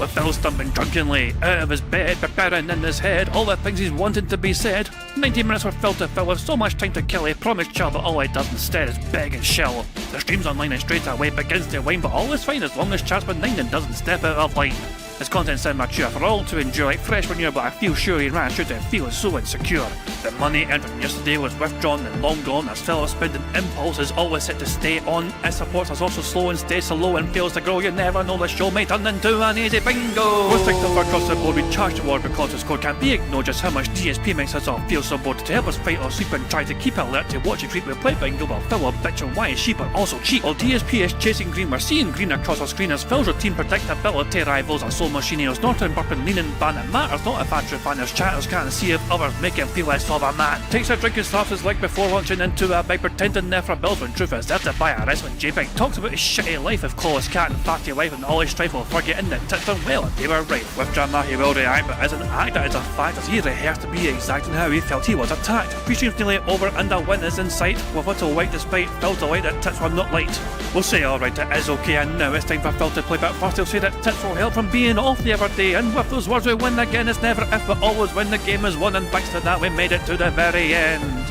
with Phil stumbling drunkenly out of his bed, preparing in his head all the things he's wanted to be said. 90 minutes for Phil to fill with so much time to kill. He promised chill, but all he does instead is beg and shill. The stream's online and straight away begins to wane, but all is fine as long as chat's with 9 and doesn't step out of line. His content's immature for all to enjoy, like fresh manure, but I feel sure he ran through to feeling so insecure. The money earned from yesterday was withdrawn and long gone. As Phil's spending impulse is always set to stay on. His supports us also slow and stays so low and fails to grow. You never know, the show may turn into an easy bingo. Most victim across the board, we charge the ward because his code can't be ignored. Just how much DSP makes us all feel so bored. To help us fight or sleep and try to keep alert to watch it creep, we play bingo while Phil will bitch on why is she but also cheap. While DSP is chasing green, we're seeing green across our screen as Phil's routine predictability rivals our soul machine. He's not in burping, leaning, ban. It matters not if Andrew fan his chatters can't see if others make him feel less of a man. Takes a drink and slaps his leg before launching into a bike, pretending there for bills when truth is there to buy a wrestling JPEG. Talks about his shitty life of Clawless Cat and fatty life and all his strife while forgetting that tits are well and they were right. With drama he will react, but as an actor it's a fact as he rehearsed to be exact in how he felt he was attacked. 3 streams nearly over and a win is in sight, with little white despite Phil's delight that tits were not light. We'll say alright, it is okay, and now it's time for Phil to play, but first he'll say that tits will help from being off the other day, and with those words we win again. It's never if but always when the game is won, and thanks to that we made it to the very end.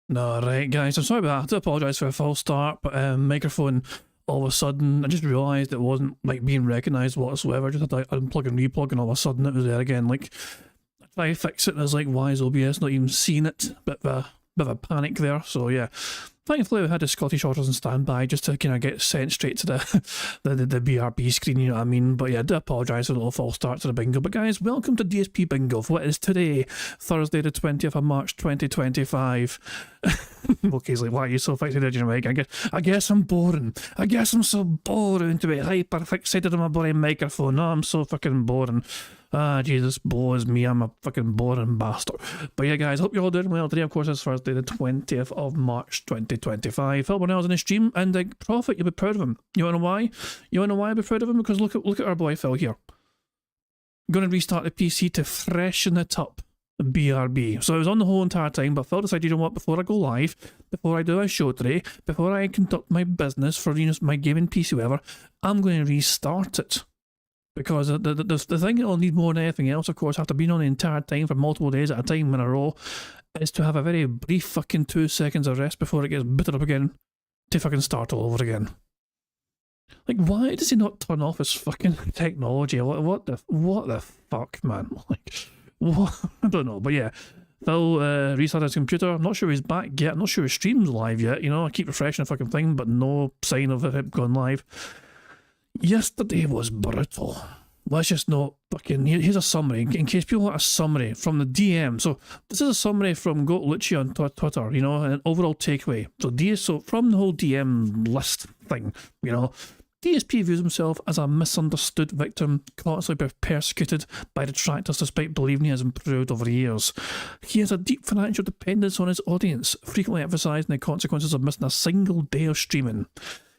No, right, guys, I'm sorry about that. I have to apologise for a false start, but microphone, all of a sudden, I just realised it wasn't, like, being recognised whatsoever. Just had to unplug and replug, and all of a sudden it was there again. Like, I tried to fix it, and I was like, why is OBS not even seeing it? Bit of a panic there, so yeah. Thankfully, we had the Scottish Orders on standby just to kind of get sent straight to the BRB screen, you know what I mean? But yeah, I do apologise for the little false start to the bingo. But guys, welcome to DSP Bingo for what is today, Thursday the 20th of March 2025. Okay, he's like, why are you so fixated, you know, Mike? I guess I'm boring. I guess I'm so boring to be hyper fixated on my boring microphone. No, I'm so fucking boring. Ah, Jesus, blows me, I'm a fucking boring bastard. But yeah, guys, hope you're all doing well. Today, of course, is Thursday, the 20th of March, 2025. Phil Burnell's in the stream, and Prophet, you'll be proud of him. You wanna know why? You wanna know why I'll be proud of him? Because look at our boy Phil here. I'm gonna restart the PC to freshen it up. BRB. So I was on the whole entire time, but Phil decided, you know what, before I go live, before I do a show today, before I conduct my business for, you know, my gaming PC, whatever, I'm going to restart it. Because the thing that'll need more than anything else, of course, after being on the entire time for multiple days at a time in a row, is to have a very brief fucking 2 seconds of rest before it gets booted up again to fucking start all over again. Like, why does he not turn off his fucking technology? What the fuck, man? Like, what? I don't know, but yeah. Phil restarted his computer. I'm not sure he's back yet. I'm not sure his stream's live yet. You know, I keep refreshing the fucking thing, but no sign of it going live. Yesterday was brutal. Let's just not fucking... Here's a summary, in case people want a summary from the DM. So, this is a summary from Goat Lucci on Twitter, you know, an overall takeaway. So, from the whole DM list thing, you know, DSP views himself as a misunderstood victim, constantly persecuted by detractors despite believing he has improved over the years. He has a deep financial dependence on his audience, frequently emphasising the consequences of missing a single day of streaming.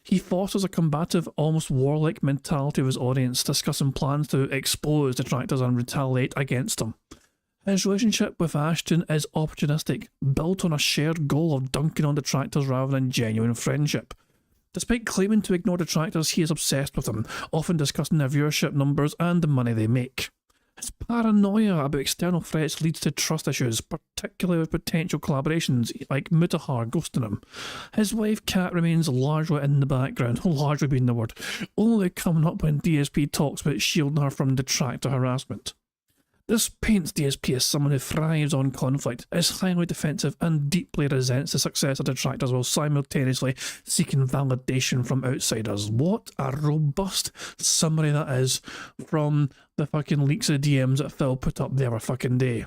He fosters a combative, almost warlike mentality of his audience, discussing plans to expose detractors and retaliate against them. His relationship with Ashton is opportunistic, built on a shared goal of dunking on detractors rather than genuine friendship. Despite claiming to ignore detractors, he is obsessed with them, often discussing their viewership numbers and the money they make. His paranoia about external threats leads to trust issues, particularly with potential collaborations like Mutahar ghosting him. His wife Kat remains largely in the background, largely being the word, only coming up when DSP talks about shielding her from detractor harassment. This paints DSP as someone who thrives on conflict, is highly defensive and deeply resents the success of detractors while simultaneously seeking validation from outsiders. What a robust summary that is from the fucking leaks of DMs that Phil put up the other fucking day.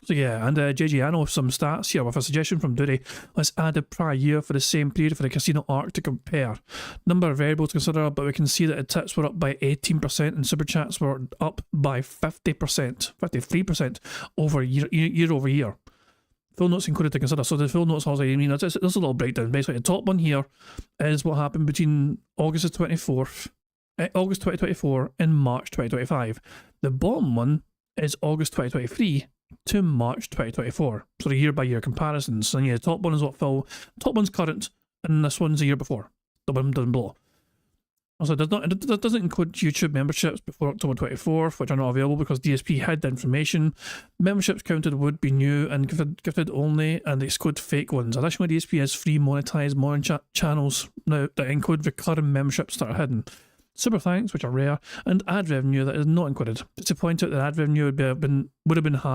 So yeah, and JJ, I know some stats here with a suggestion from Duty. Let's add the prior year for the same period for the casino arc to compare. Number of variables to consider, but we can see that the tips were up by 18% and super chats were up by 50%, 53% over year over year. Full notes included to consider. So the full notes, also, I mean, there's a little breakdown. Basically, the top one here is what happened between August 2024 and March 2025. The bottom one is August 2023 to March 2024. So the year-by-year comparisons. And yeah, the top one is what Phil... Top one's current, and this one's the year before. The one down below. Also, it doesn't include YouTube memberships before October 24th, which are not available because DSP hid the information. Memberships counted would be new and gifted only, and they exclude fake ones. Additionally, DSP has free monetized modern channels now that include recurring memberships that are hidden. Super thanks, which are rare, and ad revenue that is not included. Just to point out that ad revenue would have been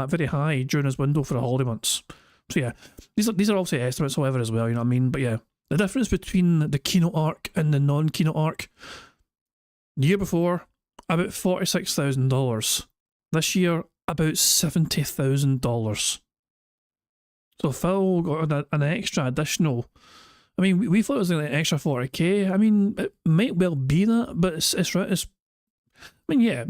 very high during his window for the holiday months. So yeah, these are also estimates, however, as well. You know what I mean? But yeah, the difference between the keynote arc and the non-keynote arc. The year before, about $46,000. This year, about $70,000. So Phil got an extra additional. I mean, we thought it was an extra 40k. I mean, it might well be that, but it's I mean, yeah,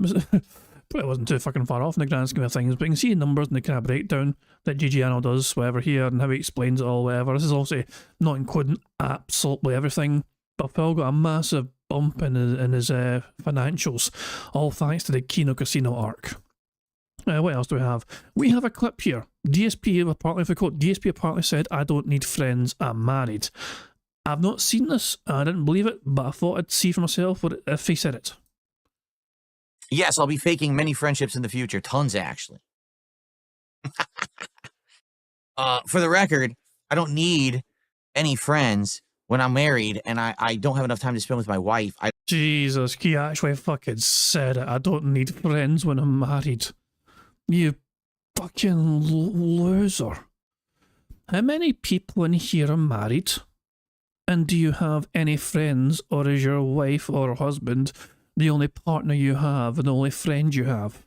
probably wasn't too fucking far off in the grand scheme of things. But you can see numbers in the kind of breakdown that GGNO does, whatever here, and how he explains it all, whatever. This is also not including absolutely everything, but Phil got a massive bump in his financials, all thanks to the Kino Casino arc. What else do we have? We have a clip here. DSP, apparently, if we quote, DSP apparently said, "I don't need friends, I'm married." I've not seen this, I didn't believe it, but I thought I'd see for myself if he said it. Yes, I'll be faking many friendships in the future. Tons, actually. For the record, I don't need any friends when I'm married, and I don't have enough time to spend with my wife. Jesus, he actually fucking said it. I don't need friends when I'm married. You fucking loser. How many people in here are married? And do you have any friends, or is your wife or husband the only partner you have and the only friend you have?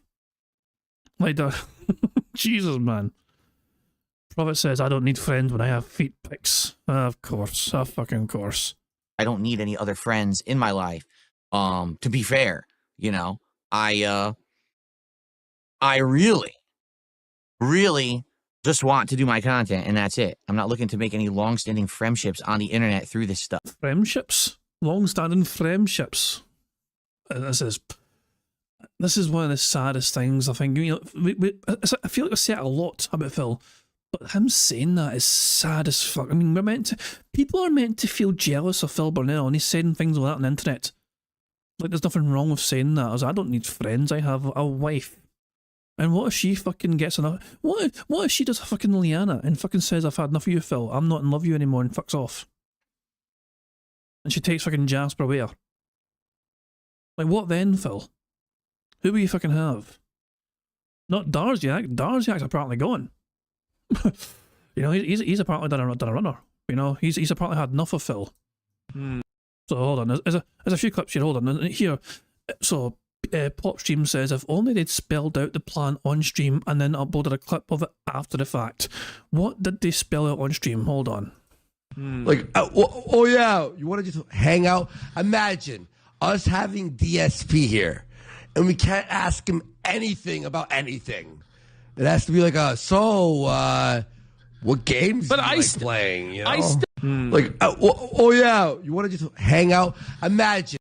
Like that. Jesus, man. Prophet says, I don't need friends when I have feet pics. Of course. Of fucking course. I don't need any other friends in my life. To be fair, you know, I really just want to do my content, and that's it. I'm not looking to make any long-standing friendships on the internet through this stuff. Friendships? Long-standing friendships. This is one of the saddest things, I think. You know, I feel like I say it a lot about Phil, but him saying that is sad as fuck. I mean, people are meant to feel jealous of Phil Burnell, and he's saying things like that on the internet. Like, there's nothing wrong with saying that. I don't need friends, I have a wife. And what if she fucking gets enough? What if she does a fucking Liana and fucking says, I've had enough of you, Phil, I'm not in love with you anymore, and fucks off? And she takes fucking Jasper away. Like, what then, Phil? Who will you fucking have? Not Darziak. Darziak's apparently gone. You know, he's apparently done a runner. You know, he's apparently had enough of Phil. So hold on, there's a few clips here. Hold on, here. So Popstream says if only they'd spelled out the plan on stream and then uploaded a clip of it after the fact. What did they spell out on stream? Hold on. Like, oh yeah, you want to just hang out? Imagine us having DSP here, and we can't ask him anything about anything. It has to be like what games do you like playing? You know? Like, oh yeah, you want to just hang out? Imagine.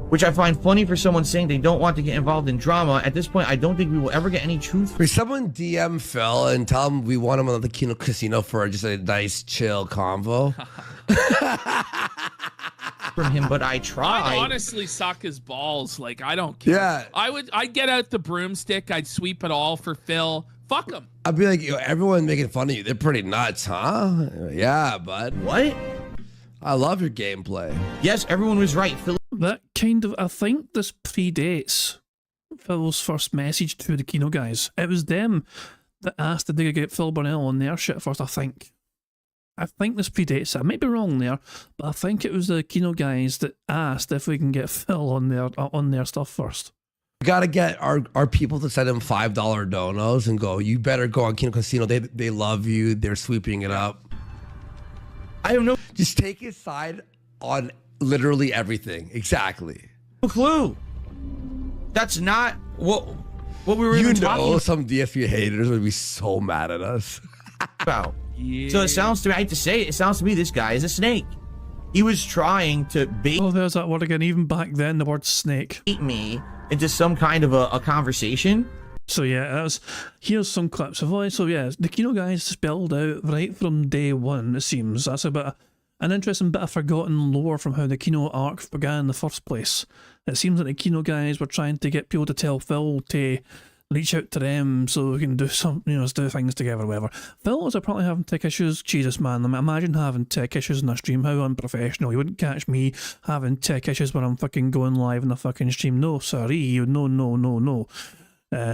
Which I find funny for someone saying they don't want to get involved in drama. At this point, I don't think we will ever get any truth. For someone DM Phil and tell him we want him on the Kino Casino for just a nice, chill convo. From him, but I tried. I'd honestly suck his balls. Like, I don't care. Yeah. I'd get out the broomstick. I'd sweep it all for Phil. Fuck him. I'd be like, everyone making fun of you. They're pretty nuts, huh? Yeah, bud. What? I love your gameplay. Yes, everyone was right. Phil. That kind of, I think this predates Phil's first message to the Kino guys. It was them that asked did they get Phil Burnell on their shit first, I think. I think this predates it. I might be wrong there, but I think it was the Kino guys that asked if we can get Phil on their stuff first. We gotta get our people to send him $5 donos and go, you better go on Kino Casino. They love you. They're sweeping it up. I have no Just take his side on literally everything. Exactly. clue. That's not what we were You even know, talking some DSP haters would be so mad at us. about. So it sounds to me, I hate to say it, it sounds to me this guy is a snake. He was trying to bait Oh, there's that word again. Even back then, the word snake. me into some kind of a conversation. So yeah, here's some clips of it. So yeah, the Kino guys spelled out right from day one, it seems. That's an interesting bit of forgotten lore from how the Kino arc began in the first place. It seems that the Kino guys were trying to get people to tell Phil to reach out to them so we can do some, do things together or whatever. Phil was apparently having tech issues. Jesus, man, imagine having tech issues in a stream. How unprofessional. You wouldn't catch me having tech issues when I'm fucking going live in the fucking stream. No, sorry. No.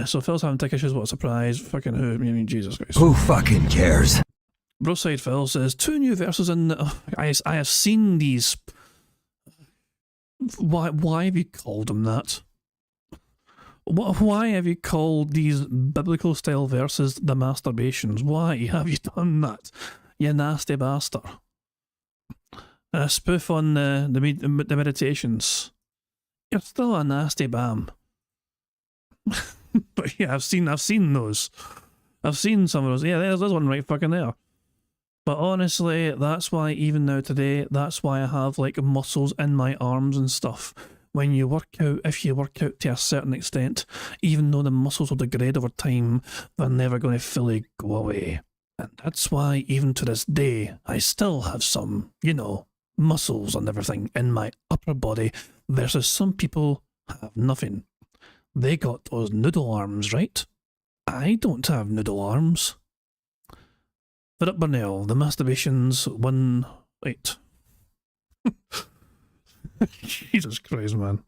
So Phil's having tech issues, what a surprise. Fucking who? I mean, Jesus Christ. Who fucking cares? Broside Phil says, 2 new verses in the... I have seen these. Why have you called them that? Why have you called these biblical style verses the masturbations? Why have you done that? You nasty bastard. A spoof on the meditations. You're still a nasty bam. But yeah, I've seen those. I've seen some of those. Yeah, there's one right fucking there. But honestly, that's why even now today, that's why I have like muscles in my arms and stuff. When you work out, if you work out to a certain extent, even though the muscles will degrade over time, they're never going to fully go away. And that's why even to this day, I still have some, muscles and everything in my upper body, versus some people have nothing. They got those noodle arms, right? I don't have noodle arms. Philip Burnell, the masturbations 1-8. Jesus Christ, man.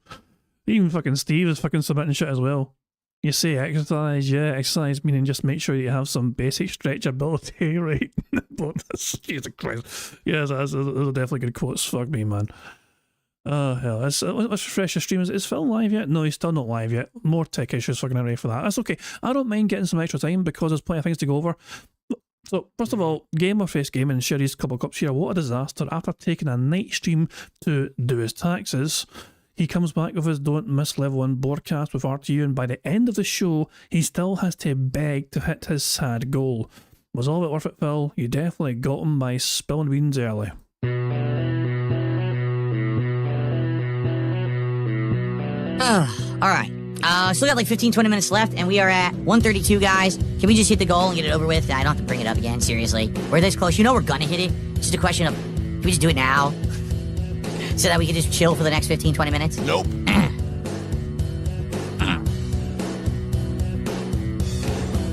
Even fucking Steve is fucking submitting shit as well. You say exercise, yeah, exercise meaning just make sure you have some basic stretchability, right? Jesus Christ. Yeah, those are definitely good quotes. Fuck me, man. Oh, hell. Let's refresh the stream. Is Phil live yet? No, he's still not live yet. More tech issues fucking ready for that. That's okay. I don't mind getting some extra time because there's plenty of things to go over. So, first of all, Gamerface Gaming and Sherry's couple of cups here. What a disaster. After taking a night stream to do his taxes, he comes back with his Don't Miss Level 1 broadcast with RTU, and by the end of the show, he still has to beg to hit his sad goal. Was all of it worth it, Phil? You definitely got him by spilling beans early. Alright. Still got like 15-20 minutes left, and we are at 132, guys. Can we just hit the goal and get it over with? I don't have to bring it up again, seriously. We're this close. You know we're gonna hit it. It's just a question of, can we just do it now? So that we can just chill for the next 15-20 minutes? Nope.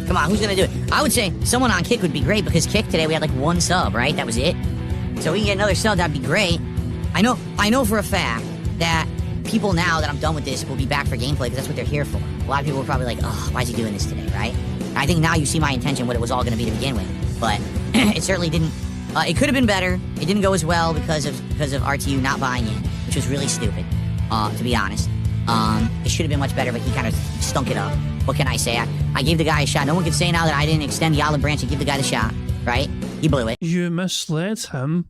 Come on, who's gonna do it? I would say someone on Kick would be great, because Kick today we had like 1 sub, right? That was it. So we can get another sub, that'd be great. I know for a fact that people now that I'm done with this will be back for gameplay, because that's what they're here for. A lot of people were probably like, oh, why is he doing this today, right? I think now you see my intention, what it was all going to be to begin with. but it certainly didn't. It could have been better. It didn't go as well because of RTU not buying in, which was really stupid, to be honest. It should have been much better, but he kind of stunk it up. What can I say? I gave the guy a shot. No one can say now that I didn't extend the olive branch and give the guy the shot, right? He blew it. You misled him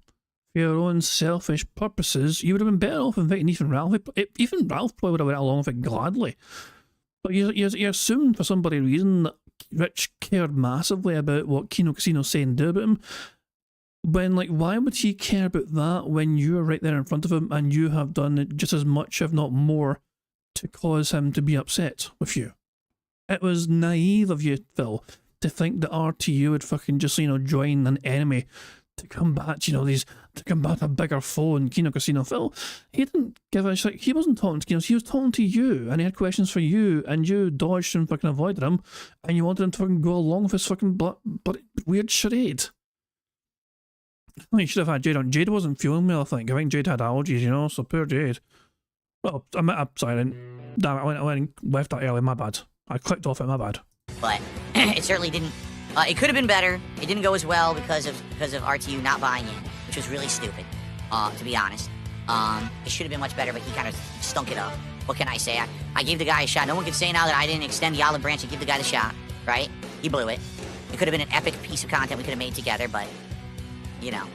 for your own selfish purposes. You would have been better off inviting even Ralph. Even Ralph probably would have went along with it gladly. But you assumed for some bloody reason that Rich cared massively about what Kino Casino's saying and do about him. When, like, why would he care about that when you are right there in front of him and you have done it just as much, if not more, to cause him to be upset with you? It was naive of you, Phil, to think that RTU would fucking just, join an enemy to combat, to combat a bigger foe in Kino Casino. Phil, he didn't give a shit. He wasn't talking to Kino, he was talking to you, and he had questions for you, and you dodged and fucking avoided him, and you wanted him to fucking go along with his fucking weird charade. You should have had Jade on. Jade wasn't feeling well, I think. I think Jade had allergies, so poor Jade. Well, I'm sorry, damn it, I went and left that early, my bad. I clicked off it, my bad. But it certainly didn't. It could have been better. It didn't go as well because of RTU not buying in, which was really stupid, to be honest. It should have been much better, but he kind of stunk it up. What can I say? I gave the guy a shot. No one can say now that I didn't extend the olive branch and give the guy the shot, right? He blew it. It could have been an epic piece of content we could have made together, but,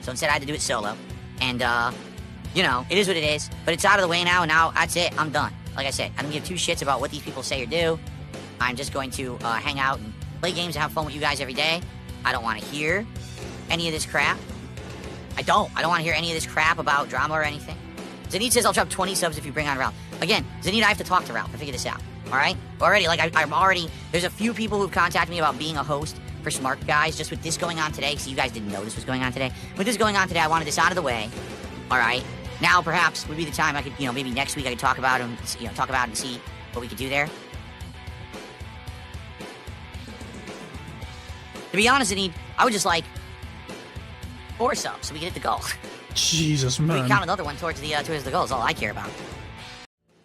so instead I had to do it solo. And, it is what it is, but it's out of the way now, and now that's it. I'm done. Like I said, I don't give two shits about what these people say or do. I'm just going to hang out and play games and have fun with you guys every day. I don't want to hear any of this crap. I don't want to hear any of this crap about drama or anything. Zenith says I'll drop 20 subs if you bring on Ralph. Again, Zenith, I have to talk to Ralph to figure this out. All right? Already, I'm already... There's a few people who've contacted me about being a host for Smart Guys just with this going on today, because you guys didn't know this was going on today. With this going on today, I wanted this out of the way. All right? Now, perhaps, would be the time I could, maybe next week I could talk about it and see what we could do there. To be honest, I would just like 4 subs so we can hit the goal. Jesus, man. We can count another one towards the goal. Is all I care about.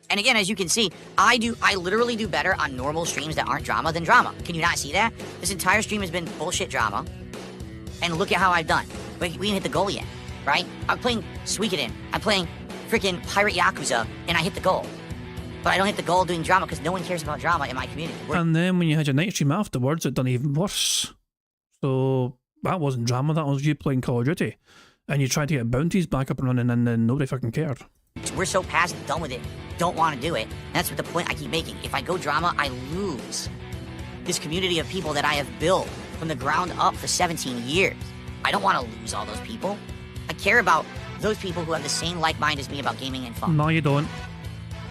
And again, as you can see, I literally do better on normal streams that aren't drama than drama. Can you not see that? This entire stream has been bullshit drama. And look at how I've done. We didn't hit the goal yet, right? I'm playing Suikoden. I'm playing freaking Pirate Yakuza, and I hit the goal. But I don't hit the goal doing drama because no one cares about drama in my community. And then when you had your night stream afterwards, it done even worse. So that wasn't drama, that was you playing Call of Duty. And you tried to get bounties back up and running, and then nobody fucking cared. We're so past done with it, don't want to do it. And that's what the point I keep making. If I go drama, I lose this community of people that I have built from the ground up for 17 years. I don't want to lose all those people. I care about those people who have the same like mind as me about gaming and fun. No, you don't.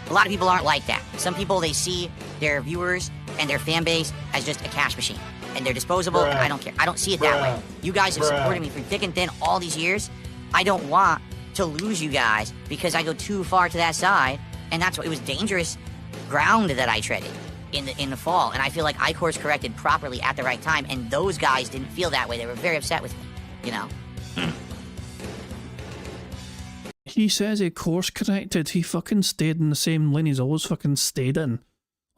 A lot of people aren't like that. Some people, they see their viewers and their fan base as just a cash machine. And they're disposable, and I don't care. I don't see it that way. You guys have supported me through thick and thin all these years. I don't want to lose you guys because I go too far to that side. And that's what it was dangerous ground that I treaded in the fall. And I feel like I course corrected properly at the right time. And those guys didn't feel that way. They were very upset with me, He says he course corrected. He fucking stayed in the same lane he's always fucking stayed in.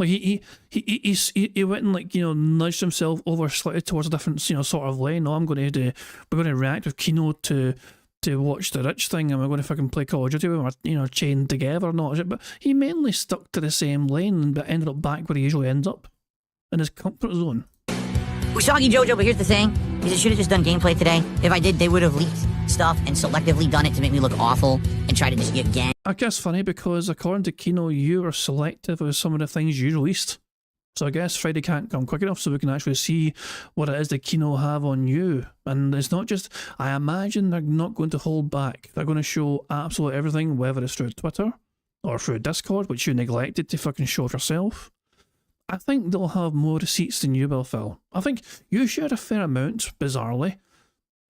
Like he went and nudged himself over slightly towards a different sort of lane. No, we're going to react with Kino to watch the Rich thing, and we're going to fucking play Call of Duty when we're chained together, not. But he mainly stuck to the same lane, but ended up back where he usually ends up, in his comfort zone. Usagi Jojo, but here's the thing: is I should have just done gameplay today. If I did, they would have leaked stuff and selectively done it to make me look awful and try to just get gang. I guess funny because according to Kino, you were selective with some of the things you released. So I guess Friday can't come quick enough so we can actually see what it is that Kino have on you. And it's not just, I imagine they're not going to hold back. They're going to show absolutely everything, whether it's through Twitter or through Discord, which you neglected to fucking show yourself. I think they'll have more receipts than you will, Phil. I think you shared a fair amount, bizarrely.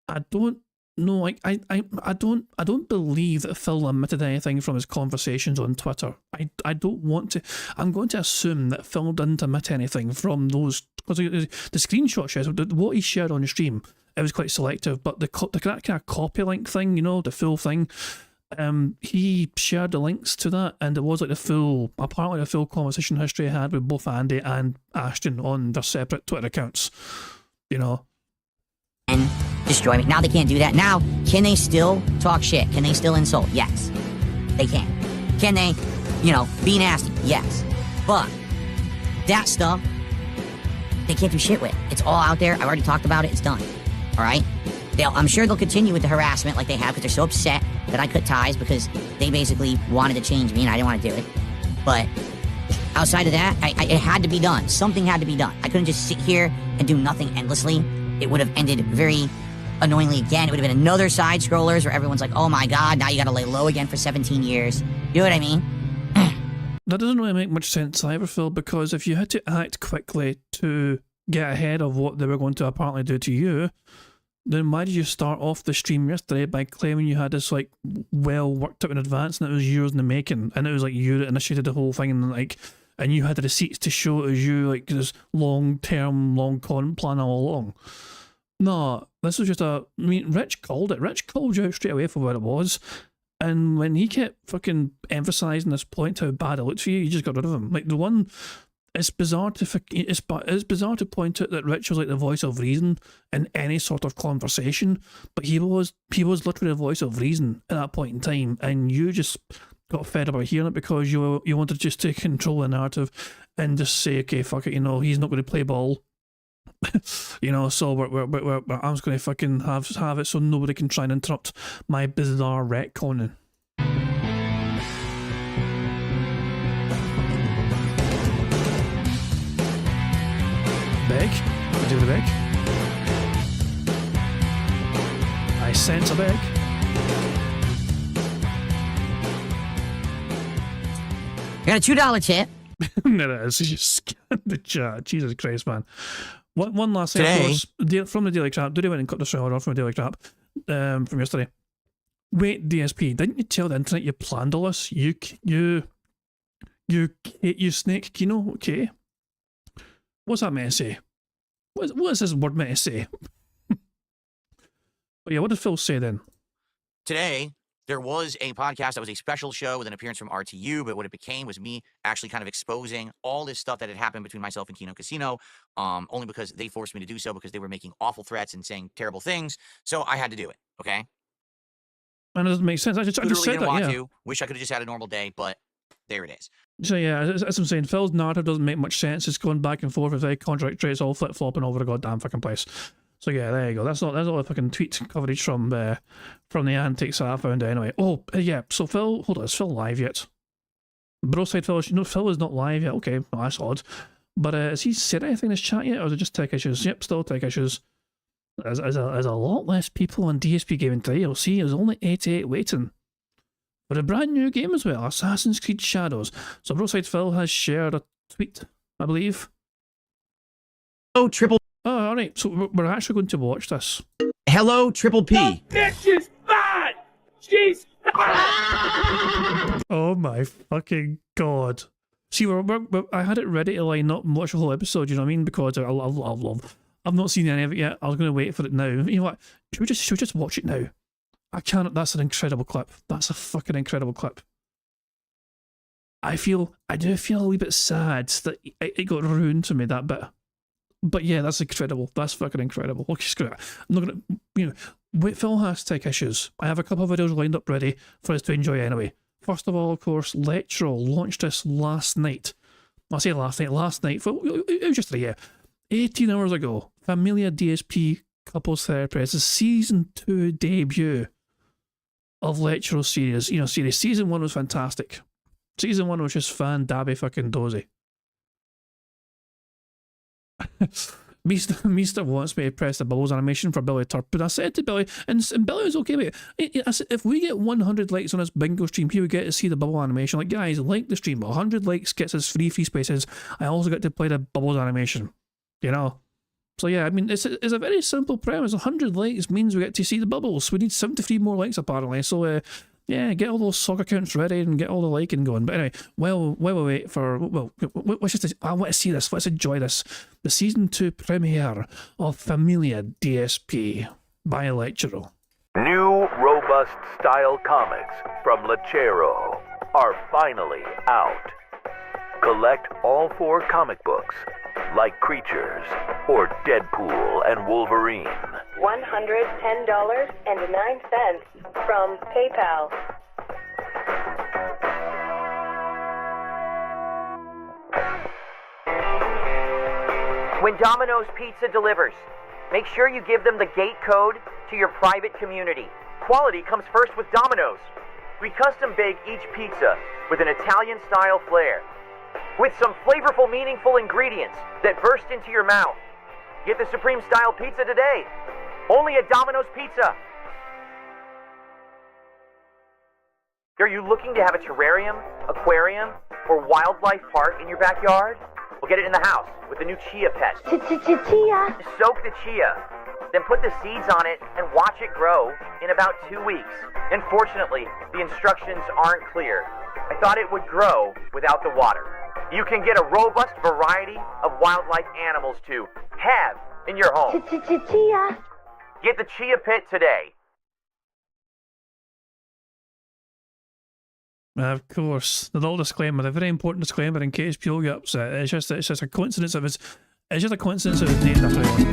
I don't know, I don't believe that Phil omitted anything from his conversations on Twitter. I don't want to. I'm going to assume that Phil didn't omit anything from those, because the screenshot shares, what he shared on the stream, it was quite selective, but the kind of copy link thing, the full thing, he shared the links to that, and it was apparently the full conversation history I had with both Andy and Ashton on their separate Twitter accounts, and destroy me. Now they can't do that. Now, can they still talk shit? Can they still insult? Yes. They can. Can they, be nasty? Yes. But that stuff, they can't do shit with. It's all out there. I've already talked about it. It's done. All right? I'm sure they'll continue with the harassment like they have because they're so upset that I cut ties because they basically wanted to change me and I didn't want to do it. But outside of that, it had to be done. Something had to be done. I couldn't just sit here and do nothing endlessly. It would have ended very annoyingly again. It would have been another side scrollers where everyone's like, oh my god, now you gotta lay low again for 17 years. You know what I mean? That doesn't really make much sense either, Phil, because if you had to act quickly to get ahead of what they were going to apparently do to you, then why did you start off the stream yesterday by claiming you had this well worked out in advance and it was yours in the making and it was you that initiated the whole thing and you had the receipts to show it as you this long con plan all along? No, this was just Rich called it. Rich called you out straight away for what it was. And when he kept fucking emphasising this point how bad it looked for you, you just got rid of him. It's bizarre to point out that Rich was the voice of reason in any sort of conversation, but he was literally the voice of reason at that point in time, and you just got fed up by hearing it because you wanted just to control the narrative and just say, okay, fuck it, he's not going to play ball. So I'm just going to fucking have it so nobody can try and interrupt my bizarre retconning. Beg? I do the beg. I sense a beg. I got a $2 tip. There it is. You just scanned the chat. Jesus Christ, man. One last thing, of course, from the Daily Crap. Did I went and cut the show off from the Daily Crap from yesterday? Wait, DSP, didn't you tell the internet you planned all this? You snake Kino, okay? What's that meant to say? What is this word meant to say? But yeah, what did Phil say then? Today, there was a podcast that was a special show with an appearance from RTU, but what it became was me actually kind of exposing all this stuff that had happened between myself and Kino Casino, only because they forced me to do so because they were making awful threats and saying terrible things, so I had to do it, okay? And it doesn't make sense. I just said didn't that, want yeah. to. Wish I could have just had a normal day, but there it is. So yeah, as I'm saying, Phil's narrative doesn't make much sense. It's going back and forth with very contradictory. It's all flip-flopping over the goddamn fucking place. So yeah, there you go. That's all the fucking tweet coverage from the antics that I found anyway. Oh, yeah, so Phil, hold on, is Phil live yet? Broside Phil, Phil is not live yet. Okay, well, that's odd. But has he said anything in his chat yet, or is it just tech issues? Yep, still tech issues. There's a lot less people on DSP Gaming today. You'll see there's only 88 waiting for a brand new game as well, Assassin's Creed Shadows. So Broside Phil has shared a tweet, I believe. Oh, Triple. Oh, alright, so we're actually going to watch this. Hello, Triple P. Bitch is bad! She's Oh my fucking god. See, I had it ready to line up and watch the whole episode, you know what I mean? Because I love. I've not seen any of it yet. I was going to wait for it now. You know what? Should we just watch it now? I can't. That's an incredible clip. That's a fucking incredible clip. I do feel a wee bit sad that it got ruined to me, that bit. But yeah, that's incredible. That's fucking incredible. Okay, screw it. I'm not gonna, wait, Phil has tech issues. I have a couple of videos lined up ready for us to enjoy anyway. First of all, of course, Electro launched this last night. I say last night, it was just 18 hours ago. Familia DSP Couples Therapist is season 2 debut of Electro series. Series. Season 1 was fantastic. Season 1 was just fan-dabby fucking dozy. Meester wants me to press the bubbles animation for Billy Turpin. I said to Billy, and Billy was okay with it. I said, if we get 100 likes on this bingo stream, he would get to see the bubble animation. Like, guys, like the stream. 100 likes gets us free spaces. I also get to play the bubbles animation. So yeah, I mean, it's a very simple premise. 100 likes means we get to see the bubbles. We need 73 more likes apparently. So yeah, get all those soccer accounts ready and get all the liking going. But anyway, while we wait for, I want to see this. Let's enjoy this. The season 2 premiere of Familia DSP by Electro. New robust style comics from Lechero are finally out. Collect all 4 comic books, like Creatures or Deadpool and Wolverine. $110.09 from PayPal. When Domino's Pizza delivers, make sure you give them the gate code to your private community. Quality comes first with Domino's. We custom bake each pizza with an Italian-style flair, with some flavorful, meaningful ingredients that burst into your mouth. Get the Supreme-style pizza today, only at Domino's Pizza. Are you looking to have a terrarium, aquarium, or wildlife park in your backyard? We'll get it in the house with the new chia pet. Chia. Soak the chia, then put the seeds on it and watch it grow in about 2 weeks. Unfortunately, the instructions aren't clear. I thought it would grow without the water. You can get a robust variety of wildlife animals to have in your home. Chia. Get the chia pit today. Of course, the little disclaimer, the very important disclaimer in case people get upset. It's just a coincidence of it's just a coincidence of it's named after one.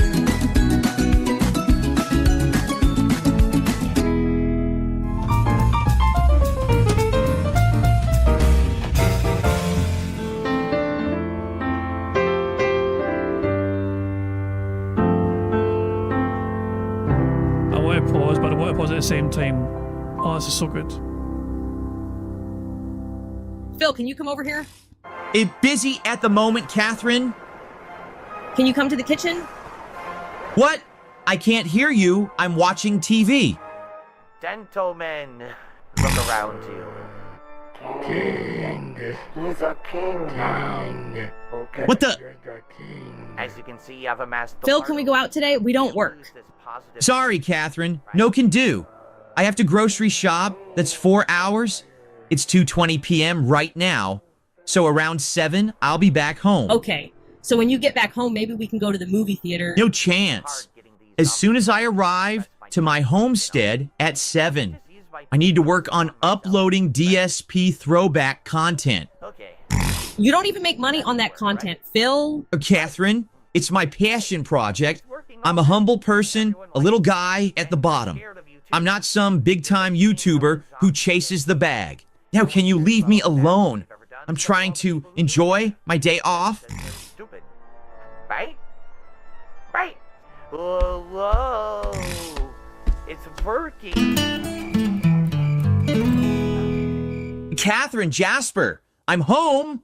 I want to pause, but I want to pause at the same time. Oh, this is so good. Phil, can you come over here? Busy at the moment, Catherine. Can you come to the kitchen? What? I can't hear you. I'm watching TV. Gentlemen, look around you. King. He's a king. What the? As you can see, I've amassed the Phil, can we go out today? We don't work. Sorry, Catherine. No can do. I have to grocery shop. That's 4 hours. It's 2:20 p.m. right now. So around 7, I'll be back home. Okay. So when you get back home, maybe we can go to the movie theater. No chance. As soon as I arrive to my homestead at 7, I need to work on uploading DSP throwback content. You don't even make money on that content, Phil. Catherine, it's my passion project. I'm a humble person, a little guy at the bottom. I'm not some big-time YouTuber who chases the bag. Now, can you leave me alone? I'm trying to enjoy my day off. Stupid. Right? Right. Whoa. It's working. Catherine, Jasper, I'm home.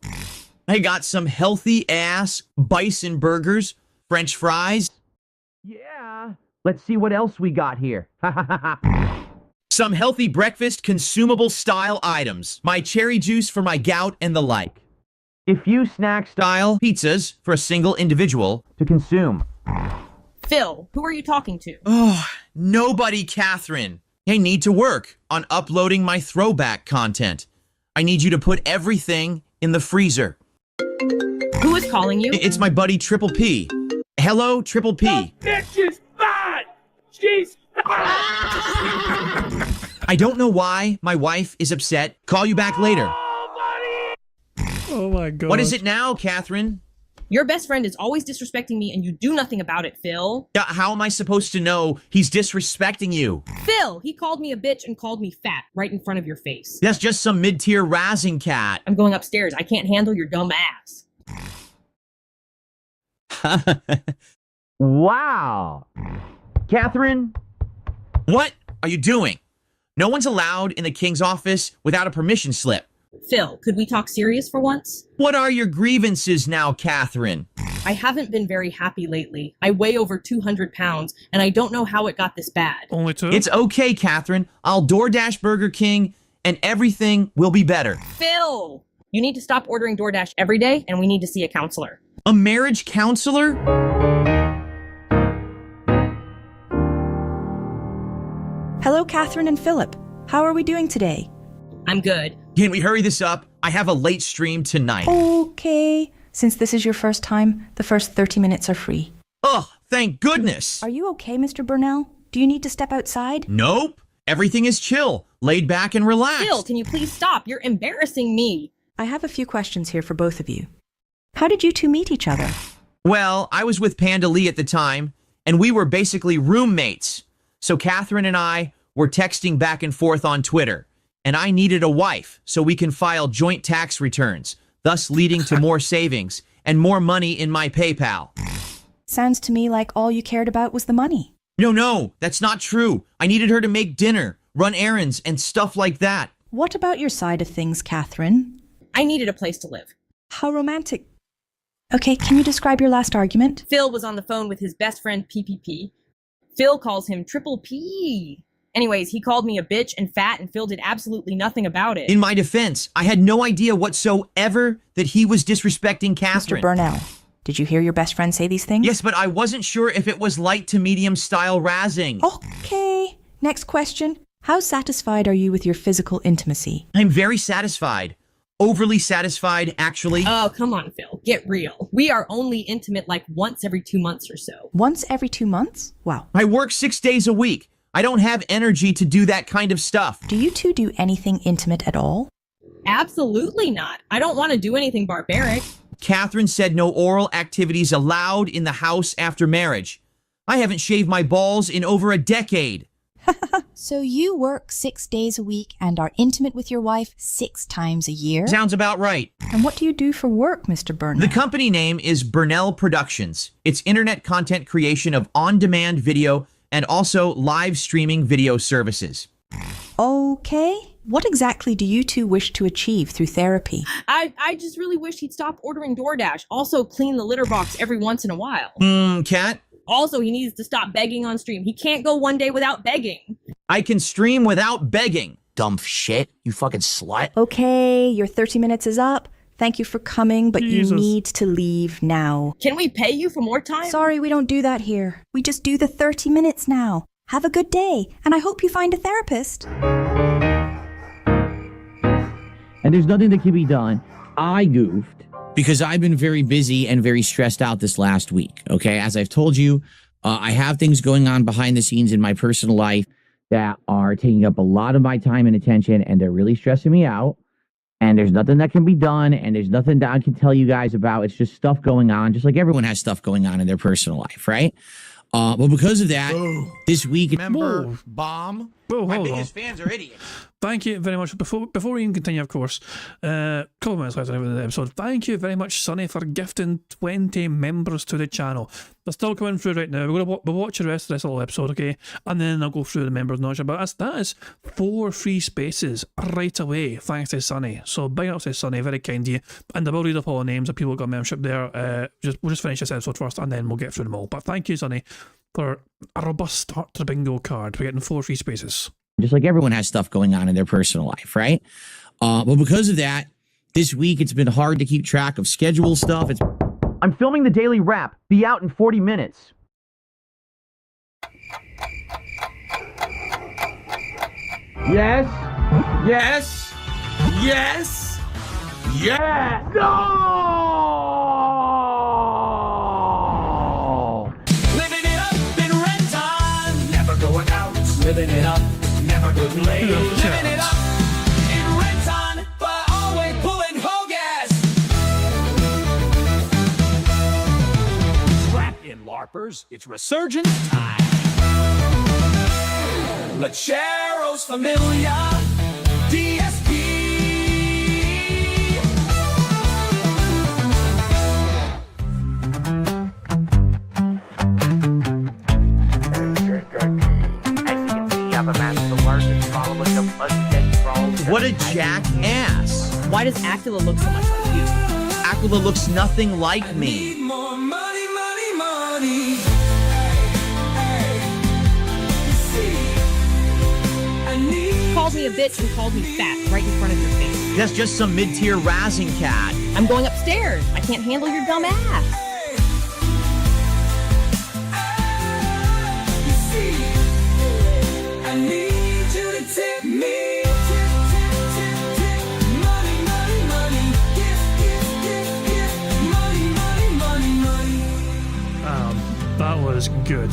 I got some healthy-ass bison burgers, French fries. Yeah. Let's see what else we got here. Some healthy breakfast consumable style items. My cherry juice for my gout and the like. A few snack style pizzas for a single individual to consume. Phil, who are you talking to? Oh, nobody, Catherine. I need to work on uploading my throwback content. I need you to put everything in the freezer. Who is calling you? It's my buddy Triple P. Hello, Triple P. Bitch is fat! She's I don't know why my wife is upset. Call you back later. Oh my god. What is it now, Catherine? Your best friend is always disrespecting me and you do nothing about it, Phil. How am I supposed to know he's disrespecting you? Phil, he called me a bitch and called me fat right in front of your face. That's just some mid-tier razzing cat. I'm going upstairs. I can't handle your dumb ass. Wow. Catherine? What are you doing? No one's allowed in the king's office without a permission slip. Phil, could we talk serious for once? What are your grievances now, Catherine? I haven't been very happy lately. I weigh over 200 pounds, and I don't know how it got this bad. Only 2? It's okay, Catherine. I'll DoorDash Burger King, and everything will be better. Phil! You need to stop ordering DoorDash every day, and we need to see a counselor. A marriage counselor? Hello, Catherine and Philip. How are we doing today? I'm good. Can we hurry this up? I have a late stream tonight. Okay. Since this is your first time, the first 30 minutes are free. Ugh, thank goodness. Are you okay, Mr. Burnell? Do you need to step outside? Nope. Everything is chill, laid back and relaxed. Phil, can you please stop? You're embarrassing me. I have a few questions here for both of you. How did you two meet each other? Well, I was with Panda Lee at the time, and we were basically roommates. So Catherine and I were texting back and forth on Twitter, and I needed a wife so we can file joint tax returns, thus leading to more savings and more money in my PayPal. Sounds to me like all you cared about was the money. No, that's not true. I needed her to make dinner, run errands, and stuff like that. What about your side of things, Catherine? I needed a place to live. How romantic. Okay, can you describe your last argument? Phil was on the phone with his best friend PPP. Phil calls him Triple P. Anyways, he called me a bitch and fat, and Phil did absolutely nothing about it. In my defense, I had no idea whatsoever that he was disrespecting Catherine. Mr. Burnell, did you hear your best friend say these things? Yes, but I wasn't sure if it was light to medium style razzing. Okay, next question. How satisfied are you with your physical intimacy? I'm very satisfied. Overly satisfied, actually. Oh, come on, Phil. Get real. We are only intimate like once every 2 months or so. Once every 2 months? Wow. I work 6 days a week. I don't have energy to do that kind of stuff. Do you two do anything intimate at all? Absolutely not. I don't want to do anything barbaric. Catherine said no oral activities allowed in the house after marriage. I haven't shaved my balls in over a decade. So you work 6 days a week and are intimate with your wife 6 times a year? Sounds about right. And what do you do for work, Mr. Burnell? The company name is Burnell Productions. It's internet content creation of on-demand video and also live streaming video services. Okay. What exactly do you two wish to achieve through therapy? I just really wish he'd stop ordering DoorDash. Also, clean the litter box every once in a while. Cat? Also, he needs to stop begging on stream. He can't go one day without begging. I can stream without begging. Dumb shit. You fucking slut. Okay, your 30 minutes is up. Thank you for coming, but Jesus. you need to leave now. Can we pay you for more time? Sorry, we don't do that here. We just do the 30 minutes now. Have a good day, and I hope you find a therapist. And there's nothing that can be done. I goofed. Because I've been very busy and very stressed out this last week, okay? As I've told you, I have things going on behind the scenes in my personal life that are taking up a lot of my time and attention, and they're really stressing me out. And there's nothing that can be done, and there's nothing that I can tell you guys about. It's just stuff going on, just like everyone has stuff going on in their personal life, right? But because of that, this week... Remember, bomb? My biggest fans are idiots. Thank you very much. Before we even continue, of course, couple of minutes left in the episode. Thank you very much, Sonny, for gifting 20 members to the channel. They're still coming through right now. We'll watch the rest of this little episode, okay? And then I'll go through the members notch. But that is 4 free spaces right away, thanks to Sonny. So big up to Sonny, very kind of you. And I will read up all the names of people who got membership there. We'll just finish this episode first, and then we'll get through them all. But thank you, Sonny, for a robust start to the bingo card. We're getting 4 free spaces. Just like everyone has stuff going on in their personal life, right? But because of that, this week it's been hard to keep track of schedule stuff. I'm filming the daily wrap. Be out in 40 minutes. Yes. Yes. Yes. Yeah. No. Living it up in red time. Never going out. Living it up. Never going late. Living it up in red time, but always pulling whole gas. Strap in, LARPers. It's resurgence time. Lechero's familiar. DSP. What a jackass. Why does Aquila look so much like you? Aquila looks nothing like me. More money, money, money. Called me a bitch and called me fat right in front of your face. That's just some mid-tier razzing cat. I'm going upstairs. I can't handle your dumb ass. I need you to tip me. Money, money, money. Money, money, money, money. That was good.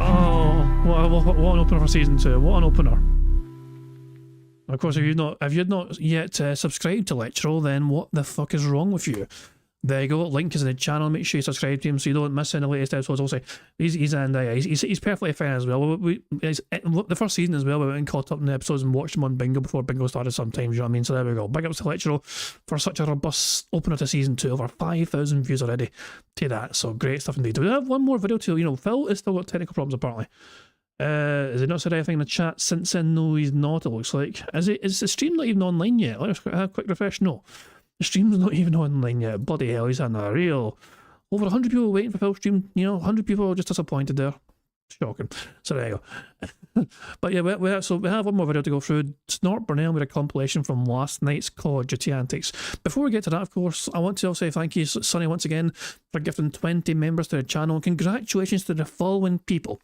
Oh, what an opener for season 2! What an opener! Of course, if you've not yet subscribed to Electro, then what the fuck is wrong with you? there you go. Link is in the channel. Make sure you subscribe to him so you don't miss any latest episodes. Also, he's perfectly fine as well. The first season as well, we went and caught up in the episodes and watched them on Bingo before Bingo started sometimes, you know what I mean? So there we go. Big ups to Lectural for such a robust opener to season 2. Over 5,000 views already to that. So great stuff indeed. Do we have one more video too? You know, Phil has still got technical problems apparently. Has he not said anything in the chat since then? No, he's not, it looks like. Is the stream not even online yet? Let's have a quick refresh. No. The stream's not even online yet. Bloody hell, he's had a real... Over 100 people waiting for Phil's stream. You know, 100 people are just disappointed there. Shocking. So there you go. But yeah, we have one more video to go through. Snort Burnell with a compilation from last night's Call of Duty antics. Before we get to that, of course, I want to also say thank you, Sonny, once again, for gifting 20 members to the channel. Congratulations to the following people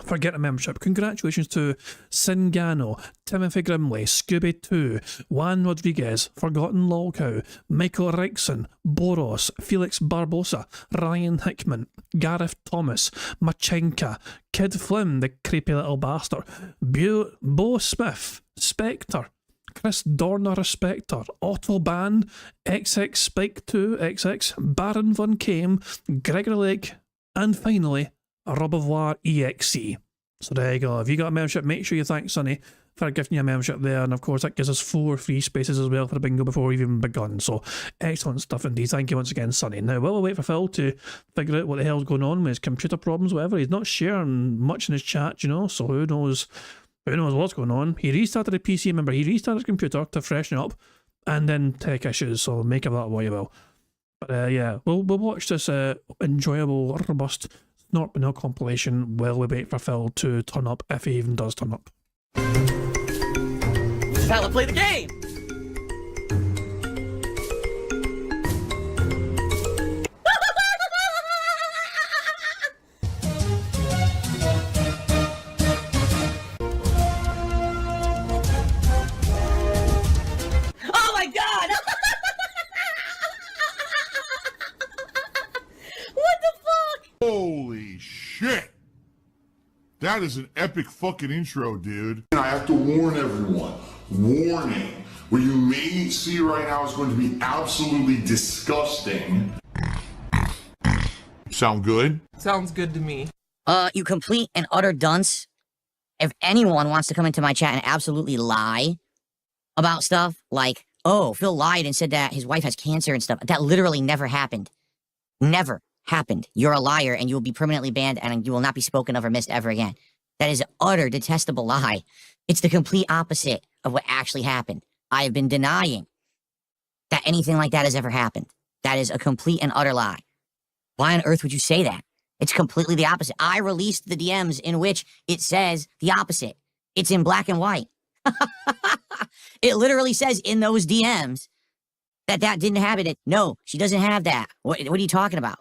for getting a membership. Congratulations to Singano, Timothy Grimley, Scooby2, Juan Rodriguez, Forgotten Lolcow, Michael Rickson, Boros, Felix Barbosa, Ryan Hickman, Gareth Thomas, Machenka, Kid Flynn, the creepy little bastard, Bo Smith, Spectre, Chris Dorner Spectre, Autobahn, XX Spike 2 XX, Baron Von Kame, Gregory Lake, and finally Robovoir EXE. So there you go. If you got a membership, make sure you thank Sonny for gifting you a membership there, and of course that gives us 4 free spaces as well for the bingo before we've even begun. So excellent stuff indeed. Thank you once again, Sonny. Now while we wait for Phil to figure out what the hell's going on with his computer problems, whatever, he's not sharing much in his chat, you know, so who knows what's going on. He restarted the PC, remember, he restarted his computer to freshen up, and then tech issues, so make of that what you will. But yeah, we'll watch this enjoyable, robust Snort Burnell compilation while we wait for Phil to turn up, if he even does turn up. Now let's play the game! Oh my god! What the fuck? Holy shit! That is an epic fucking intro, dude. And I have to warn everyone. Warning. What you may see right now is going to be absolutely disgusting. Sound good? Sounds good to me. You complete and utter dunce. If anyone wants to come into my chat and absolutely lie about stuff, like, oh, Phil lied and said that his wife has cancer and stuff, that literally never happened. Never happened. You're a liar and you will be permanently banned and you will not be spoken of or missed ever again. That is an utter detestable lie. It's the complete opposite of what actually happened. I have been denying that anything like that has ever happened. That is a complete and utter lie. Why on earth would you say that? It's completely the opposite. I released the DMs in which it says the opposite. It's in black and white. It literally says in those DMs that didn't happen. No, she doesn't have that. What are you talking about?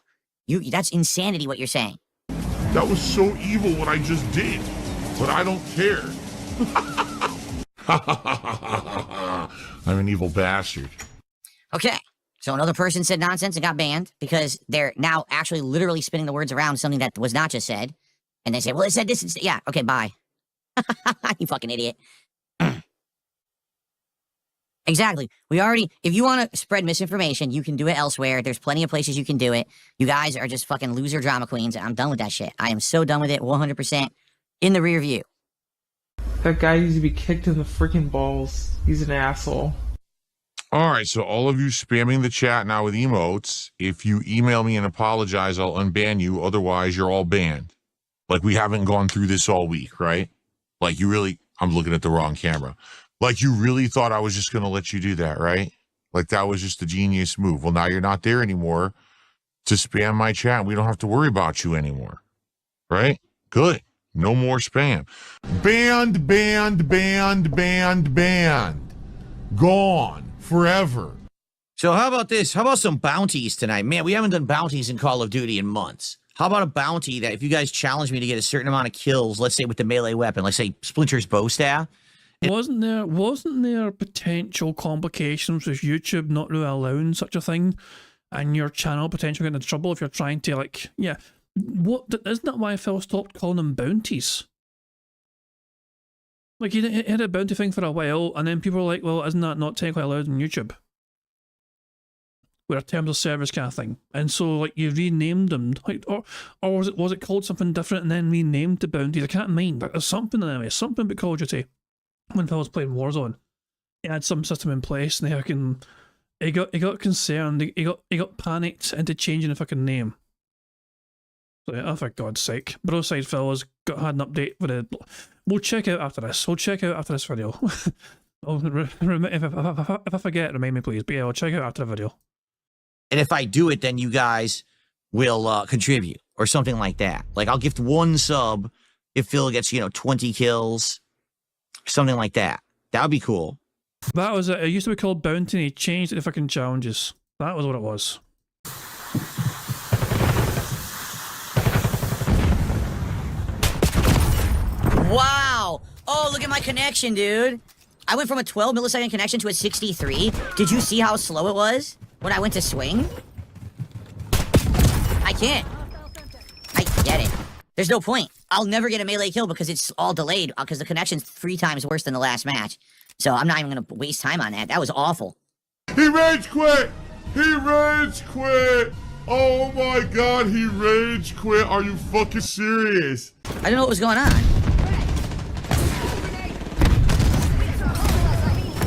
That's insanity what you're saying. That was so evil what I just did. But I don't care. I'm an evil bastard. Okay, so another person said nonsense and got banned because they're now actually literally spinning the words around something that was not just said. And they say, well, it said this instead. Yeah, okay, bye. You fucking idiot. Exactly. If you want to spread misinformation, you can do it elsewhere. There's plenty of places you can do it. You guys are just fucking loser drama queens. I'm done with that shit. I am so done with it. 100% in the rear view. That guy needs to be kicked in the freaking balls. He's an asshole. All right, so all of you spamming the chat now with emotes, if you email me and apologize, I'll unban you. Otherwise, you're all banned. Like, we haven't gone through this all week, right? Like, I'm looking at the wrong camera. Like, you really thought I was just going to let you do that, right? Like, that was just a genius move. Well, now you're not there anymore to spam my chat. We don't have to worry about you anymore, right? Good. No more spam. Banned, banned, banned, banned, banned. Gone. Forever. So how about this? How about some bounties tonight? Man, we haven't done bounties in Call of Duty in months. How about a bounty that if you guys challenge me to get a certain amount of kills, let's say with the melee weapon, let's say Splinter's bow staff. Wasn't there potential complications with YouTube not really allowing such a thing, and your channel potentially getting into trouble if you're trying to, like, yeah, isn't that why Phil stopped calling them bounties? Like, he had a bounty thing for a while, and then people were like, well, isn't that not technically allowed on YouTube? were a terms of service kind of thing, and so like you renamed them, like, or was it called something different and then renamed to bounties? I can't mind. But there's something anyway, something about Call of Duty when Phil was playing Warzone. He had some system in place, and he got concerned. He got panicked into changing the fucking name. So yeah, oh, for God's sake. Broside Phil has had an update with it. We'll check out after this. We'll check out after this video. If I forget, remind me please. But yeah, I'll check out after the video. And if I do it, then you guys will contribute or something like that. Like I'll gift 1 sub if Phil gets, 20 kills, something like that. That would be cool. That was it. It used to be called Bounty, and he changed it to fucking challenges. That was what it was. Wow! Oh, look at my connection, dude. I went from a 12 millisecond connection to a 63. Did you see how slow it was when I went to swing? I can't. I get it. There's no point. I'll never get a melee kill because it's all delayed because the connection's 3 times worse than the last match. So I'm not even going to waste time on that. That was awful. He rage quit! He rage quit! Oh my God, he rage quit. Are you fucking serious? I don't know what was going on.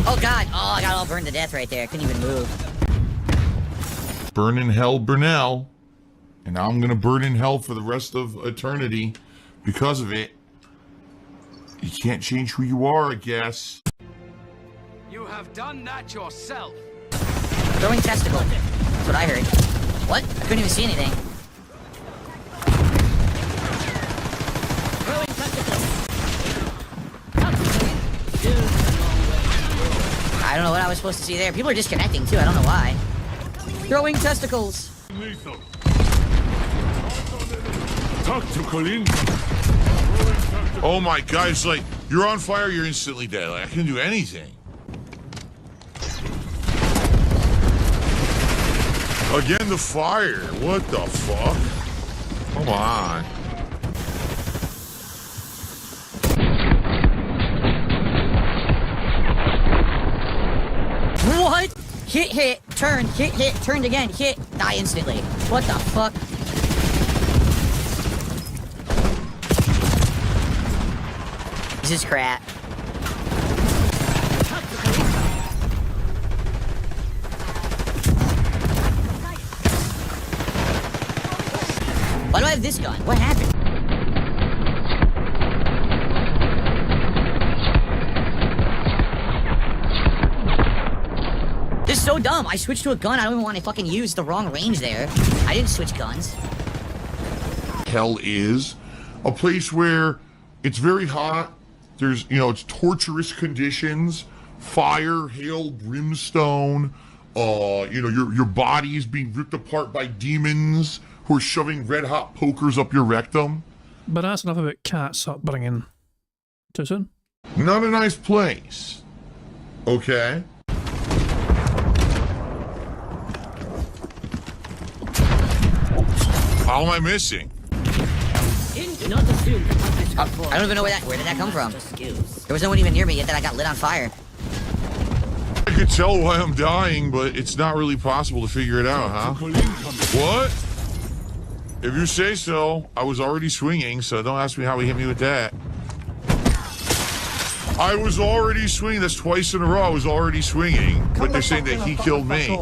Oh God, oh, I got all burned to death right there. I couldn't even move. Burn in hell, Burnell. And now I'm gonna burn in hell for the rest of eternity because of it. You can't change who you are, I guess. You have done that yourself. Throwing testicle. That's what I heard. What? I couldn't even see anything. Throwing testicle. I don't know what I was supposed to see there. People are disconnecting too. I don't know why. Throwing testicles. Oh my God, it's like, you're on fire, you're instantly dead. Like, I can do anything. Again, the fire. What the fuck? Come on. What? Hit, turn, hit, turned again, hit, die instantly. What the fuck? This is crap. Why do I have this gun? What happened? This is so dumb. I switched to a gun I don't even want to fucking use the wrong range there. I didn't switch guns. Hell is a place where it's very hot. There's, it's torturous conditions, fire, hail, brimstone. Your body is being ripped apart by demons who are shoving red hot pokers up your rectum. But that's enough about cats upbringing. Too soon? Not a nice place. Okay. How am I missing? I don't even know where did that come from? There was no one even near me yet that I got lit on fire. I could tell why I'm dying, but it's not really possible to figure it out, huh? What? If you say so, I was already swinging, so don't ask me how he hit me with that. I was already swinging. That's twice in a row I was already swinging, but they're saying that he killed me.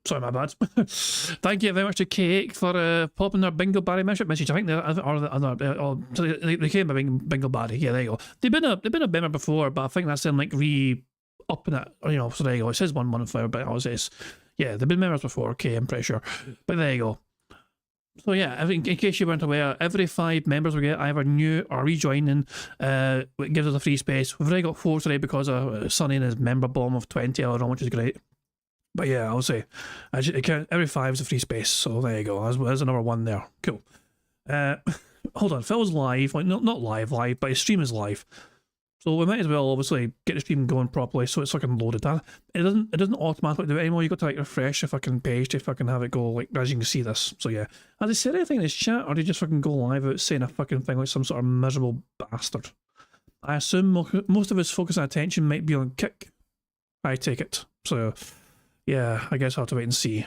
Sorry, my bad. Thank you very much to Cake for popping their Bingo Barry message. I think they came by Bingo Barry. Yeah, there you go. They've been a member before, but I think that's them like upping it. So there you go. It says 1 month for, but yeah, they've been members before. Okay, I'm pretty sure. But there you go. So yeah, in case you weren't aware, every 5 members we get either new or rejoining, it gives us a free space. We've already got 4 today because of Sonny and his member bomb of 20 earlier on, which is great. But yeah, I'll say, every 5 is a free space, so there you go. There's another 1 there. Cool. Hold on, Phil's live, like not live, but his stream is live. So we might as well obviously get the stream going properly so it's fucking loaded. It doesn't automatically do it anymore. You got to like refresh the fucking page to fucking have it go like as you can see this. So yeah. Has he said anything in his chat, or did he just fucking go live out saying a fucking thing like some sort of miserable bastard? I assume most of his focus and attention might be on Kick. I take it. So Yeah, I guess I'll have to wait and see.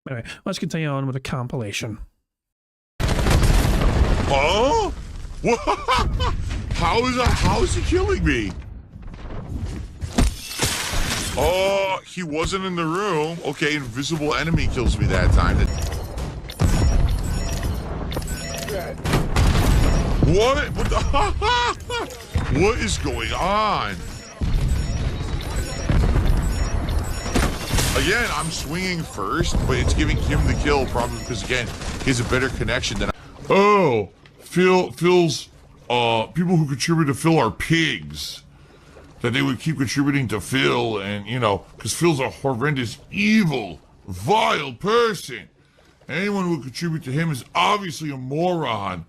Anyway, let's continue on with the compilation. Oh? What? How is he killing me? Oh, he wasn't in the room. Okay, invisible enemy kills me that time. What? What the? What is going on? Again, I'm swinging first, but it's giving him the kill probably because, again, he has a better connection than I. Oh, Phil's, people who contribute to Phil are pigs. That they would keep contributing to Phil and, you know, because Phil's a horrendous, evil, vile person. Anyone who would contribute to him is obviously a moron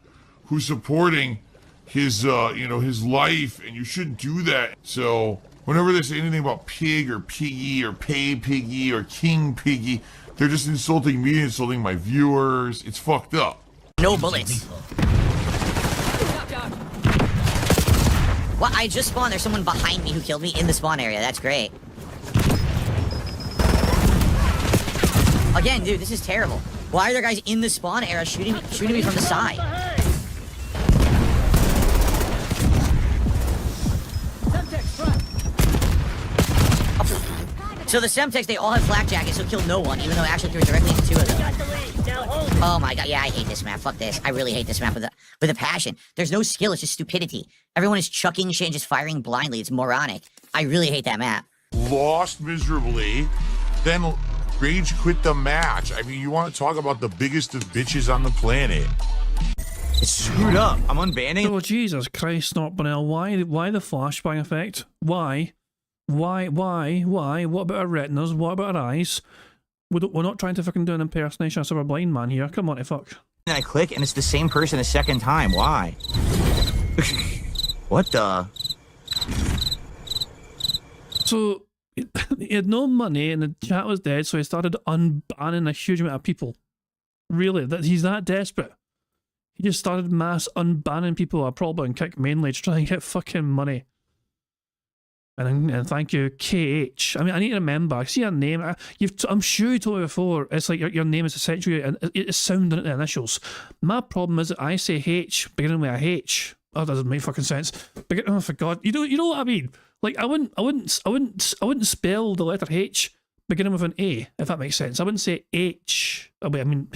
who's supporting his, you know, his life, and you shouldn't do that. So whenever they say anything about pig or piggy or pay piggy or king piggy, they're just insulting me, insulting my viewers. It's fucked up. No bullets. Well, I just spawned. There's someone behind me who killed me in the spawn area. That's great. Again, dude, this is terrible. Why are there guys in the spawn area shooting me from the side? So the Semtex, they all have flak jackets, so kill no one, even though I actually threw it directly into two of them. Oh my god, yeah, I hate this map. Fuck this. I really hate this map with a passion. There's no skill, it's just stupidity. Everyone is chucking shit and just firing blindly. It's moronic. I really hate that map. Lost miserably, then rage quit the match. I mean, you want to talk about the biggest of bitches on the planet. It's screwed up. I'm unbanning. Oh, Jesus Christ, not Bonnell. Why the flashbang effect? Why? What about our retinas? What about our eyes? We're not trying to fucking do an impersonation of a blind man here. Come on, fuck. And I click, and it's the same person a second time. Why? What the? So, he had no money, and the chat was dead, so he started unbanning a huge amount of people. Really? He's that desperate? He just started mass unbanning people at Probably and Kick mainly to try and get fucking money. And thank you, KH. I mean, I need to remember. I see your name. I'm sure you told me before. It's like your name is essentially it's sounding at the initials. My problem is that I say H beginning with a H. Oh, that doesn't make fucking sense. Oh, for God, you know what I mean? Like I wouldn't spell the letter H beginning with an A, if that makes sense. I wouldn't say H. I mean,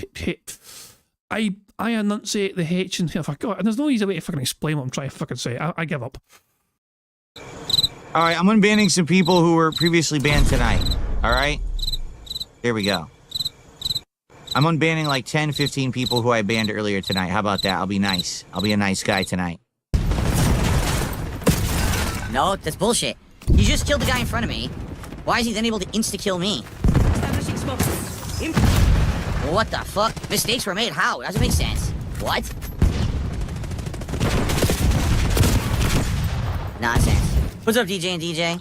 I enunciate the H and for God. And there's no easy way to fucking explain what I'm trying to fucking say. I give up. All right, I'm unbanning some people who were previously banned tonight. All right? There we go. I'm unbanning like 10, 15 people who I banned earlier tonight. How about that? I'll be nice. I'll be a nice guy tonight. No, that's bullshit. You just killed the guy in front of me. Why is he then able to insta-kill me? What the fuck? Mistakes were made. How? It doesn't make sense. What? Nonsense. What's up, DJ and DJ?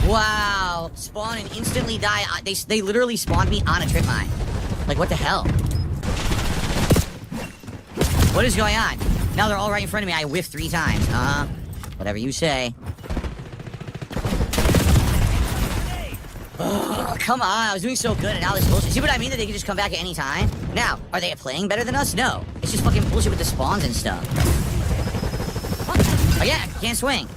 Wow. Spawn and instantly die. They literally spawned me on a trip mine. Like, what the hell? What is going on? Now they're all right in front of me. I whiffed 3 times. Whatever you say. Oh, come on. I was doing so good and now this bullshit. See what I mean? That they can just come back at any time? Now, are they playing better than us? No. It's just fucking bullshit with the spawns and stuff. Oh yeah, can't swing.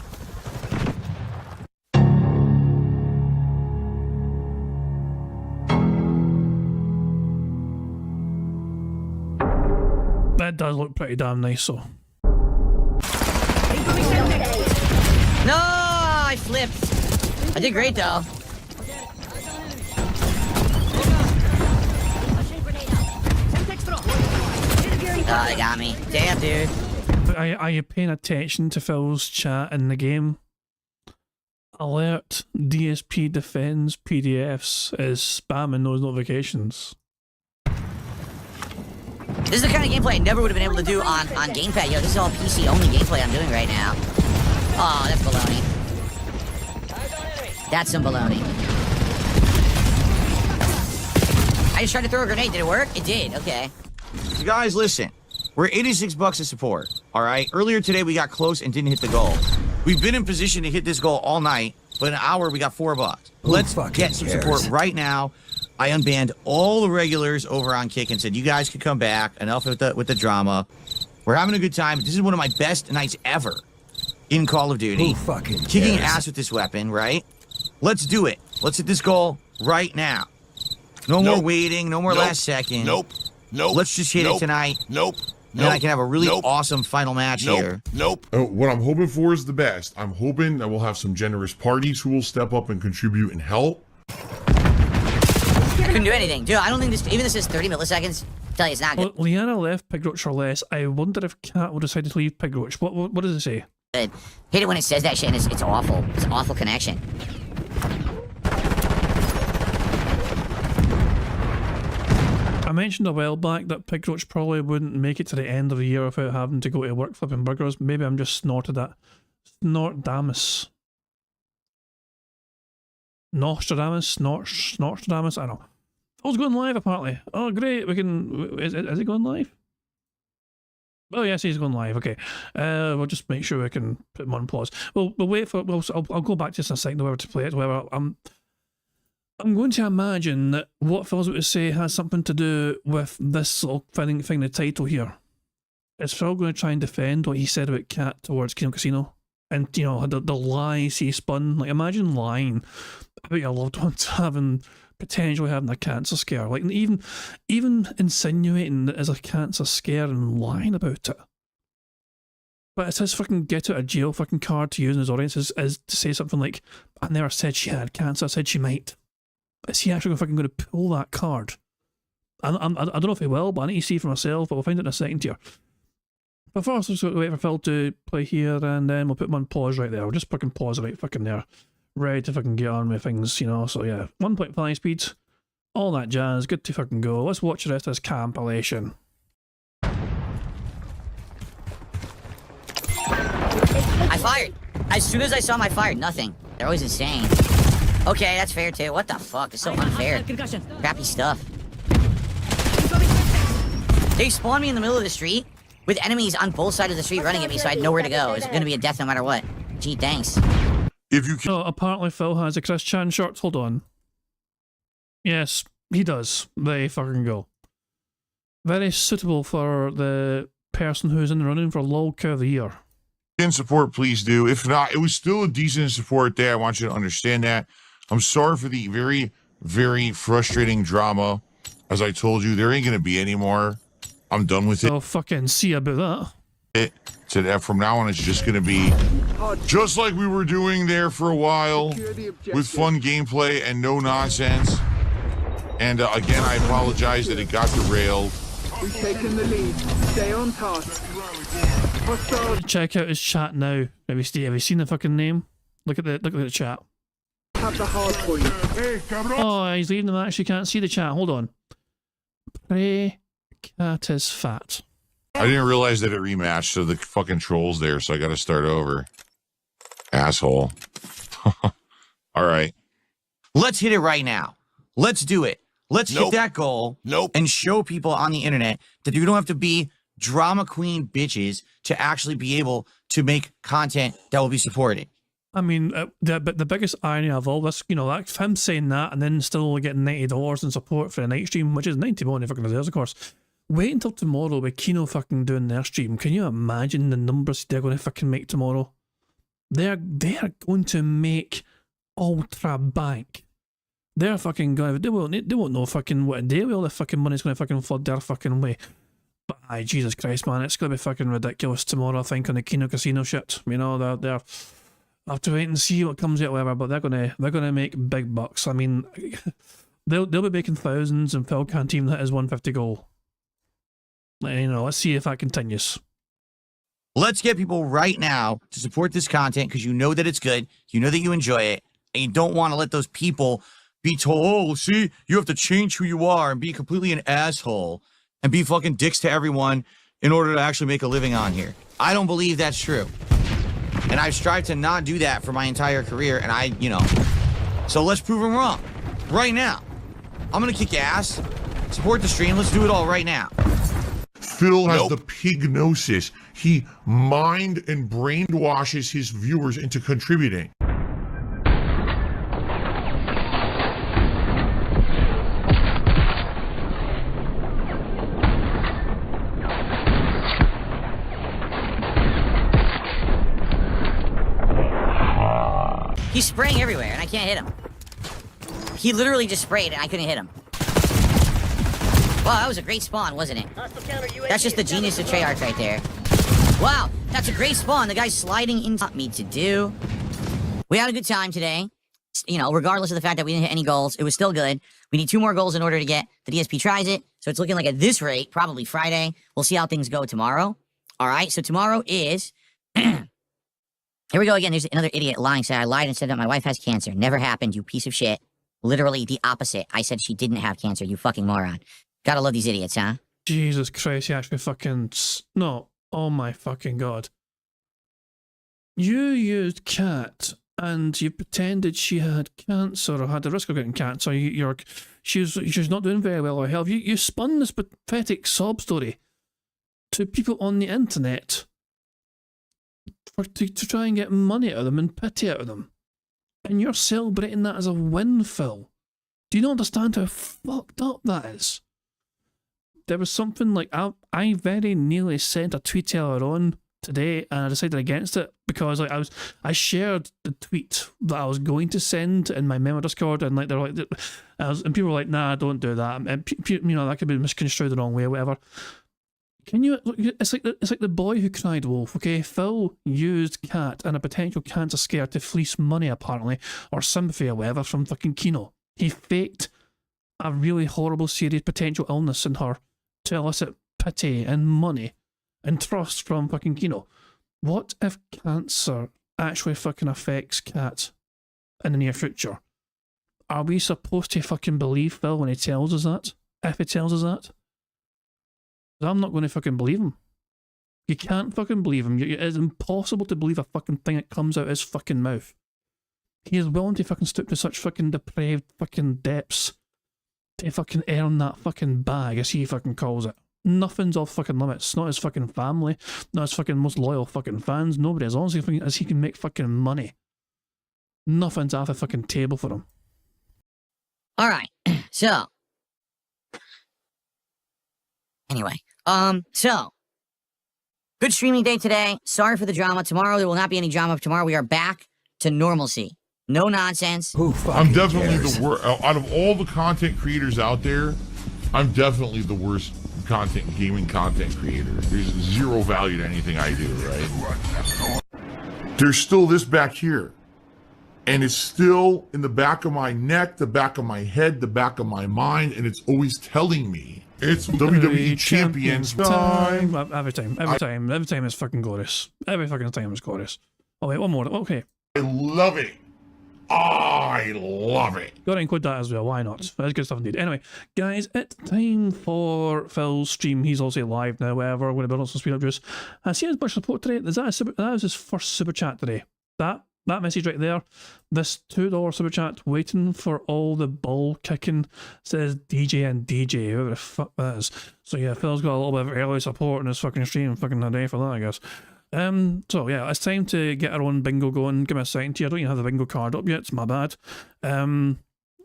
That does look pretty damn nice, so. No, I flipped. I did great though. Oh, they got me. Damn, dude. Are you paying attention to Phil's chat in the game? Alert, DSP defends PDFs is spamming those notifications. This is the kind of gameplay I never would have been able to do on gamepad. Yo, this is all PC only gameplay I'm doing right now. Oh, that's baloney. That's some baloney. I just tried to throw a grenade. Did it work? It did. Okay. You guys, listen. We're 86 bucks of support, all right? Earlier today, we got close and didn't hit the goal. We've been in position to hit this goal all night, but in an hour we got $4. Let's get some support right now. I unbanned all the regulars over on Kick and said, you guys can come back. Enough with the drama. We're having a good time. This is one of my best nights ever in Call of Duty. Kicking ass with this weapon, right? Let's do it. Let's hit this goal right now. No more waiting. No more last second. Nope. Let's just hit it tonight. And I can have a really awesome final match here. What I'm hoping for is the best. I'm hoping that we'll have some generous parties who will step up and contribute and help. Couldn't do anything. Dude, I don't think this, even this is 30 milliseconds. I tell you, it's not good. Well, Liana left Pig Roach for less. I wonder if Cat will decide to leave Pig Roach. What does it say? Hate it when it says that shit and it's awful. It's an awful connection. I mentioned a while back that Pig Roach probably wouldn't make it to the end of the year without having to go to work flipping burgers. Maybe I'm just snorted that. Snortdamus. Nostradamus, I don't know. Oh, it's going live apparently. Oh, great. We can. Is it going live? Oh, yes, he's going live. Okay. We'll just make sure we can put him on pause. We'll wait for. I'll go back to this in a second, whoever to play it. Whoever. I'm going to imagine that what Phil's about to say has something to do with this little thing, the title here. Is Phil going to try and defend what he said about Cat towards Kino Casino? And, you know, the lies he spun. Like, imagine lying about your loved ones potentially having a cancer scare. Like, even insinuating that there's a cancer scare and lying about it. But it's his fucking get out of jail fucking card to use in his audience is to say something like, I never said she had cancer, I said she might. Is he actually fucking going to pull that card? I don't know if he will, but I need to see for myself, but we'll find out in a second here. But first, let's wait for Phil to play here, and then we'll put him on pause right there. We'll just fucking pause right fucking there. Ready to fucking get on with things, you know, so yeah. 1.5 speed, all that jazz, good to fucking go. Let's watch the rest of this compilation. I fired. As soon as I saw him, I fired. Nothing. They're always insane. Okay, that's fair too. What the fuck? It's so unfair. Crappy stuff. They spawned me in the middle of the street with enemies on both sides of the street running at me, so I had nowhere to go. It's gonna be a death no matter what. Gee, thanks. If you can. Oh, apparently Phil has a Chris Chan shirt. Hold on. Yes, he does. There you fucking go. Very suitable for the person who's in the running for LOL Cow of the Year. Can support, please do. If not, it was still a decent support there. I want you to understand that. I'm sorry for the very, very frustrating drama. As I told you, there ain't going to be any more. I'm done with it. Oh, fucking see about that. From now on, it's just going to be just like we were doing there for a while with fun gameplay and no nonsense. And again, I apologize that it got derailed. We've taken the lead. Stay on task. Check out his chat now. Have you seen the fucking name? Look at the chat. Have the hard point. Oh, he's leaving them. I actually can't see the chat. Hold on. Pray Cat is fat. I didn't realize that it rematched, so the fucking troll's there, so I got to start over. Asshole. All right. Let's hit it right now. Let's do it. Let's hit that goal and show people on the internet that you don't have to be drama queen bitches to actually be able to make content that will be supported. I mean, the biggest irony of all this, you know, that's him saying that and then still only getting $90 in support for a night stream, which is 90 more than he fucking deserves, of course. Wait until tomorrow with Kino fucking doing their stream. Can you imagine the numbers they're going to fucking make tomorrow? They're going to make ultra bank. They're fucking going. They won't know fucking what a day all the fucking money's going to fucking flood their fucking way. But aye, Jesus Christ, man, it's going to be fucking ridiculous tomorrow. I think on the Kino Casino shit. You know, they're I have to wait and see what comes out, whatever. But they're gonna make big bucks. I mean, they'll be making thousands, and Phil can't even hit his 150 goal. You know, let's see if that continues. Let's get people right now to support this content because you know that it's good, you know that you enjoy it, and you don't want to let those people be told, oh, see, you have to change who you are and be completely an asshole and be fucking dicks to everyone in order to actually make a living on here. I don't believe that's true. And I've strived to not do that for my entire career, and so let's prove them wrong. Right now. I'm gonna kick ass, support the stream, let's do it all right now. Phil has the pignosis. He mind and brainwashes his viewers into contributing. He's spraying everywhere, and I can't hit him. He literally just sprayed, and I couldn't hit him. Wow, that was a great spawn, wasn't it? That's just the genius of Treyarch right there. Wow, that's a great spawn. The guy's sliding into me to do. We had a good time today. You know, regardless of the fact that we didn't hit any goals, it was still good. We need 2 more goals in order to get the DSP tries it. So it's looking like at this rate, probably Friday. We'll see how things go tomorrow. All right, so tomorrow is... Here we go again. There's another idiot lying. Saying I lied and said that my wife has cancer. Never happened, you piece of shit. Literally the opposite. I said she didn't have cancer, you fucking moron. Gotta love these idiots, huh? Jesus Christ, he actually fucking... No. Oh my fucking God. You used Kat and you pretended she had cancer or had the risk of getting cancer. She's not doing very well with her health. You spun this pathetic sob story to people on the internet to try and get money out of them and pity out of them. And you're celebrating that as a win, Phil. Do you not understand how fucked up that is? There was something like, I very nearly sent a tweet earlier on today, and I decided against it because like I shared the tweet that I was going to send in my memo Discord, and like they're like, and people were like, nah, don't do that, and you know, that could be misconstrued the wrong way or whatever. Can you? It's like the boy who cried wolf. Okay, Phil used Kat and a potential cancer scare to fleece money apparently, or sympathy or whatever from fucking Kino. He faked a really horrible, serious potential illness in her to elicit pity and money and trust from fucking Kino. What if cancer actually fucking affects Kat in the near future? Are we supposed to fucking believe Phil when he tells us that? If he tells us that? I'm not going to fucking believe him. You can't fucking believe him. It is impossible to believe a fucking thing that comes out of his fucking mouth. He is willing to fucking stoop to such fucking depraved fucking depths to fucking earn that fucking bag, as he fucking calls it. Nothing's off fucking limits. Not his fucking family, not his fucking most loyal fucking fans, nobody. As long as he can make fucking money, nothing's off the fucking table for him. Alright, so. Anyway, so. Good streaming day today. Sorry for the drama. Tomorrow there will not be any drama. Tomorrow we are back to normalcy. No nonsense. I'm definitely the worst. Out of all the content creators out there, I'm definitely the worst gaming content creator. There's zero value to anything I do, right? There's still this back here. And it's still in the back of my neck, the back of my head, the back of my mind, and it's always telling me it's WWE Champions time. Every time it's fucking glorious. Every fucking time it's glorious. Oh wait, one more. Okay. I love it. I love it. Gotta include that as well, why not? That's good stuff indeed. Anyway, guys, it's time for Phil's stream. He's also live now, whatever. We're going to build on some speed up juice. I see as much support today. That was his first super chat today. That message right there, this $2 super chat waiting for all the ball kicking, says DJ and DJ, whoever the fuck that is. So yeah, Phil's got a little bit of early support in his fucking stream, fucking a day for that, I guess. So yeah, it's time to get our own bingo going. Give me a second here. I don't even have the bingo card up yet, it's my bad.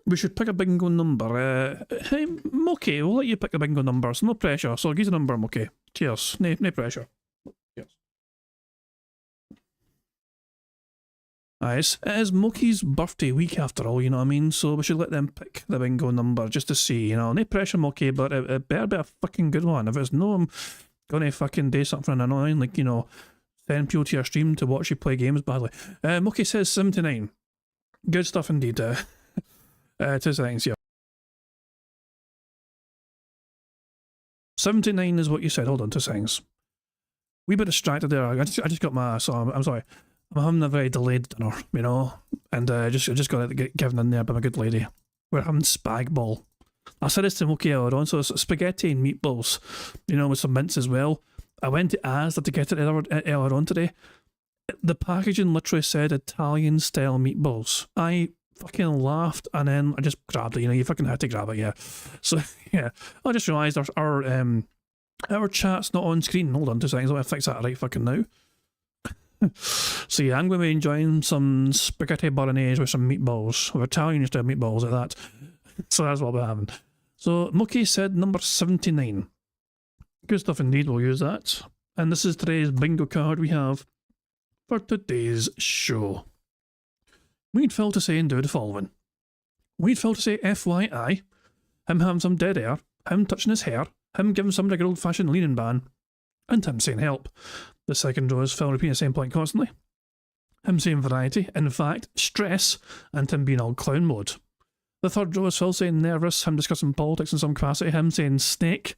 We should pick a bingo number. Hey, Moki, we'll let you pick a bingo number, so no pressure. So give us a number, Moki. Cheers. No pressure. Cheers. It is Moki's birthday week after all, you know what I mean? So we should let them pick the bingo number just to see, you know. No pressure, Moki, but it better be a fucking good one. If it's no, I'm gonna fucking do something annoying, like, you know, send people to your stream to watch you play games badly. Moki says 79. Good stuff indeed. 2 seconds here. 79 is what you said. Hold on, 2 seconds. We bit distracted there. I just got my... So I'm sorry. I'm having a very delayed dinner, you know, and I just got it given in there by my good lady. We're having spag ball. I said this to Moki earlier on, so it's spaghetti and meatballs, you know, with some mince as well. I went to Asda to get it earlier on today. The packaging literally said Italian-style meatballs. I fucking laughed, and then I just grabbed it, you know, you fucking had to grab it, yeah. So, yeah, I just realised our chat's not on screen. Hold on 2 seconds, I'll fix that right fucking now. So yeah, I'm going to be enjoying some spaghetti bolognese with some meatballs, with Italian-style meatballs like that. So that's what we're having. So Mookie said number 79. Good stuff indeed, we'll use that. And this is today's bingo card we have for today's show. we need Phil to say and do the following. We need Phil to say FYI, him having some dead air, him touching his hair, him giving somebody a good old-fashioned leaning ban, and him saying help. The second row is Phil repeating the same point constantly. Him saying variety, in fact, stress, and him being all clown mode. The third row is Phil saying nervous, him discussing politics in some capacity, him saying snake,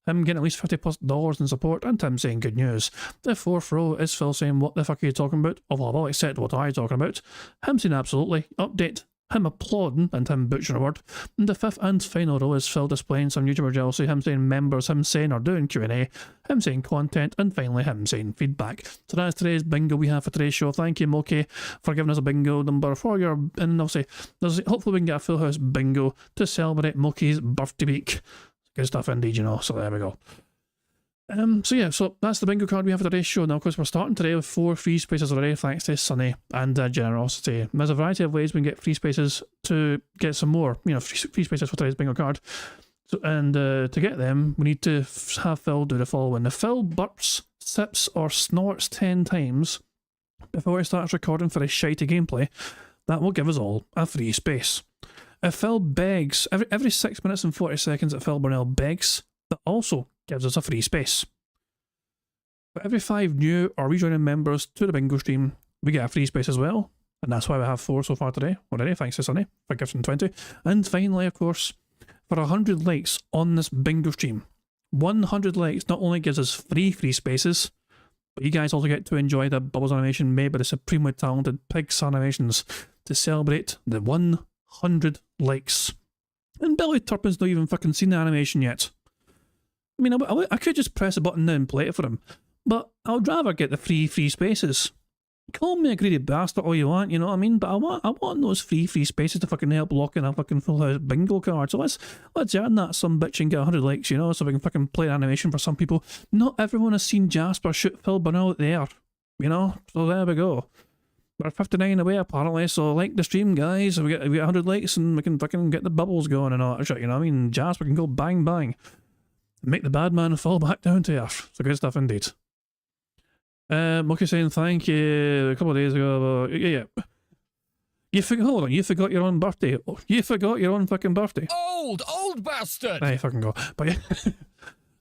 him getting at least $50+ in support, and him saying good news. The fourth row is Phil saying what the fuck are you talking about? Oh, well, except what are you talking about? Him saying absolutely, update, him applauding, and him butchering a word. And the fifth and final row is Phil displaying some YouTuber jealousy, him saying members, him saying or doing Q&A, him saying content, and finally him saying feedback. So that's today's bingo we have for today's show. Thank you, Moki, for giving us a bingo number for your... And I'll say, hopefully we can get a full house bingo to celebrate Moki's birthday week. Good stuff indeed, you know, so there we go. So that's the bingo card we have for today's show. Now, of course, we're starting today with 4 free spaces already, thanks to Sunny and generosity. There's a variety of ways we can get free spaces to get some more, free spaces for today's bingo card. So, and to get them, we need to have Phil do the following. If Phil burps, sips, or snorts 10 times before he starts recording for his shitey gameplay, that will give us all a free space. If Phil begs, every 6 minutes and 40 seconds that Phil Burnell begs, that also gives us a free space. For every 5 new or rejoining members to the bingo stream, we get a free space as well. And that's why we have 4 so far today already, thanks to Sunny for gifting 20. And finally, of course, for 100 likes on this bingo stream, 100 likes not only gives us free spaces, but you guys also get to enjoy the Bubbles animation made by the supremely talented Pigs Animations to celebrate the 100 likes. And Billy Turpin's not even fucking seen the animation yet. I mean, I could just press a button now and play it for him, but I would rather get the free spaces. Call me a greedy bastard all you want, you know what I mean? But I want those free spaces to fucking help lock in a fucking full house bingo card. So let's earn that some bitch and get 100 likes, you know, so we can fucking play an animation for some people. Not everyone has seen Jasper shoot Phil Burnell out there, you know? So there we go. We're 59 away apparently, so like the stream, guys. We get 100 likes and we can fucking get the bubbles going and all that shit, you know what I mean? Jasper can go bang bang. Make the bad man fall back down to earth. So good stuff indeed. Mookie saying thank you a couple of days ago. Yeah. Hold on, you forgot your own birthday. You forgot your own fucking birthday. Old bastard! Hey, fucking go. But yeah.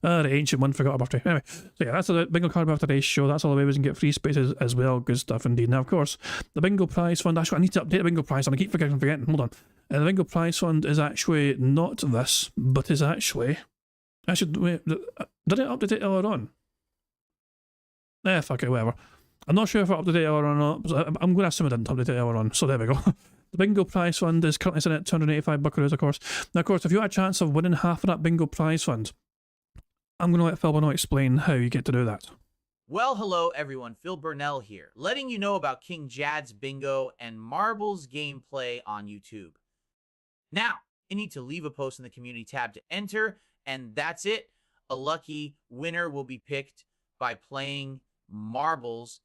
The ancient one forgot a birthday. Anyway, so yeah, that's the bingo card for today's show. That's all the way we can get free spaces as well. Good stuff indeed. Now, of course, the bingo prize fund. Actually, I need to update the bingo prize fund. I keep forgetting. Hold on. The bingo prize fund is actually not this, but is actually... wait, did I update it earlier on? Fuck it, whatever. I'm not sure if I updated it earlier or not, but I'm going to assume I didn't update it earlier on, so there we go. The bingo prize fund is currently sitting at 285 buckaroos, of course. Now, of course, if you had a chance of winning half of that bingo prize fund, I'm going to let Phil Burnell explain how you get to do that. Well, hello everyone, Phil Burnell here, letting you know about King Jad's Bingo and Marbles gameplay on YouTube. Now, you need to leave a post in the community tab to enter, and that's it. A lucky winner will be picked by playing Marbles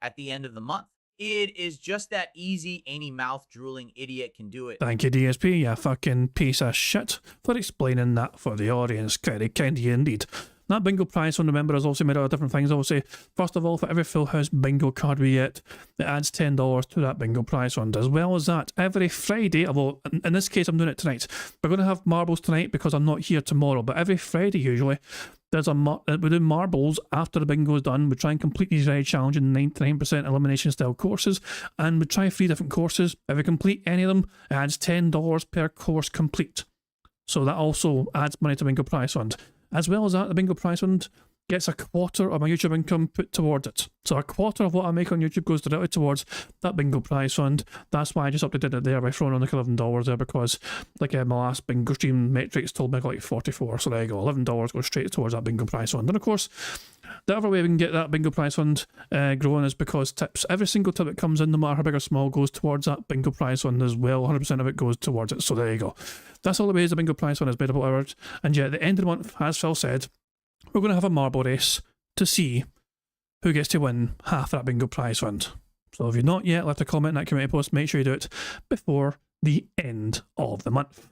at the end of the month. It is just that easy. Any mouth-drooling idiot can do it. Thank you, DSP, you fucking piece of shit, for explaining that for the audience. Very kind of you indeed. That bingo prize fund, remember, is also made out of different things. Obviously, first of all, for every full house bingo card we get, it adds $10 to that bingo prize fund. As well as that, every Friday, although in this case I'm doing it tonight, we're going to have marbles tonight because I'm not here tomorrow, but every Friday usually, we do marbles after the bingo is done. We try and complete these very challenging 99% elimination style courses, and we try 3 different courses. If we complete any of them, it adds $10 per course complete. So that also adds money to bingo prize fund. As well as that, the bingo prize fund gets a quarter of my YouTube income put towards it. So a quarter of what I make on YouTube goes directly towards that bingo prize fund. That's why I just updated it there by throwing on like $11 there, because like my last bingo stream metrics told me I got like 44. So there you go, $11 goes straight towards that bingo prize fund. And of course, the other way we can get that bingo prize fund growing is because tips. Every single tip that comes in, no matter how big or small, goes towards that bingo prize fund as well. 100% of it goes towards it. So there you go. That's all the ways the bingo prize fund is made up of. And yeah, at the end of the month, as Phil said, we're going to have a marble race to see who gets to win half that bingo prize fund. So if you've not yet left a comment in that community post, make sure you do it before the end of the month.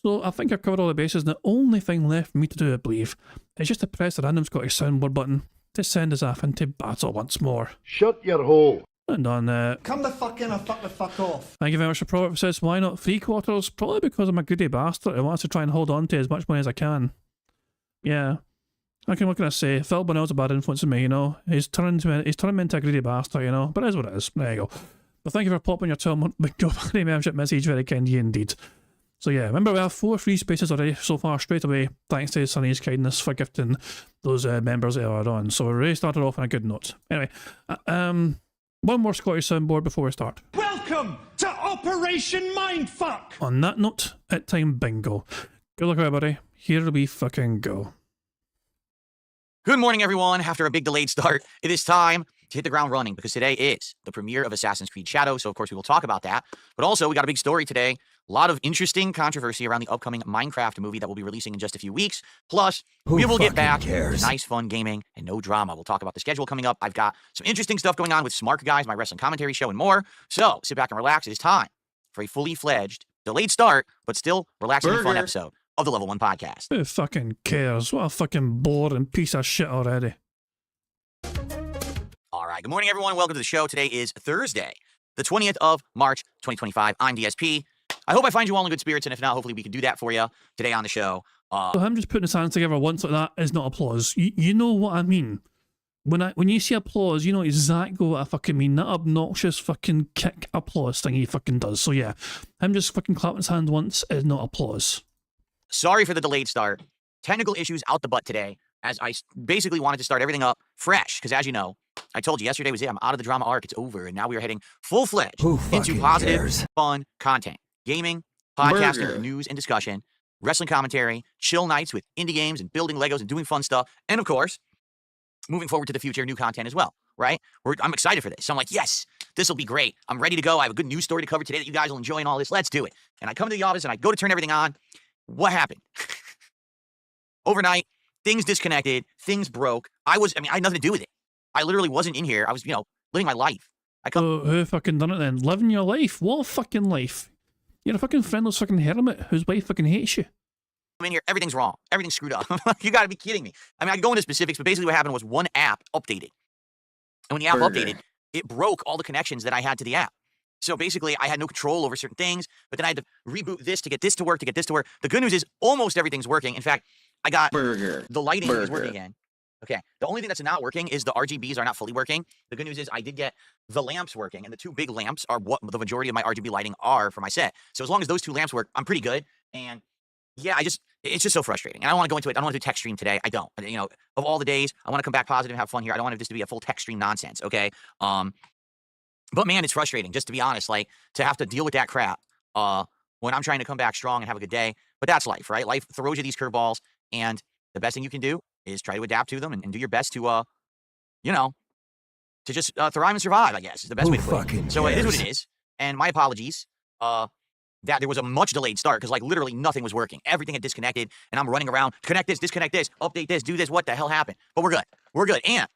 So I think I've covered all the bases, and the only thing left for me to do, I believe, is just to press the random Scottish soundboard button to send us off into battle once more. Shut your hole. And on Come the fuck in or fuck the fuck off. thank you very much for Prophet says, why not 3/4? Probably because I'm a greedy bastard who wants to try and hold on to as much money as I can. Yeah. What can I say? Phil Bonnell's a bad influence on me, you know. He's turning me into a greedy bastard, you know. But it is what it is. There you go. But thank you for popping your 12-month membership message. Very kind of you indeed. So yeah, remember we have 4 free spaces already so far straight away. Thanks to Sunny's kindness for gifting those members earlier on. So we really started off on a good note. Anyway, one more Scottish soundboard before we start. Welcome to Operation Mindfuck. On that note, it's time bingo. Good luck everybody. Here we fucking go. Good morning, everyone. After a big delayed start, it is time to hit the ground running because today is the premiere of Assassin's Creed Shadows. So, of course, we will talk about that. But also, we got a big story today. A lot of interesting controversy around the upcoming Minecraft movie that we'll be releasing in just a few weeks. Plus, we will get back to nice, fun gaming and no drama. We'll talk about the schedule coming up. I've got some interesting stuff going on with Smart Guys, my wrestling commentary show, and more. So, sit back and relax. It is time for a fully fledged, delayed start, but still relaxing and fun episode of the Level 1 Podcast. Who fucking cares? What a fucking boring piece of shit already. All right. Good morning, everyone. Welcome to the show. Today is Thursday, the 20th of March, 2025. I'm DSP. I hope I find you all in good spirits, and if not, hopefully we can do that for you today on the show. So him just putting his hands together once like that is not applause. You know what I mean. When you see applause, you know exactly what I fucking mean. That obnoxious fucking kick applause thing he fucking does. So yeah, him just fucking clapping his hand once is not applause. Sorry for the delayed start. Technical issues out the butt today, as I basically wanted to start everything up fresh, because as you know, I told you yesterday was it. I'm out of the drama arc. It's over, and now we are heading full-fledged into positive, fun content. Gaming, podcasting, news and discussion, wrestling commentary, chill nights with indie games and building Legos and doing fun stuff, and of course, moving forward to the future, new content as well, right? I'm excited for this. So I'm like, yes, this will be great. I'm ready to go. I have a good news story to cover today that you guys will enjoy and all this. Let's do it. And I come to the office and I go to turn everything on. What happened? Overnight, things disconnected, things broke. I had nothing to do with it. I literally wasn't in here. I was, living my life. Who fucking done it then? Living your life? What fucking life? You're a fucking friendless fucking hermit whose wife fucking hates you. I'm in here, everything's wrong. Everything's screwed up. You gotta be kidding me. I could go into specifics, but basically what happened was one app updated. And when the app updated, it broke all the connections that I had to the app. So basically, I had no control over certain things, but then I had to reboot this to get this to work, The good news is almost everything's working. In fact, I got the lighting is working again. Okay. The only thing that's not working is the RGBs are not fully working. The good news is I did get the lamps working, and the 2 big lamps are what the majority of my RGB lighting are for my set. So as long as those 2 lamps work, I'm pretty good. And yeah, it's just so frustrating. And I don't want to go into it. I don't want to do tech stream today. I don't. Of all the days, I want to come back positive and have fun here. I don't want this to be a full tech stream nonsense. Okay. But man, it's frustrating, just to be honest, like to have to deal with that crap when I'm trying to come back strong and have a good day. But that's life, right? Life throws you these curveballs, and the best thing you can do is try to adapt to them and do your best to, to just thrive and survive, I guess, is the best way to put it. So it is what it is. And my apologies that there was a much delayed start because, literally nothing was working. Everything had disconnected, and I'm running around, connect this, disconnect this, update this, do this. What the hell happened? But we're good. We're good. And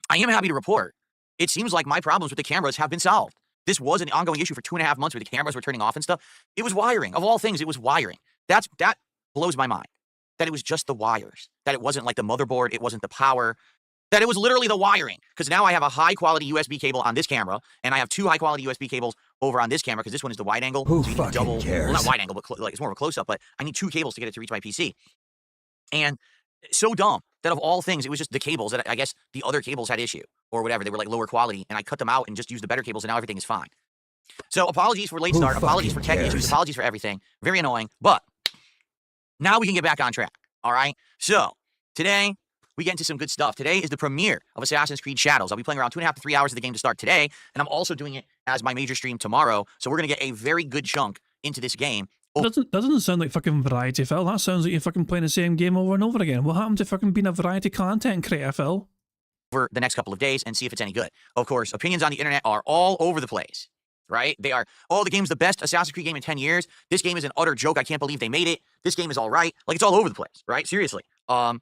I am happy to report it seems like my problems with the cameras have been solved. This was an ongoing issue for 2.5 months where the cameras were turning off and stuff. It was wiring. Of all things, it was wiring. That blows my mind. That it was just the wires. That it wasn't like the motherboard. It wasn't the power. That it was literally the wiring. Because now I have a high-quality USB cable on this camera, and I have 2 high-quality USB cables over on this camera because this one is the wide angle. Who so you fucking need double, cares? Well, not wide angle, but it's more of a close-up, but I need 2 cables to get it to reach my PC. And so dumb that of all things, it was just the cables that I guess the other cables had issue or whatever. They were lower quality, and I cut them out and just used the better cables, and now everything is fine. So apologies for late start, apologies for tech issues, apologies for everything. Very annoying, but now we can get back on track, all right? So today, we get into some good stuff. Today is the premiere of Assassin's Creed Shadows. I'll be playing around 2.5 to 3 hours of the game to start today, and I'm also doing it as my major stream tomorrow, so we're going to get a very good chunk into this game. Doesn't sound like fucking variety, Phil. That sounds like you're fucking playing the same game over and over again. What happened to fucking being a variety content creator, Phil? For the next couple of days and see if it's any good. Of course, opinions on the internet are all over the place, right? They are, the game's the best Assassin's Creed game in 10 years. This game is an utter joke. I can't believe they made it. This game is all right. It's all over the place, right? Seriously. And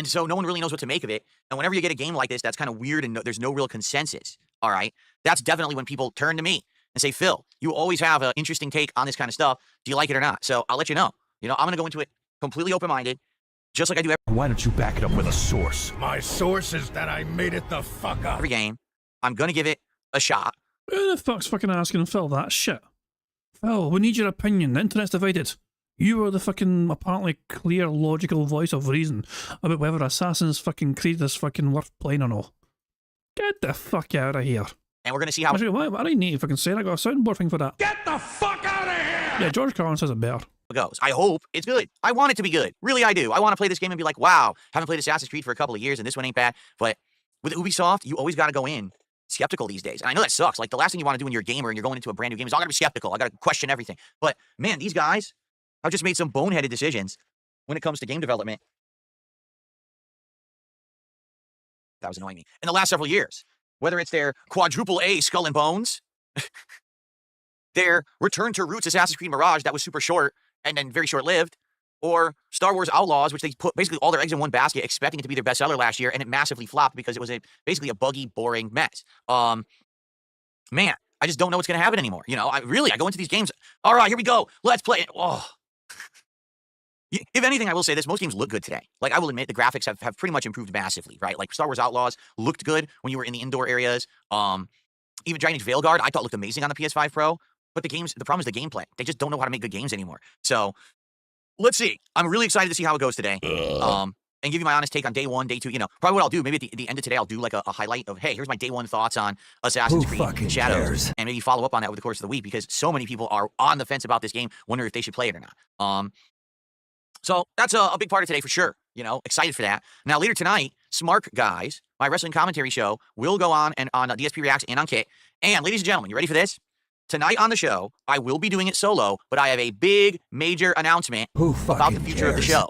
so no one really knows what to make of it. And whenever you get a game like this, that's kind of weird and there's no real consensus, all right? That's definitely when people turn to me and say, Phil, you always have an interesting take on this kind of stuff. Do you like it or not? So I'll let you know. I'm going to go into it completely open-minded, just like I do Why don't you back it up with a source? My source is that I made it the fuck up. every game. I'm going to give it a shot. Who the fuck's fucking asking Phil that shit? Phil, we need your opinion. The internet's divided. You are the fucking apparently clear, logical voice of reason about whether Assassin's fucking Creed is fucking worth playing or not. Get the fuck out of here. And we're going to see how... Actually, why do you need to fucking say it? I got a soundboard thing for that. Get the fuck out of here! Yeah, George Carlin says it better. Goes. I hope it's good. I want it to be good. Really, I do. I want to play this game and be like, wow, haven't played Assassin's Creed for a couple of years and this one ain't bad. But with Ubisoft, you always got to go in skeptical these days. And I know that sucks. Like, the last thing you want to do when you're a gamer and you're going into a brand new game is, I got to be skeptical. I got to question everything. But, man, these guys have just made some boneheaded decisions when it comes to game development. That was annoying me. In the last several years, whether it's their quadruple A Skull and Bones, their Return to Roots Assassin's Creed Mirage that was super short and then very short-lived, or Star Wars Outlaws, which they put basically all their eggs in one basket, expecting it to be their bestseller last year, and it massively flopped because it was basically a buggy, boring mess. Man, I just don't know what's going to happen anymore. You know, I go into these games, all right, here we go, let's play it. Oh. If anything, I will say this, most games look good today. Like, I will admit, the graphics have pretty much improved massively, right? Like, Star Wars Outlaws looked good when you were in the indoor areas. Even Dragon Age Veilguard, I thought looked amazing on the PS5 Pro. But the problem is the gameplay. They just don't know how to make good games anymore. So, let's see. I'm really excited to see how it goes today. And give you my honest take on day one, day two. You know, probably what I'll do, maybe at the end of today, I'll do like a highlight of, hey, here's my day one thoughts on Assassin's Creed Shadows. Cares? And maybe follow up on that over the course of the week, because so many people are on the fence about this game, wondering if they should play it or not. So that's a big part of today for sure. You know, excited for that. Now, later tonight, Smart Guys, my wrestling commentary show, will go on and on DSP Reacts and on Kit. And ladies and gentlemen, you ready for this? Tonight on the show, I will be doing it solo, but I have a big, major announcement about the future of the show.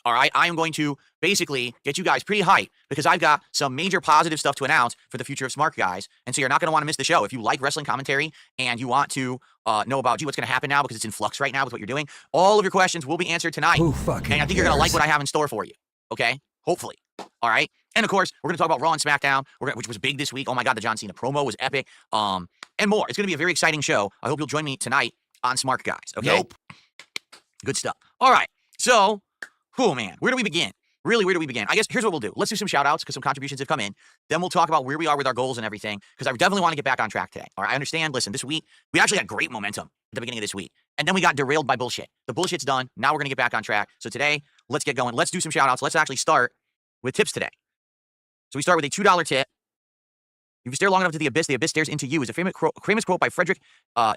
All right, I am going to basically get you guys pretty hyped because I've got some major positive stuff to announce for the future of Smart Guys. And so you're not going to want to miss the show. If you like wrestling commentary and you want to know about, what's going to happen now because it's in flux right now with what you're doing, all of your questions will be answered tonight. And I think you're going to like what I have in store for you. Okay? Hopefully. All right? And of course, we're going to talk about Raw and SmackDown, which was big this week. Oh my God, the John Cena promo was epic. And more. It's going to be a very exciting show. I hope you'll join me tonight on Smart Guys. Okay? Nope. Good stuff. All right. So, oh man, where do we begin? Really, where do we begin? I guess here's what we'll do. Let's do some shout-outs because some contributions have come in. Then we'll talk about where we are with our goals and everything because I definitely want to get back on track today. All right, I understand. Listen, this week, we actually had great momentum at the beginning of this week. And then we got derailed by bullshit. The bullshit's done. Now we're going to get back on track. So today, let's get going. Let's do some shout-outs. Let's actually start with tips today. So we start with a $2 tip. If you stare long enough to the abyss stares into you is a famous quote by Friedrich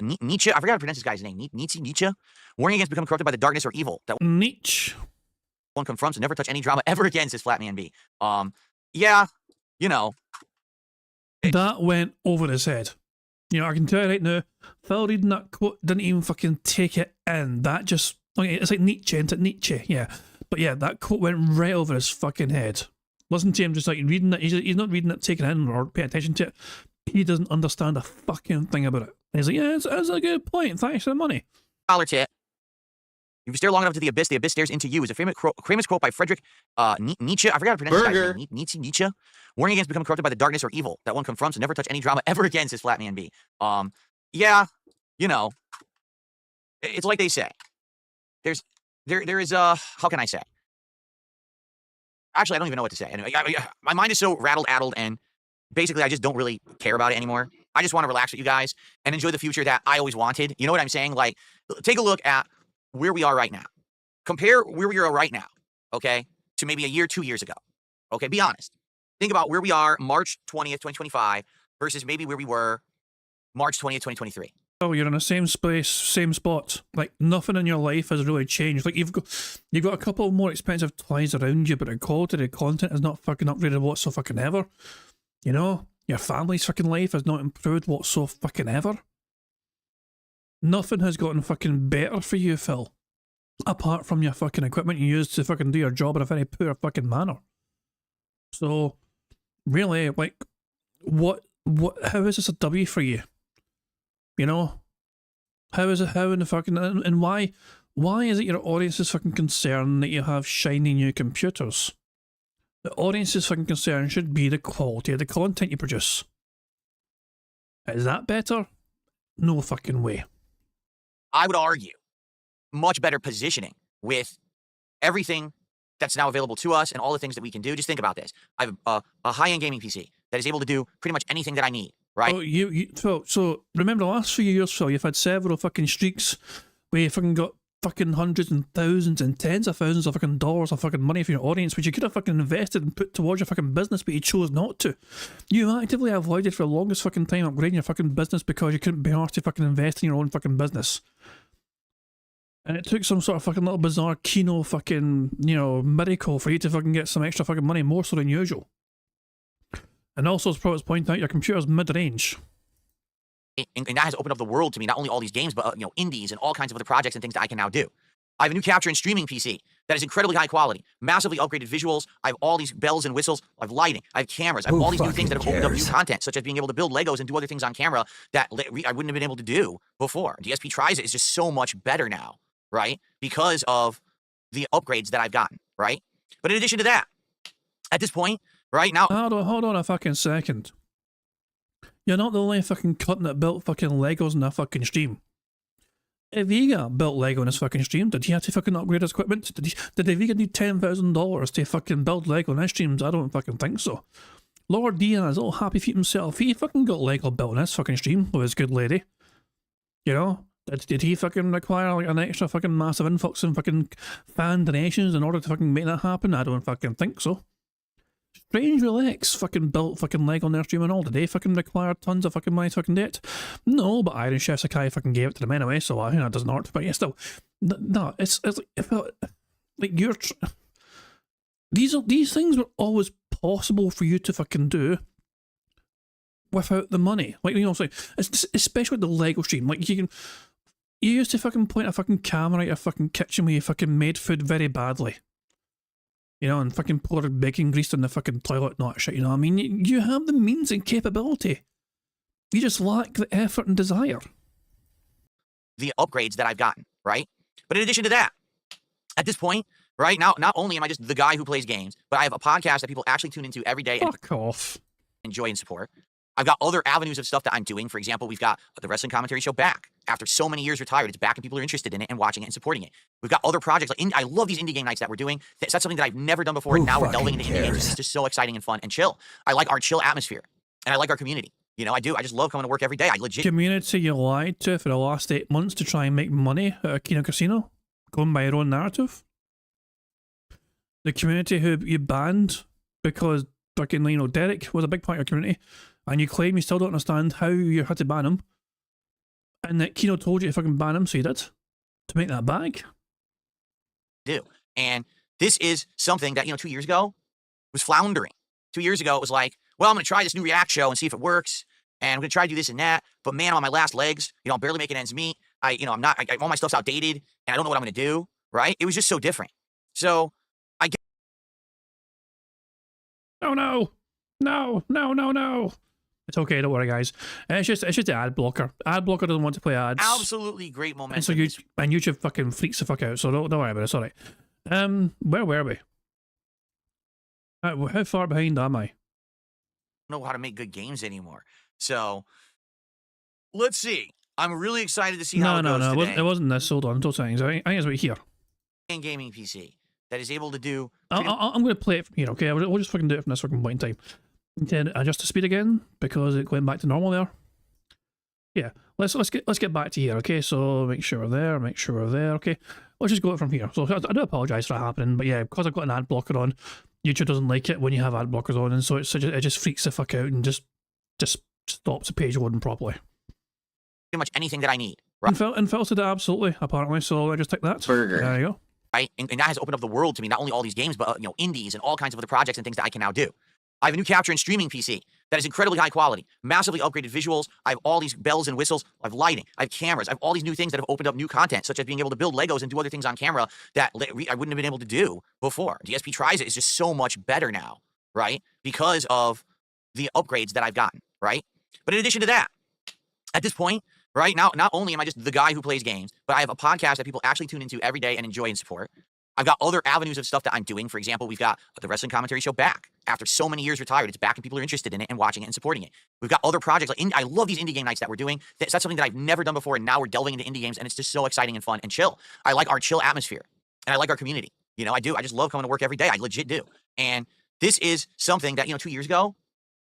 Nietzsche. I forgot how to pronounce this guy's name. Nietzsche? Warning against becoming corrupted by the darkness or evil. That Nietzsche. One confronts and never touch any drama ever again, says Flatman B. Yeah, you know. That went over his head. You know, I can tell you right now, Phil reading that quote didn't even fucking take it in. That just, okay, it's like Nietzsche, isn't it? Nietzsche, yeah. But yeah, that quote went right over his fucking head. Listen to him just like reading it. He's not reading it, taking it in, or paying attention to it. He doesn't understand a fucking thing about it. And he's like, yeah, that's a good point. Thanks for the money. $1 tip. If you stare long enough to the abyss stares into you is a famous quote by Friedrich Nietzsche. I forgot how to pronounce his name. Nietzsche. Warning against becoming corrupted by the darkness or evil. That one confronts and never touch any drama ever again, says Flatman B. Yeah, you know, it's like they say. There is how can I say? Actually, I don't even know what to say. Anyway, my mind is so addled, and basically I just don't really care about it anymore. I just want to relax with you guys and enjoy the future that I always wanted. You know what I'm saying? Like, take a look at where we are right now. Compare where we are right now, okay, to maybe a year, 2 years ago. Okay, be honest. Think about where we are March 20th, 2025 versus maybe where we were March 20th, 2023. Oh, you're in the same space, same spot. Like, nothing in your life has really changed. Like, you've got a couple of more expensive toys around you, but the quality of the content is not fucking upgraded whatsoever. You know? Your family's fucking life has not improved whatsoever. Nothing has gotten fucking better for you, Phil. Apart from your fucking equipment you use to fucking do your job in a very poor fucking manner. So, really, like, how is this a W for you? You know? How in the fucking, and why is it your audience's fucking concern that you have shiny new computers? The audience's fucking concern should be the quality of the content you produce. Is that better? No fucking way. I would argue much better positioning with everything that's now available to us and all the things that we can do. Just think about this. I have a high-end gaming PC. that is able to do pretty much anything that I need, right? Oh, so remember the last few years, Phil, you've had several fucking streaks where you fucking got fucking hundreds and thousands and tens of thousands of fucking dollars of fucking money for your audience, which you could have fucking invested and put towards your fucking business, but you chose not to. You actively avoided for the longest fucking time upgrading your fucking business because you couldn't be arsed to fucking invest in your own fucking business. And it took some sort of fucking little bizarre Kino fucking, miracle for you to fucking get some extra fucking money, more so than usual. And also, as Pro's pointing out, your computer's mid-range. And that has opened up the world to me, not only all these games, but, indies and all kinds of other projects and things that I can now do. I have a new capture and streaming PC that is incredibly high quality, massively upgraded visuals. I have all these bells and whistles. I have lighting. I have cameras. I have all these new things that have opened up new content, such as being able to build Legos and do other things on camera that I wouldn't have been able to do before. DSP Tries It is just so much better now, right? Because of the upgrades that I've gotten, right? But in addition to that, at this point, right now... Hold on a fucking second. You're not the only fucking cunt that built fucking Legos in a fucking stream. If Vega built Lego in his fucking stream, did he have to fucking upgrade his equipment? Did Vega need $10,000 to fucking build Lego in his streams? I don't fucking think so. Lord Diaz, all happy feet himself, he fucking got Lego built in his fucking stream with his good lady. Did he fucking require like an extra fucking massive influx in fucking fan donations in order to fucking make that happen? I don't fucking think so. Strange Relax fucking built fucking Lego on their stream and all. Did they fucking require tons of fucking money to fucking do it? No, but Iron Chef Sakai fucking gave it to them anyway, so I think that doesn't hurt. But yeah, still, no, it's like you're. These things were always possible for you to fucking do without the money. Like, especially with the Lego stream. Like, you used to fucking point a fucking camera at your fucking kitchen where you fucking made food very badly. And fucking pour baking grease in the fucking toilet and all that shit, you know what I mean? You have the means and capability. You just lack the effort and desire. The upgrades that I've gotten, right? But in addition to that, at this point, right now, not only am I just the guy who plays games, but I have a podcast that people actually tune into every day and enjoy and support. I've got other avenues of stuff that I'm doing. For example, we've got the wrestling commentary show back. After so many years retired, it's back and people are interested in it and watching it and supporting it. We've got other projects. I love these indie game nights that we're doing. That's something that I've never done before, and now we're delving into indie games. It's just so exciting and fun and chill. I like our chill atmosphere, and I like our community. I do. I just love coming to work every day. I legit... Community you lied to for the last 8 months to try and make money out of Kino Casino? Going by your own narrative? The community who you banned because fucking, Derek was a big part of your community, and you claim you still don't understand how you had to ban him, and that Kino told you to fucking ban him, so you did, to make that back. Do. And this is something that, 2 years ago was floundering. 2 years ago, it was like, well, I'm going to try this new React show and see if it works, and I'm going to try to do this and that, but man, I'm on my last legs, I'm barely making ends meet, all my stuff's outdated, and I don't know what I'm going to do, right? It was just so different. So, I get... Oh, no. No. It's okay, don't worry, guys. It's just the ad blocker. Ad blocker doesn't want to play ads. Absolutely great momentum. And so YouTube fucking freaks the fuck out, so don't worry about it, it's alright. Where were we? How far behind am I? I don't know how to make good games anymore. So, let's see. I'm really excited to see how it goes today. It wasn't this. Hold on, don't say anything. I think it's right here. Gaming PC that is able to do... I'm going to play it from here, okay? We'll just fucking do it from this fucking point in time. Then adjust the speed again because it's going back to normal there. Yeah, let's get back to here, okay? So make sure we're there, okay? Let's just go from here. So I do apologise for that happening, but yeah, because I've got an ad blocker on, YouTube doesn't like it when you have ad blockers on, and so it just freaks the fuck out and just stops the page loading properly. Pretty much anything that I need. Right? And Phil said that absolutely, apparently. So I just take that. Burger. There you go. Right, and that has opened up the world to me. Not only all these games, but indies and all kinds of other projects and things that I can now do. I have a new capture and streaming PC that is incredibly high quality, massively upgraded visuals. I have all these bells and whistles. I have lighting. I have cameras. I have all these new things that have opened up new content, such as being able to build Legos and do other things on camera that I wouldn't have been able to do before. DSP Tries It is just so much better now, right? Because of the upgrades that I've gotten, right? But in addition to that, at this point, right now, not only am I just the guy who plays games, but I have a podcast that people actually tune into every day and enjoy and support. I've got other avenues of stuff that I'm doing. For example, we've got the wrestling commentary show back. After so many years retired, it's back and people are interested in it and watching it and supporting it. We've got other projects. I love these indie game nights that we're doing. That's something that I've never done before, and now we're delving into indie games, and it's just so exciting and fun and chill. I like our chill atmosphere, and I like our community. I do. I just love coming to work every day. I legit do. And this is something that, 2 years ago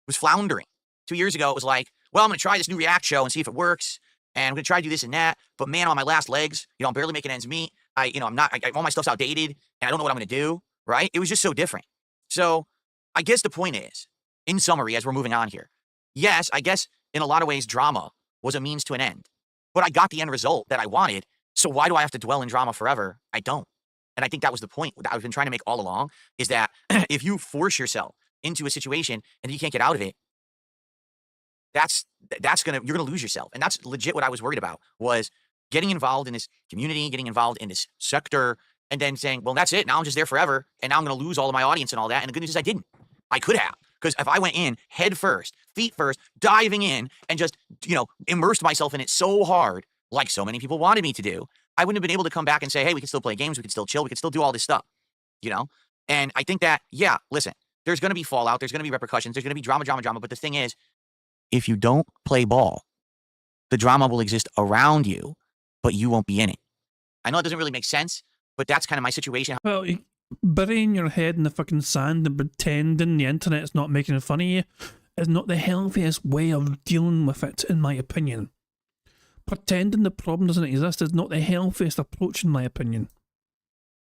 was floundering. 2 years ago, it was like, well, I'm going to try this new React show and see if it works. And I'm going to try to do this and that. But man, on my last legs, you know, I'm barely making ends meet. All my stuff's outdated and I don't know what I'm going to do, right? It was just so different. So I guess the point is, in summary, as we're moving on here, yes, I guess in a lot of ways, drama was a means to an end. But I got the end result that I wanted. So why do I have to dwell in drama forever? I don't. And I think that was the point that I've been trying to make all along, is that if you force yourself into a situation and you can't get out of it, you're gonna lose yourself. And that's legit what I was worried about, was getting involved in this community, getting involved in this sector, and then saying, well, that's it. Now I'm just there forever. And now I'm going to lose all of my audience and all that. And the good news is I didn't. I could have. Because if I went in head first, feet first, diving in and just, immersed myself in it so hard, like so many people wanted me to do, I wouldn't have been able to come back and say, hey, we can still play games. We can still chill. We can still do all this stuff, And I think that, yeah, listen, there's going to be fallout. There's going to be repercussions. There's going to be drama. But the thing is, if you don't play ball, the drama will exist around you, but you won't be in it. I know it doesn't really make sense, but that's kind of my situation. Well, burying your head in the fucking sand and pretending the internet's not making fun of you is not the healthiest way of dealing with it, in my opinion. Pretending the problem doesn't exist is not the healthiest approach, in my opinion.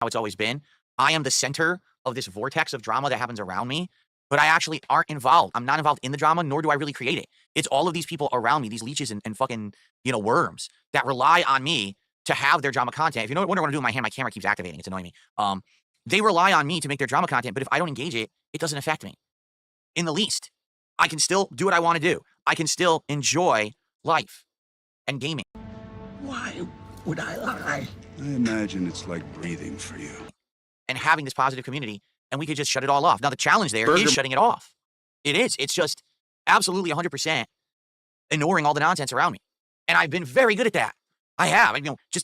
How it's always been. I am the center of this vortex of drama that happens around me, but I actually aren't involved. I'm not involved in the drama, nor do I really create it. It's all of these people around me, these leeches and fucking, worms that rely on me to have their drama content. If you wonder what I'm doing with my hand, my camera keeps activating. It's annoying me. They rely on me to make their drama content, but if I don't engage it, it doesn't affect me in the least. I can still do what I want to do. I can still enjoy life and gaming. Why would I lie? I imagine it's like breathing for you. And having this positive community, and we could just shut it all off. Now, the challenge there is shutting it off. It is. It's just absolutely 100% ignoring all the nonsense around me. And I've been very good at that. I have.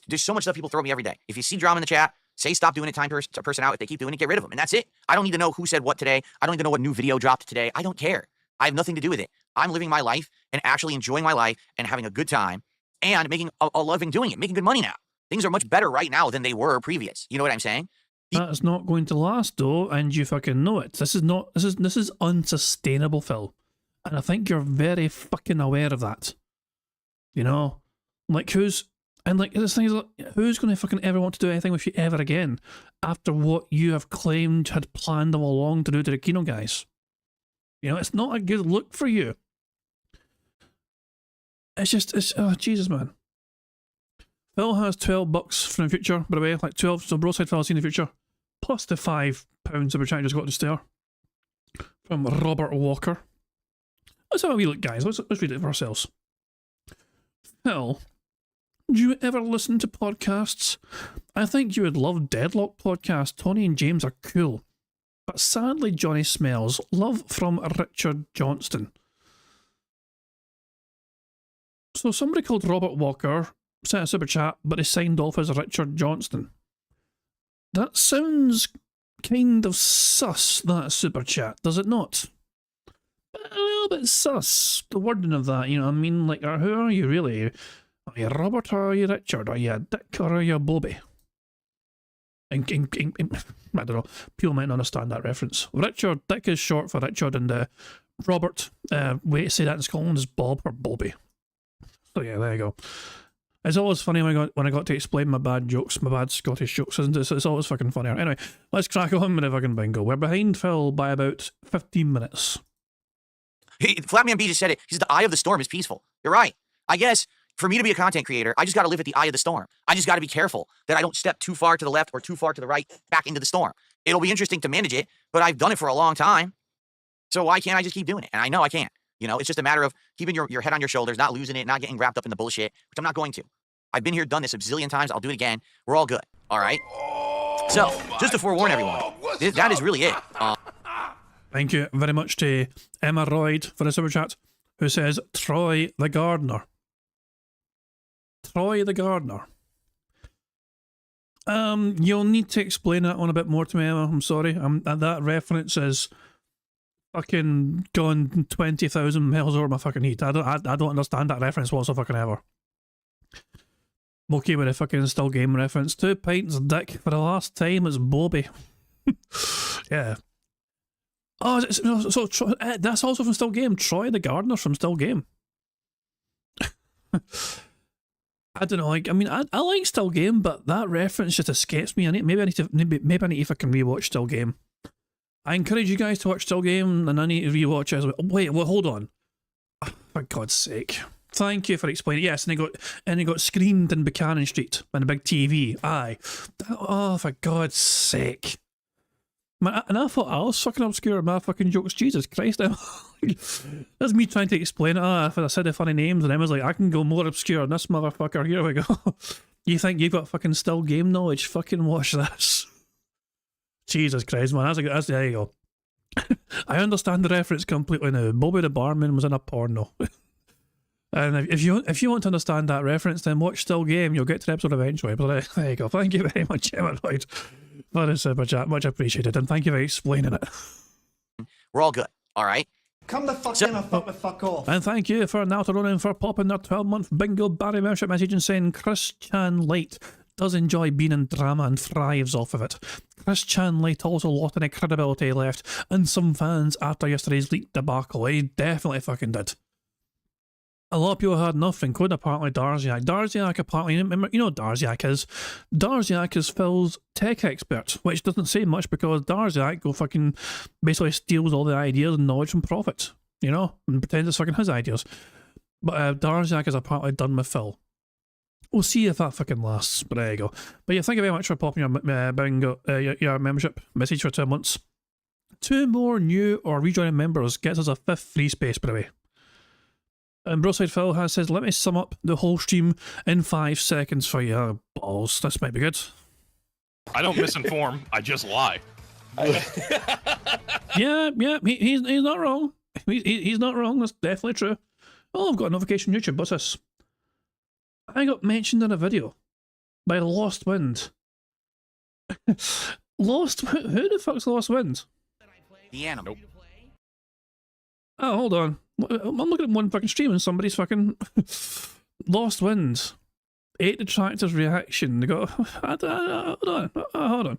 There's so much stuff people throw at me every day. If you see drama in the chat, say stop doing it, time to person out. If they keep doing it, get rid of them. And that's it. I don't need to know who said what today. I don't need to know what new video dropped today. I don't care. I have nothing to do with it. I'm living my life and actually enjoying my life and having a good time and making a living doing it, making good money now. Things are much better right now than they were previous. You know what I'm saying? That's not going to last, though, and you fucking know it. This is unsustainable, Phil. And I think you're very fucking aware of that. This thing is, who's going to fucking ever want to do anything with you ever again after what you have claimed had planned all along to do to the Kino guys? It's not a good look for you. Jesus, man. Phil has $12 from the future, by the way, like 12, so broadside Phil in the future, plus the £5 that we're trying to just got to stare from Robert Walker. Let's have a wee look, guys. Let's read it for ourselves. Phil, do you ever listen to podcasts? I think you would love Deadlock podcast. Tony and James are cool. But sadly, Johnny smells. Love from Richard Johnston. So somebody called Robert Walker sent a super chat, but he signed off as Richard Johnston. That sounds kind of sus, that super chat, does it not? A little bit sus, the wording of that, you know what I mean? Like, who are you really? Are you Robert or are you Richard? Are you a Dick or are you a Bobby? I don't know, people might not understand that reference. Richard, Dick is short for Richard, and Robert, way to say that in Scotland is Bob or Bobby. So yeah, there you go. It's always funny when I got to explain my bad jokes, my bad Scottish jokes, isn't it? So it's always fucking funnier. Anyway, let's crack on with the fucking bingo. We're behind Phil by about 15 minutes. Hey, Flatman B just said it. He said the eye of the storm is peaceful. You're right. I guess for me to be a content creator, I just got to live at the eye of the storm. I just got to be careful that I don't step too far to the left or too far to the right back into the storm. It'll be interesting to manage it, but I've done it for a long time. So why can't I just keep doing it? And I know I can't. You know, it's just a matter of keeping your head on your shoulders, not losing it, not getting wrapped up in the bullshit, which I'm not going to. I've been here, done this a bazillion times. I'll do it again. We're all good. All right? So, just to forewarn everyone, that is really it. Thank you very much to Emma Royd for the super chat, who says, Troy the Gardener. Troy the Gardener. You'll need to explain that one a bit more to me, Emma. I'm sorry. That reference is fucking gone 20,000 miles over my fucking head. I don't understand that reference whatsoever. I'm okay with a fucking still game reference. 2 pints of dick for the last time. It's Bobby. Yeah. Oh, that's also from Still Game. Troy the Gardener from Still Game. I don't know. Like, I mean, I like Still Game, but that reference just escapes me. Maybe I need to fucking rewatch Still Game. I encourage you guys to watch Still Game, and I need to rewatch it as well. Wait, well, hold on. Oh, for God's sake. Thank you for explaining. Yes, and he got screened in Buchanan Street on a big TV. Aye. Oh, for God's sake. Man, and I thought I was fucking obscure with my fucking jokes. Jesus Christ. That's me trying to explain it. If I said the funny names, and I was like, I can go more obscure than this motherfucker. Here we go. You think you've got fucking Still Game knowledge? Fucking watch this. Jesus Christ, man. There you go. I understand the reference completely now. Bobby the Barman was in a porno. And if you want to understand that reference, then watch Still Game. You'll get to the episode eventually. But there you go. Thank you very much, Emma Lloyd, for the super chat. Much appreciated. And thank you for explaining it. We're all good. All right. Come the fuck in or fuck the fuck off. And thank you for Naruto Ronin for popping their 12-month bingo Barry membership message and saying Chris Chan Light does enjoy being in drama and thrives off of it. Chris Chan Light also lost any credibility left and some fans after yesterday's leaked debacle. He definitely fucking did. A lot of people had enough, including apparently Darziak. Darziak apparently, you know what Darziak is? Darziak is Phil's tech expert, which doesn't say much because Darziak fucking basically steals all the ideas and knowledge from Prophet, you know, and pretends it's fucking his ideas. But Darziak is apparently done with Phil. We'll see if that fucking lasts, but there you go. But yeah, thank you very much for popping your bingo, your membership message for 2 months. 2 more new or rejoining members gets us a 5th free space, by the way. And Broside Phil has says, let me sum up the whole stream in 5 seconds for you. Balls, this might be good. I don't misinform, I just lie. yeah, he's not wrong. He's not wrong, that's definitely true. Oh, I've got a notification on YouTube, what's this? I got mentioned in a video by Lost Wind. Who the fuck's Lost Wind? The animal. Nope. Oh, hold on. I'm looking at one fucking stream and somebody's fucking Lost Wind. 8 detractors reaction. They go, hold on.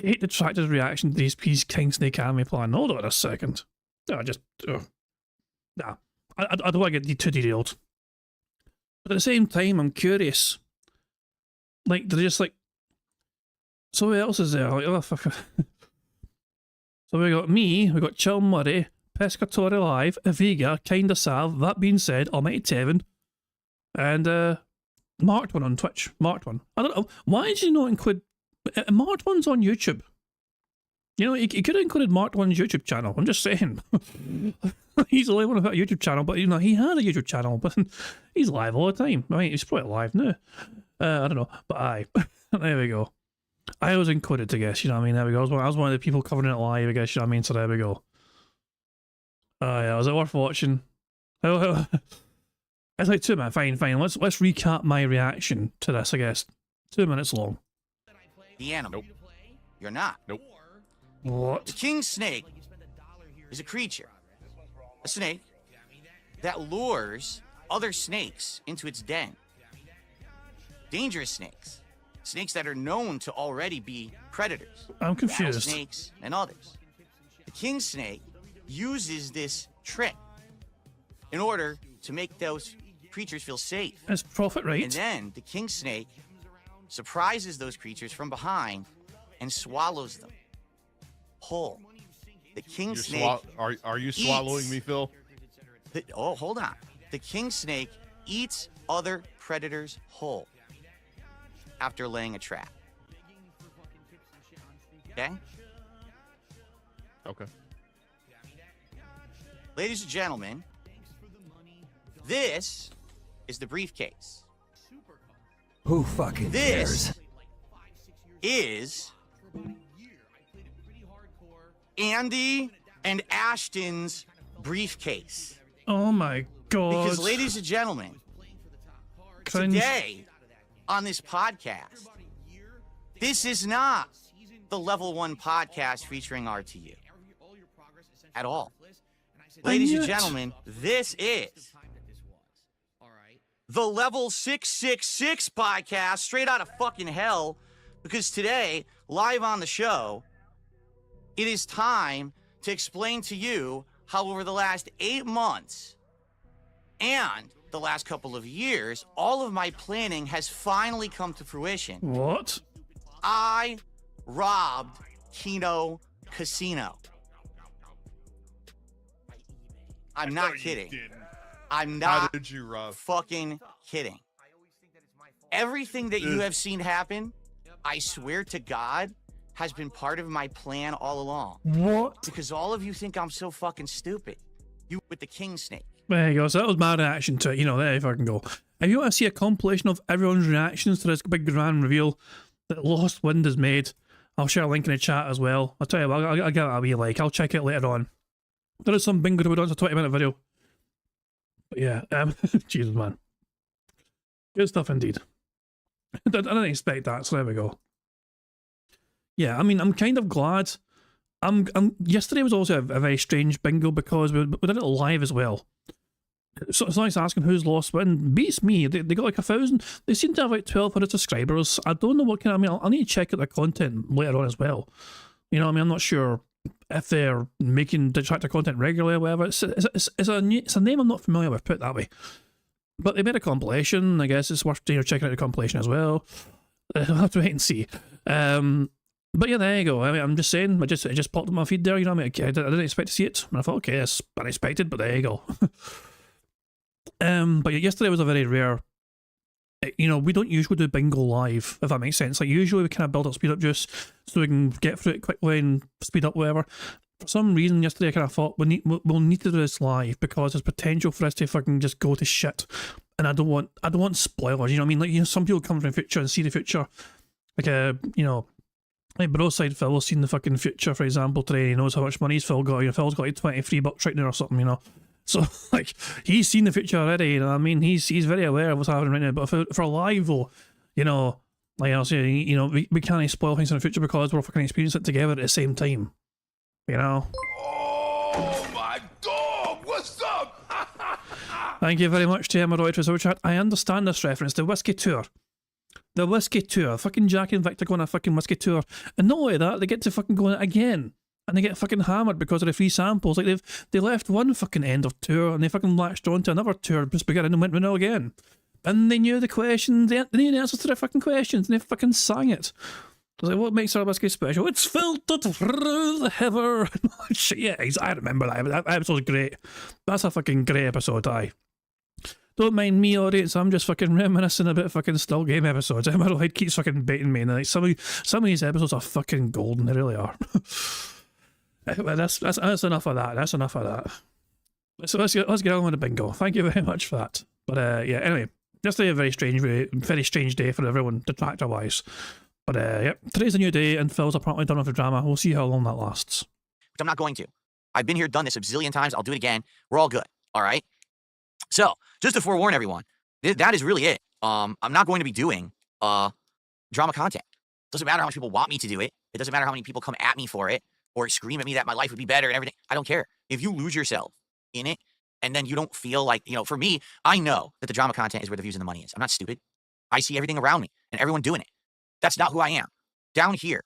8 detractors reaction to DSP's King Snake anime plan. Hold on a second. No, nah. I don't want to get too derailed. But at the same time, I'm curious. Like, they're just like, so who else is there? Like, oh, fuck. So we got me, we got Chill Murray, Pescatore Live, Aviga, Kinda Sav, That Being Said, Almighty Tevin, and Marked One on Twitch. Marked One. I don't know. Why did you not include... Marked One's on YouTube. You know, he could have included Marked One's YouTube channel. I'm just saying. He's the only one without a YouTube channel, but you know, he had a YouTube channel, but he's live all the time. I mean, he's probably live now. I don't know, but aye. There we go. I was included, I guess, you know what I mean? There we go. I was one of the people covering it live, I guess, you know what I mean? So there we go. Yeah, was it worth watching? It's like 2 minutes. Fine. Let's recap my reaction to this, I guess. 2 minutes long. The animal. Nope. You're not. Nope. What? The king snake is a creature. A snake that lures other snakes into its den. Dangerous snakes. Snakes that are known to already be predators. I'm confused. Rattlesnakes and others. The king snake uses this trick in order to make those creatures feel safe. It's Prophet, right? And then the king snake surprises those creatures from behind and swallows them whole. The king snake. Are you swallowing me, Phil? Hold on. The king snake eats other predators whole after laying a trap. Okay? Okay. Ladies and gentlemen, this is the briefcase. Who fucking This cares? is Andy and Ashton's briefcase. Oh my god. Because, ladies and gentlemen, today on this podcast, this is not the Level 1 podcast featuring RTU. At all. Ladies and gentlemen, this is the Level 666 podcast straight out of fucking hell. Because today, live on the show, it is time to explain to you how over the last 8 months and the last couple of years, all of my planning has finally come to fruition. What? I robbed Kino Casino. I'm not kidding. I'm not How did you rob? fucking kidding. Everything that you have seen happen, I swear to God, has been part of my plan all along. What? Because all of you think I'm so fucking stupid. You with the king snake. There you go. So that was my reaction to it. You know, there you fucking go. If you want to see a compilation of everyone's reactions to this big grand reveal that Lost Wind has made, I'll share a link in the chat as well. I'll tell you what, I'll give it a wee like. I'll check it later on. There is some bingo to be done. It's a 20-minute video. But yeah, Jesus, man. Good stuff indeed. I didn't expect that, so there we go. Yeah, I mean, I'm kind of glad. Yesterday was also a very strange bingo because we did it live as well. So it's nice asking who's Lost Wind. Beats me. They got like 1,000. They seem to have like 1,200 subscribers. I don't know what kind of. I mean, I'll need to check out their content later on as well. You know what I mean? I'm not sure if they're making detractor content regularly or whatever. It's a name I'm not familiar with, put it that way. But they made a compilation. I guess it's worth checking out the compilation as well. I'll have to wait and see. But yeah, there you go. I mean, I'm just saying, it just popped up my feed there. You know what I mean? I didn't expect to see it, and I thought, okay, that's unexpected. But there you go. But yeah, yesterday was a very rare. You know, we don't usually do bingo live, if that makes sense. Like usually we kind of build up speed up juice so we can get through it quickly and speed up whatever. For some reason yesterday I kind of thought we'll need to do this live because there's potential for us to fucking just go to shit, and I don't want spoilers. You know what I mean? Like, you know, some people come from the future and see the future, like you know, like Broside Phil has seen the fucking future, for example, today. He knows how much money Phil got. You know, Phil's got like $23 right now or something. You know. So, like, he's seen the future already, you know what I mean? He's very aware of what's happening right now. But for live, though, you know, like I'll say, you know, we can't spoil things in the future because we're fucking experiencing it together at the same time. You know? Oh my dog, what's up? Thank you very much to Emerald for Super Chat. I understand this reference, the Whiskey Tour. The Whiskey Tour. Fucking Jackie and Victor go on a fucking Whiskey Tour. And not only that, they get to fucking go on it again. And they get fucking hammered because of the free samples. Like they left one fucking end of tour and they fucking latched on to another tour just beginning and went renewal again. And they knew the questions, they knew the answers to their fucking questions, and they fucking sang it. I was like, what makes our Whiskey special? It's filtered through the heather. Yeah, I remember that. That episode's great. That's a fucking great episode, aye. Don't mind me, audience. I'm just fucking reminiscing about fucking Still Game episodes. Emerald keeps fucking baiting me, and like some of these episodes are fucking golden. They really are. But that's enough of that. That's enough of that. So let's get on with the bingo. Thank you very much for that. But yeah, anyway, yesterday a very strange day for everyone, detractor wise. But yeah, today's a new day, and Phil's apparently done with the drama. We'll see how long that lasts. Which I'm not going to. I've been here, done this a bazillion times. I'll do it again. We're all good. All right. So just to forewarn everyone, that is really it. I'm not going to be doing drama content. Doesn't matter how much people want me to do it. It doesn't matter how many people come at me for it or scream at me that my life would be better and everything. I don't care. If you lose yourself in it and then you don't feel like, you know, for me, I know that the drama content is where the views and the money is. I'm not stupid. I see everything around me and everyone doing it. That's not who I am. Down here,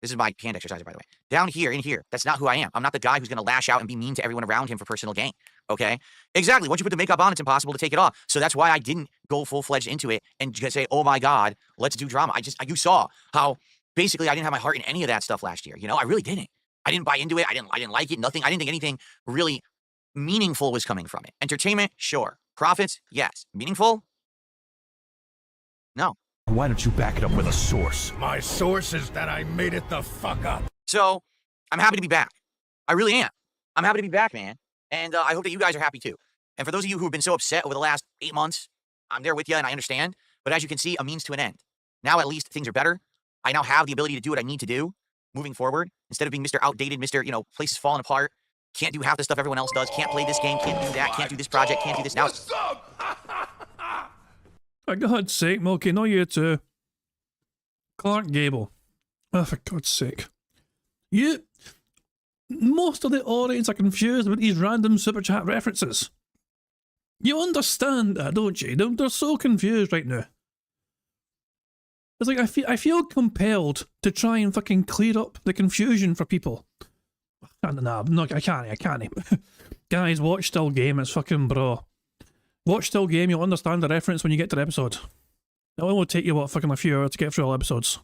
this is my hand exerciser, by the way. Down here, in here, that's not who I am. I'm not the guy who's going to lash out and be mean to everyone around him for personal gain. Okay? Exactly. Once you put the makeup on, it's impossible to take it off. So that's why I didn't go full-fledged into it and just say, oh my God, let's do drama. You saw how basically I didn't have my heart in any of that stuff last year. You know, I really didn't. I didn't buy into it. I didn't like it. Nothing. I didn't think anything really meaningful was coming from it. Entertainment, sure. Profits, yes. Meaningful? No. Why don't you back it up with a source? My source is that I made it the fuck up. So, I'm happy to be back. I really am. I'm happy to be back, man. And I hope that you guys are happy too. And for those of you who have been so upset over the last 8 months, I'm there with you and I understand. But as you can see, a means to an end. Now at least things are better. I now have the ability to do what I need to do moving forward. Instead of being Mr. Outdated, Mr. You know, places falling apart. Can't do half the stuff everyone else does. Can't play this game. Can't do that. Can't do this project. Can't do this. Now it's... For God's sake, Milky, not you too. Clark Gable. Oh, for God's sake. Most of the audience are confused about these random super chat references. You understand that, don't you? They're so confused right now. It's like I feel compelled to try and fucking clear up the confusion for people. No, I can't. Guys, watch Still Game, it's fucking bro. Watch Still Game, you'll understand the reference when you get to the episode. It only will take you, what, fucking a few hours to get through all episodes.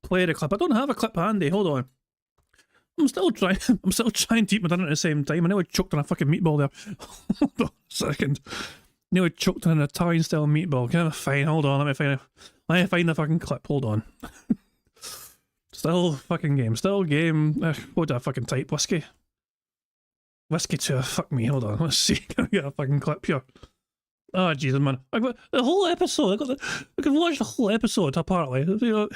Play the clip. I don't have a clip handy, hold on. I'm still trying to eat my dinner at the same time. I nearly choked on a fucking meatball there. Hold on a second. Nearly choked on an Italian style meatball. Kind of fine, hold on, let me find the fucking clip, hold on. Still game. What did I fucking type? Whiskey 2, fuck me, hold on, let's see. Can I get a fucking clip here? Oh, Jesus, man. I got the whole episode. I could watch the whole episode, apparently. You know.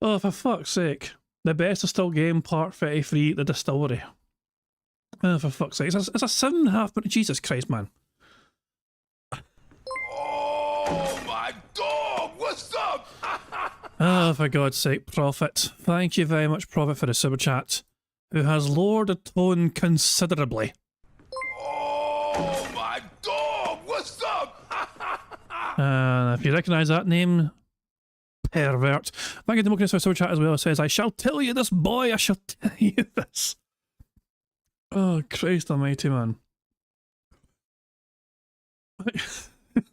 Oh, for fuck's sake. The best of Still Game, part 33, The Distillery. Oh, for fuck's sake. It's a 7.5 minute. Jesus Christ, man. Oh my dog, what's up? Oh, for God's sake, Prophet. Thank you very much, Prophet, for the super chat, who has lowered the tone considerably. Oh my dog, what's up? If you recognise that name, pervert. Thank you, Democracy, for super chat as well. It says, I shall tell you this, boy, I shall tell you this. Oh, Christ almighty, man.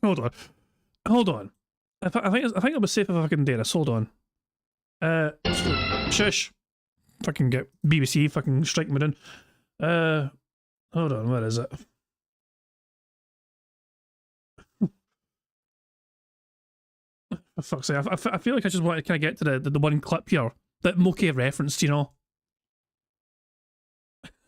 Hold on. I think it'll be safe if I can do this. Hold on. Shush. Fucking get BBC fucking strike me down. Hold on, where is it? For fuck's sake, I feel like I just want to kind of get to the one clip here that Moki referenced, you know.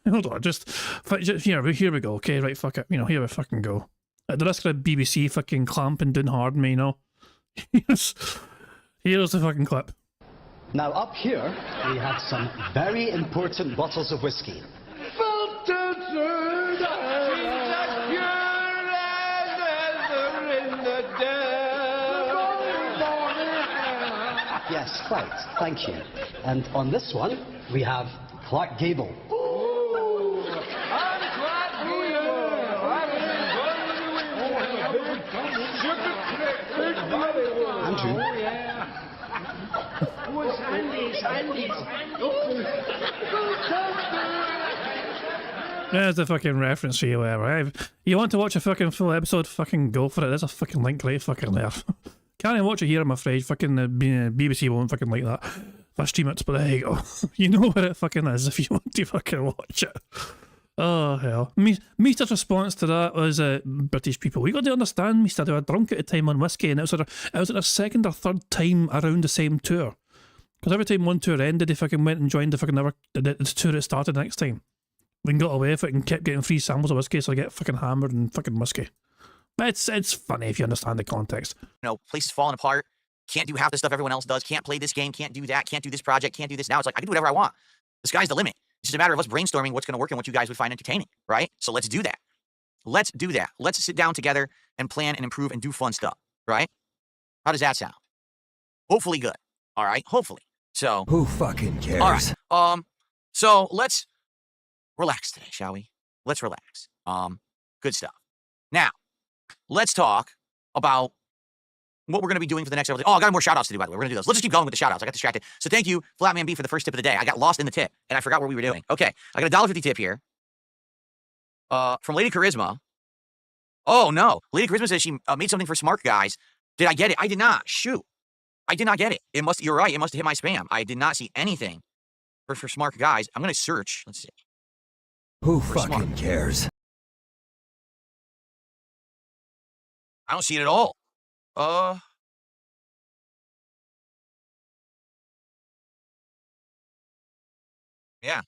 Hold on, just here we go. Okay, right, fuck it. You know, here we fucking go. At the risk of BBC fucking clamping down hard on me, you know. Here's the fucking clip. Now up here, we have some very important bottles of whiskey. Yes, quite. Thank you. And on this one, we have Clark Gable. Andrew. Oh, yeah. What's Andy's? There's the fucking reference for you, whatever. You want to watch a fucking full episode? Fucking go for it. There's a fucking link right fucking there. Can't even watch it here, I'm afraid. Fucking BBC won't fucking like that if I stream it, but there you go. You know where it fucking is if you want to fucking watch it. Oh, hell. Mister's response to that was British people. You got to understand, Mister, they were drunk at the time on whiskey, and it was their second or third time around the same tour. Because every time one tour ended, they fucking went and joined the fucking the tour that started next time. We got away with it and kept getting free samples of whiskey, so I get fucking hammered and fucking whiskey. It's funny if you understand the context. You know, places falling apart. Can't do half the stuff everyone else does. Can't play this game. Can't do that. Can't do this project. Can't do this. Now it's like, I can do whatever I want. The sky's the limit. It's just a matter of us brainstorming what's going to work and what you guys would find entertaining, right? So let's do that. Let's do that. Let's sit down together and plan and improve and do fun stuff, right? How does that sound? Hopefully good. All right? Hopefully. So. Who fucking cares? All right. So let's relax today, shall we? Let's relax. Good stuff. Now, let's talk about what we're going to be doing for the next episode. Oh, I got more shout-outs to do, by the way. We're going to do those. Let's just keep going with the shout-outs. I got distracted. So thank you, Flatman B, for the first tip of the day. I got lost in the tip, and I forgot what we were doing. Okay, I got a $1.50 tip here. From Lady Charisma. Oh, no. Lady Charisma says she made something for smart guys. Did I get it? I did not. Shoot. I did not get it. You're right. It must have hit my spam. I did not see anything for smart guys. I'm going to search. Let's see. Who fucking cares? I don't see it at all. Yeah.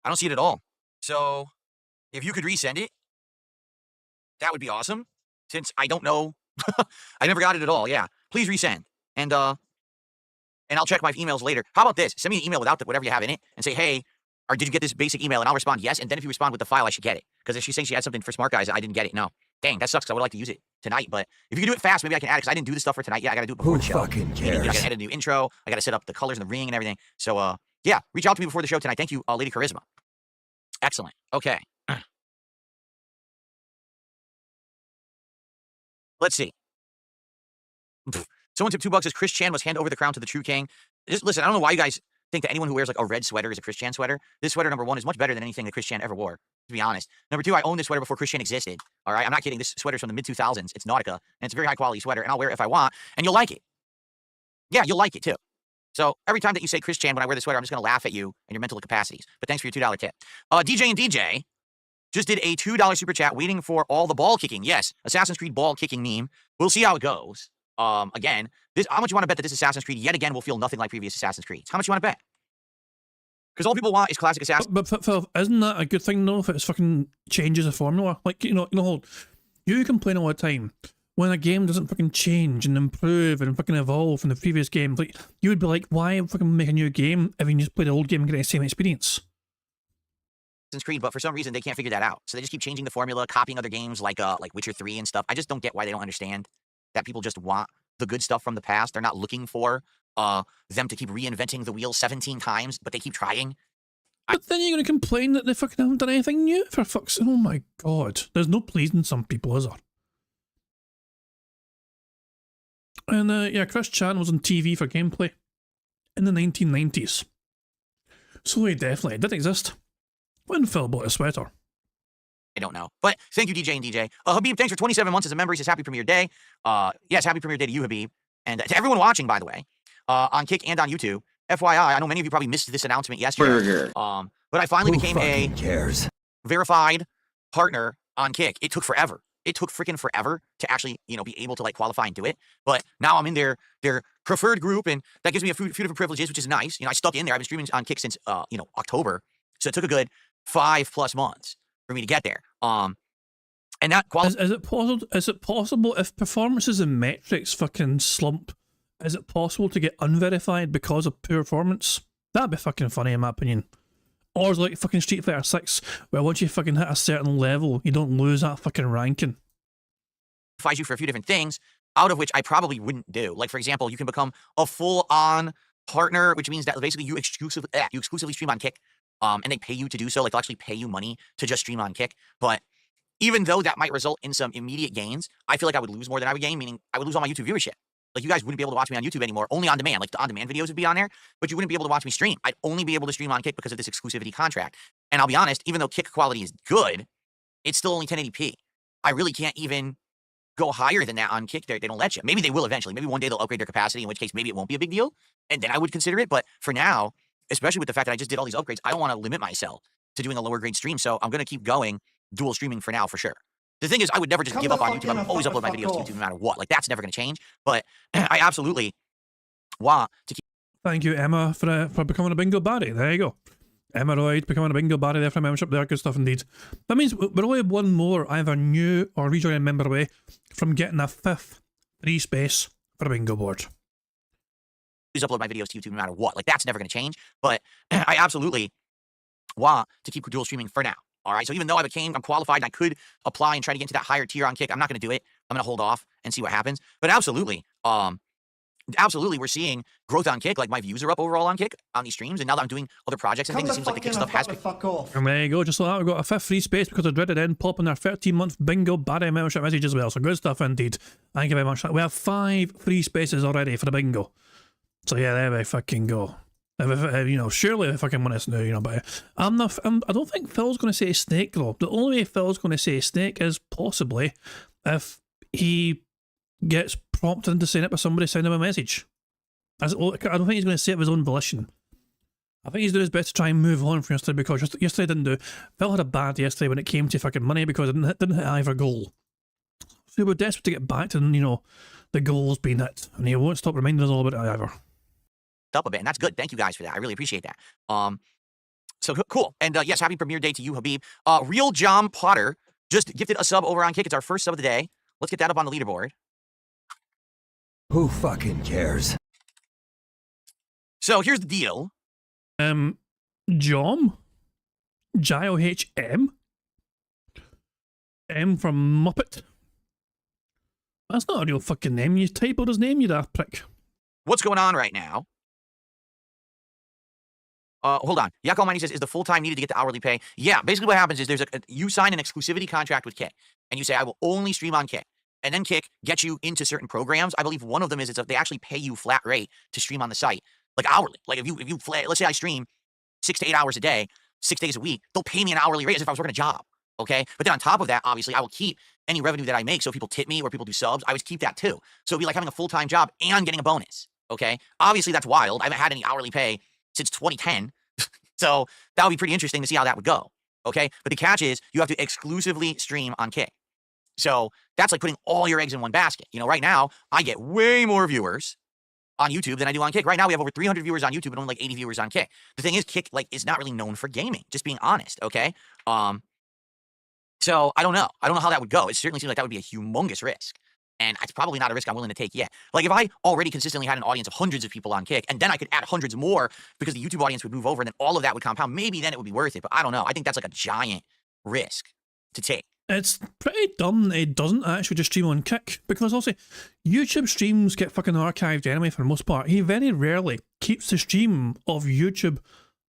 I don't see it at all. So, if you could resend it, that would be awesome. Since I don't know, I never got it at all. Yeah. Please resend. And I'll check my emails later. How about this? Send me an email without whatever you have in it and say, hey, or did you get this basic email? And I'll respond yes. And then if you respond with the file, I should get it. Because if she's saying she had something for smart guys, I didn't get it. No. Dang, that sucks because I would like to use it tonight. But if you can do it fast, maybe I can add it because I didn't do this stuff for tonight. Yeah, I got to do it before the show. Who fucking cares? I got to edit a new intro. I got to set up the colors and the ring and everything. So, yeah, reach out to me before the show tonight. Thank you, Lady Charisma. Excellent. Okay. Let's see. Someone tipped $2 as Chris Chan must hand over the crown to the true king. Just listen, I don't know why you guys think that anyone who wears like a red sweater is a Chris Chan sweater. This sweater, number one, is much better than anything that Chris Chan ever wore, to be honest. Number two, I owned this sweater before Chris Chan existed. All right, I'm not kidding. This sweater's from the mid-2000s. It's Nautica, and it's a very high-quality sweater, and I'll wear it if I want, and you'll like it. Yeah, you'll like it, too. So every time that you say Chris Chan when I wear the sweater, I'm just going to laugh at you and your mental capacities. But thanks for your $2 tip. DJ and DJ just did a $2 super chat waiting for all the ball kicking. Yes, Assassin's Creed ball kicking meme. We'll see how it goes. Again, how much you want to bet that this Assassin's Creed yet again will feel nothing like previous Assassin's Creeds? How much you want to bet? Because all people want is classic Assassin's. But Phil, isn't that a good thing though? If it fucking changes the formula, like you know, you complain all the time when a game doesn't fucking change and improve and fucking evolve from the previous game. Like you would be like, why fucking make a new game if you can just play the old game and get the same experience? Assassin's Creed, but for some reason they can't figure that out. So they just keep changing the formula, copying other games like Witcher 3 and stuff. I just don't get why they don't understand that people just want the good stuff from the past. They're not looking for them to keep reinventing the wheel 17 times, but they keep trying. But then you're going to complain that they fucking haven't done anything new for fuck's sake. Oh my god. There's no pleasing some people, is there? And yeah, Chris Chan was on TV for gameplay in the 1990s. So he definitely did exist when Phil bought a sweater. I don't know. But thank you, DJ and DJ. Habib, thanks for 27 months as a member. He says happy premiere day. Yes, happy premiere day to you, Habib. And to everyone watching, by the way, on Kick and on YouTube. FYI, I know many of you probably missed this announcement yesterday. But I finally became a verified partner on Kick. It took forever. It took freaking forever to actually, be able to like qualify and do it. But now I'm in their preferred group, and that gives me a few different privileges, which is nice. I stuck in there. I've been streaming on Kick since October, so it took a good 5+ months for me to get there. And that is it possible if performances and metrics fucking slump? Is it possible to get unverified because of poor performance? That'd be fucking funny in my opinion. Or is it like fucking Street Fighter 6, where once you fucking hit a certain level, you don't lose that fucking ranking? You for a few different things, out of which I probably wouldn't do. Like, for example, you can become a full-on partner, which means that basically you exclusively stream on Kick, and they pay you to do so. Like, they'll actually pay you money to just stream on Kick. But even though that might result in some immediate gains, I feel like I would lose more than I would gain, meaning I would lose all my YouTube viewership. Like, you guys wouldn't be able to watch me on YouTube anymore, only on demand. Like, the on-demand videos would be on there, but you wouldn't be able to watch me stream. I'd only be able to stream on Kick because of this exclusivity contract. And I'll be honest, even though Kick quality is good, it's still only 1080p. I really can't even go higher than that on Kick. They don't let you. Maybe they will eventually. Maybe one day they'll upgrade their capacity, in which case maybe it won't be a big deal, and then I would consider it. But for now, especially with the fact that I just did all these upgrades, I don't want to limit myself to doing a lower grade stream, so I'm going to keep going dual streaming for now, for sure. The thing is, I would never just give up on YouTube. I would always upload my videos to YouTube no matter what. Like, that's never going to change. But I absolutely want to keep. Thank you, Emma, for becoming a bingo baddie. There you go. Emma Royd becoming a bingo baddie there for a membership. There, good stuff indeed. That means we're only one more either new or rejoining member away from getting a 5th free space for a bingo board. Always upload my videos to YouTube no matter what. Like, that's never going to change. But I absolutely want to keep dual streaming for now. All right, so even though I'm qualified and I could apply and try to get into that higher tier on Kick, I'm not going to do it. I'm going to hold off and see what happens. But absolutely, we're seeing growth on Kick. Like, my views are up overall on Kick on these streams, and now that I'm doing other projects and things, it seems like the Kick stuff has been. And there you go, just like that, we've got a 5th free space because of Dreaded End popping their 13-month bingo baddie membership message as well. So good stuff indeed. Thank you very much. We have 5 free spaces already for the bingo. So yeah, there we fucking go. Surely if I can win this now, but I don't think Phil's going to say snake though. The only way Phil's going to say snake is possibly if he gets prompted into saying it by somebody sending him a message. I don't think he's going to say it of his own volition. I think he's doing his best to try and move on from yesterday, because yesterday didn't do. Phil had a bad yesterday when it came to fucking money because it didn't hit either goal. So we were desperate to get back to, the goals being hit, and he won't stop reminding us all about it either. Up a bit, and that's good. Thank you guys for that. I really appreciate that. So cool. And yes, happy premiere day to you, Habib. Real John Potter just gifted a sub over on Kick. It's our first sub of the day. Let's get that up on the leaderboard. Who fucking cares? So here's the deal. Jom? J-O-H-M? M from Muppet? That's not a real fucking name. You typoed his name, you daft prick. What's going on right now? Hold on. Yak Almighty says, is the full-time needed to get the hourly pay? Yeah, basically what happens is you sign an exclusivity contract with Kick, and you say, I will only stream on Kick. And then Kick gets you into certain programs. I believe one of them is they actually pay you flat rate to stream on the site. like hourly. Like if you let's say I stream 6 to 8 hours a day, 6 days a week, they'll pay me an hourly rate as if I was working a job. Okay. But then on top of that, obviously, I will keep any revenue that I make. So if people tip me or people do subs, I always keep that too. So it'd be like having a full-time job and getting a bonus. Okay. Obviously, that's wild. I haven't had any hourly pay since 2010. So that would be pretty interesting to see how that would go. Okay. But the catch is you have to exclusively stream on Kick. So that's like putting all your eggs in one basket. You know, right now, I get way more viewers on YouTube than I do on Kick. Right now, we have over 300 viewers on YouTube and only like 80 viewers on Kick. The thing is, Kick like is not really known for gaming, just being honest, okay? So I don't know. I don't know how that would go. It certainly seems like that would be a humongous risk. And it's probably not a risk I'm willing to take yet. Like if I already consistently had an audience of hundreds of people on Kick, and then I could add hundreds more because the YouTube audience would move over, and then all of that would compound, maybe then it would be worth it. But I don't know. I think that's like a giant risk to take. It's pretty dumb that it doesn't actually just stream on Kick, because also YouTube streams get fucking archived anyway for the most part. He very rarely keeps the stream of YouTube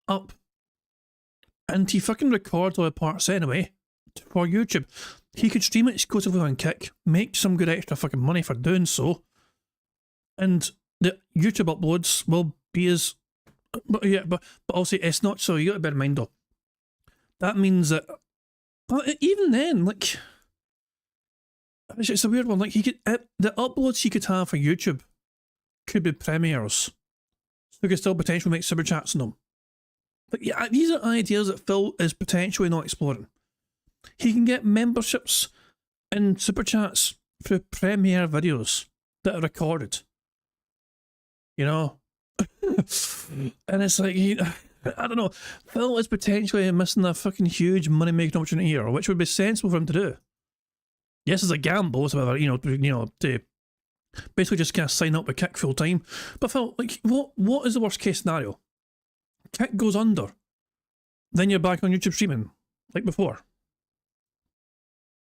up. And he fucking records all the parts anyway for YouTube. He could stream it exclusively on Kick, make some good extra fucking money for doing so, and the YouTube uploads will be as... But yeah, but also it's not so. You gotta bear in mind though, that means that even then, like, it's a weird one. Like he could, the uploads he could have for YouTube could be premieres, so he could still potentially make super chats on them. But yeah, these are ideas that Phil is potentially not exploring. He can get memberships and super chats through premiere videos that are recorded. You know, and it's like I don't know. Phil is potentially missing a fucking huge money-making opportunity here, which would be sensible for him to do. Yes, it's a gamble, it's about, you know, to basically just kind of sign up with Kick full time. But Phil, like, what is the worst case scenario? Kick goes under, then you're back on YouTube streaming like before.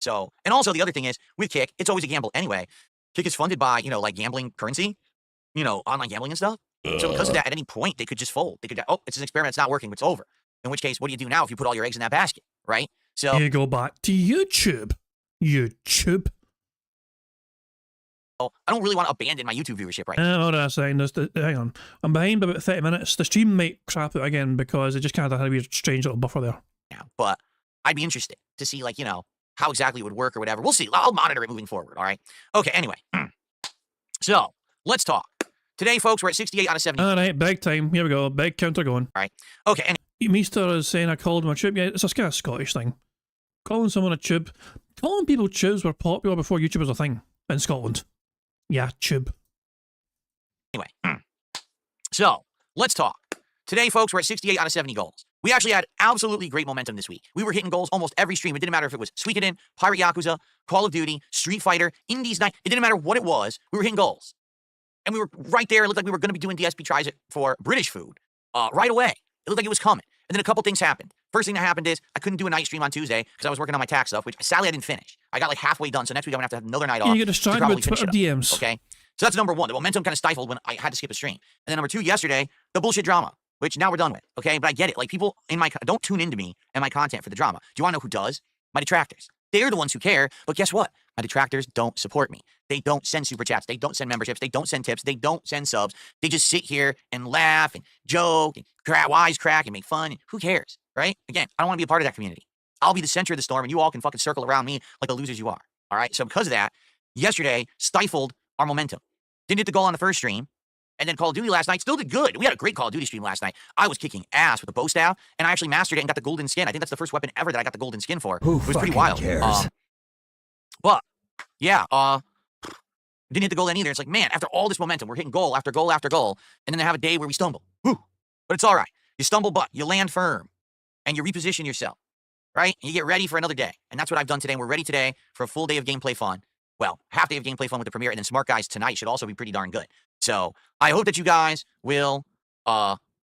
So, and also the other thing is with Kick, it's always a gamble anyway. Kick is funded by, you know, like gambling currency, you know, online gambling and stuff. So because of that, at any point, they could just fold. They could, oh, it's an experiment, it's not working, it's over. In which case, what do you do now if you put all your eggs in that basket, right? So you go back to YouTube. YouTube. I don't really want to abandon my YouTube viewership right now. Hold on a second. Hang on. I'm behind by about 30 minutes. The stream might crap out again because it just kind of had a weird, strange little buffer there. Yeah, but I'd be interested to see, like, you know, how exactly it would work or whatever. We'll see. I'll monitor it moving forward, all right? Okay, anyway. So, let's talk. Today, folks, we're at 68 out of 70. All right, big time. Here we go. Big counter going. All right. Okay. Meester is saying I called him a tube. Yeah, it's a kind of Scottish thing. Calling someone a tube. Calling people tubes were popular before YouTube was a thing in Scotland. Yeah, tube. Anyway. So, let's talk. Today, folks, we're at 68 out of 70 goals. We actually had absolutely great momentum this week. We were hitting goals almost every stream. It didn't matter if it was Suikoden, Pirate Yakuza, Call of Duty, Street Fighter, Indies Night. It didn't matter what it was. We were hitting goals. And we were right there. It looked like we were going to be doing DSP Tries It for British food right away. It looked like it was coming. And then a couple things happened. First thing that happened is I couldn't do a night stream on Tuesday because I was working on my tax stuff, which sadly I didn't finish. I got like halfway done, so next week I'm going to have another night off. You get distracted with Twitter DMs. Okay? So that's number one. The momentum kind of stifled when I had to skip a stream. And then number two, yesterday, the bullshit drama, which now we're done with. Okay? But I get it. Like, people in my... Don't tune into me and my content for the drama. Do you want to know who does? My detractors. They're the ones who care, but guess what? My detractors don't support me. They don't send super chats. They don't send memberships. They don't send tips. They don't send subs. They just sit here and laugh and joke and wisecrack and make fun. Who cares, right? Again, I don't want to be a part of that community. I'll be the center of the storm, and you all can fucking circle around me like the losers you are, all right? So because of that, yesterday stifled our momentum. Didn't hit the goal on the first stream, and then Call of Duty last night still did good. We had a great Call of Duty stream last night. I was kicking ass with the bow staff, and I actually mastered it and got the golden skin. I think that's the first weapon ever that I got the golden skin for. Who it was pretty fucking wild. cares? But yeah, didn't hit the goal then either. It's like, man, after all this momentum, we're hitting goal after goal after goal, and then they have a day where we stumble. Whew. But it's all right. You stumble, but you land firm, and you reposition yourself, right? And you get ready for another day, and that's what I've done today. And we're ready today for a full day of gameplay fun. Well, half day of gameplay fun with the premiere, and then Smart Guys tonight should also be pretty darn good. So I hope that you guys will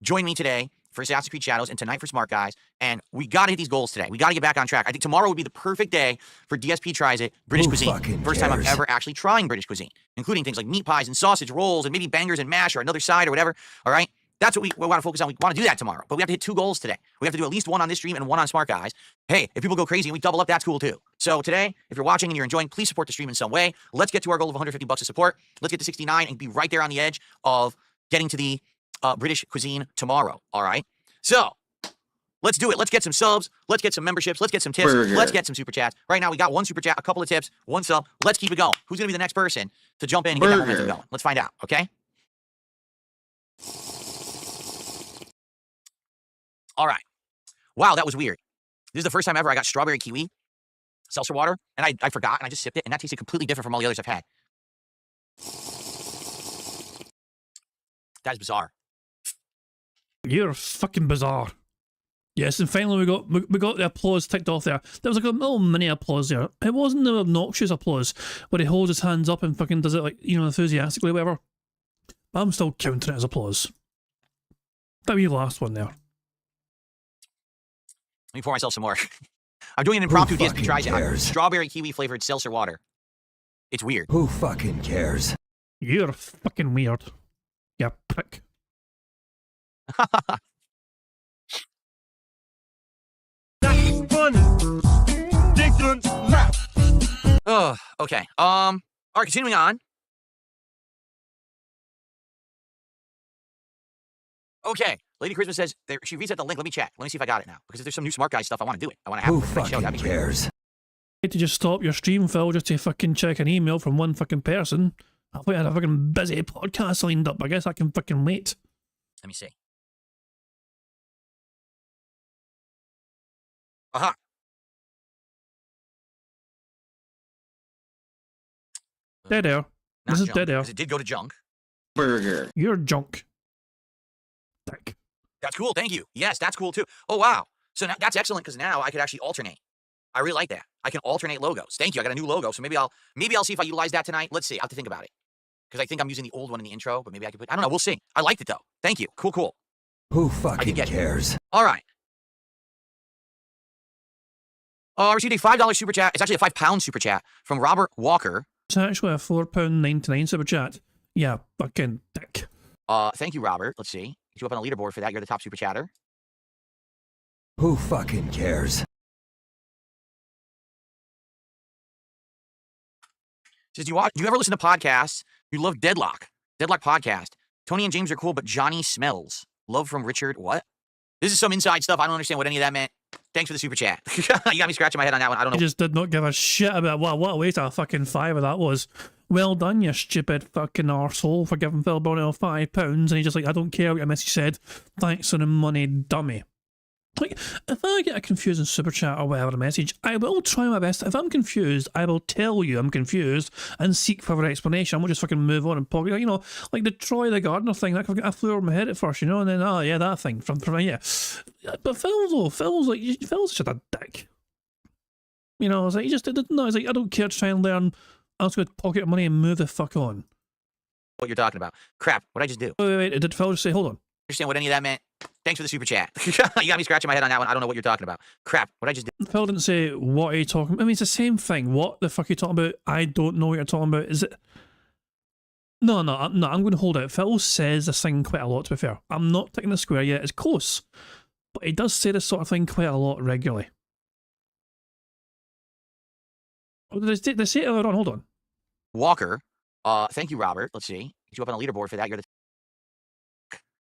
join me today for Assassin's Creed Shadows and tonight for Smart Guys. And we got to hit these goals today. We got to get back on track. I think tomorrow would be the perfect day for DSP Tries It British cuisine. First time I'm ever actually trying British cuisine, including things like meat pies and sausage rolls and maybe bangers and mash or another side or whatever. All right. That's what we want to focus on. We want to do that tomorrow, but we have to hit 2 goals today. We have to do at least 1 on this stream and 1 on Smart Guys. Hey, if people go crazy and we double up, that's cool too. So today, if you're watching and you're enjoying, please support the stream in some way. Let's get to our goal of $150 of support. Let's get to 69 and be right there on the edge of getting to the British cuisine tomorrow. All right. So let's do it. Let's get some subs. Let's get some memberships. Let's get some tips. Let's get some super chats. Right now, we got 1 super chat, a couple of tips, 1 sub. Let's keep it going. Who's going to be the next person to jump in and get that momentum going? Let's find out. Okay. All right. Wow, that was weird. This is the first time ever I got strawberry kiwi seltzer water, and I forgot, and I just sipped it, and that tasted completely different from all the others I've had. That is bizarre. You're fucking bizarre. Yes, and finally we got the applause ticked off there. There was like a little mini applause there. It wasn't the obnoxious applause where he holds his hands up and fucking does it like, you know, enthusiastically or whatever. But I'm still counting it as applause. That wee last one there. Let me pour myself some more. I'm doing an impromptu DSP try. Strawberry kiwi flavored seltzer water. It's weird. Who fucking cares? You're fucking weird. You prick. That's funny. Dickens laugh. Oh, okay. All right, continuing on. Okay. Lady Christmas says she reset the link. Let me check. Let me see if I got it now. Because if there's some new smart guy stuff, I want to do it. I want to have Who a show. That'd be great. cares? To just stop your stream, Phil, just to fucking check an email from one fucking person. I thought I had a fucking busy podcast lined up. I guess I can fucking wait. Let me see. Aha. Dead air. This is dead air. Because it did go to junk. Burger. You're junk. Dick. That's cool. Thank you. Yes, that's cool too. Oh, wow. So now, that's excellent because now I could actually alternate. I really like that. I can alternate logos. Thank you. I got a new logo. So maybe I'll see if I utilize that tonight. Let's see. I'll have to think about it. Because I think I'm using the old one in the intro, but maybe I could put, I don't know. We'll see. I liked it though. Thank you. Cool, cool. Who fucking cares? All right. I received a $5 super chat. It's actually a £5 super chat from Robert Walker. It's actually a £4.99 super chat. Yeah, fucking dick. Thank you, Robert. Let's see. Get you up on a leaderboard for that. You're the top super chatter. Who fucking cares? Says, do you ever listen to podcasts? You love Deadlock. Deadlock podcast. Tony and James are cool, but Johnny smells. Love from Richard. What? This is some inside stuff. I don't understand what any of that meant. Thanks for the super chat. You got me scratching my head on that one. I don't know. I just did not give a shit about what a waste of a fucking $5 that was. Well done, you stupid fucking arsehole, for giving Phil Bonnell £5. And he's just like, I don't care what your message said. Thanks for the money, dummy. Like, if I get a confusing super chat or whatever message, I will try my best. If I'm confused, I will tell you I'm confused and seek further explanation. I won't just fucking move on and pocket, you know, like the Troy the Gardener thing. That I flew over my head at first, you know, and then, oh yeah, that thing from yeah. But Phil's just a dick. You know, I was like, he just didn't know. I was like, I don't care to try and learn. I'm just going to pocket money and move the fuck on. What you're talking about. Crap, what'd I just do? Wait, did Phil just say, hold on? Understand what any of that meant? Thanks for the super chat. You got me scratching my head on that one. I don't know what you're talking about. Crap, what'd I just do? Phil didn't say, what are you talking about? I mean, it's the same thing. What the fuck are you talking about? I don't know what you're talking about. Is it? No, I'm going to hold out. Phil says this thing quite a lot, to be fair. I'm not taking the square yet. It's close. But he does say this sort of thing quite a lot regularly. Oh, did they say it earlier on? Hold on. Walker. Thank you, Robert. Let's see. Get you up on a leaderboard for that. You're the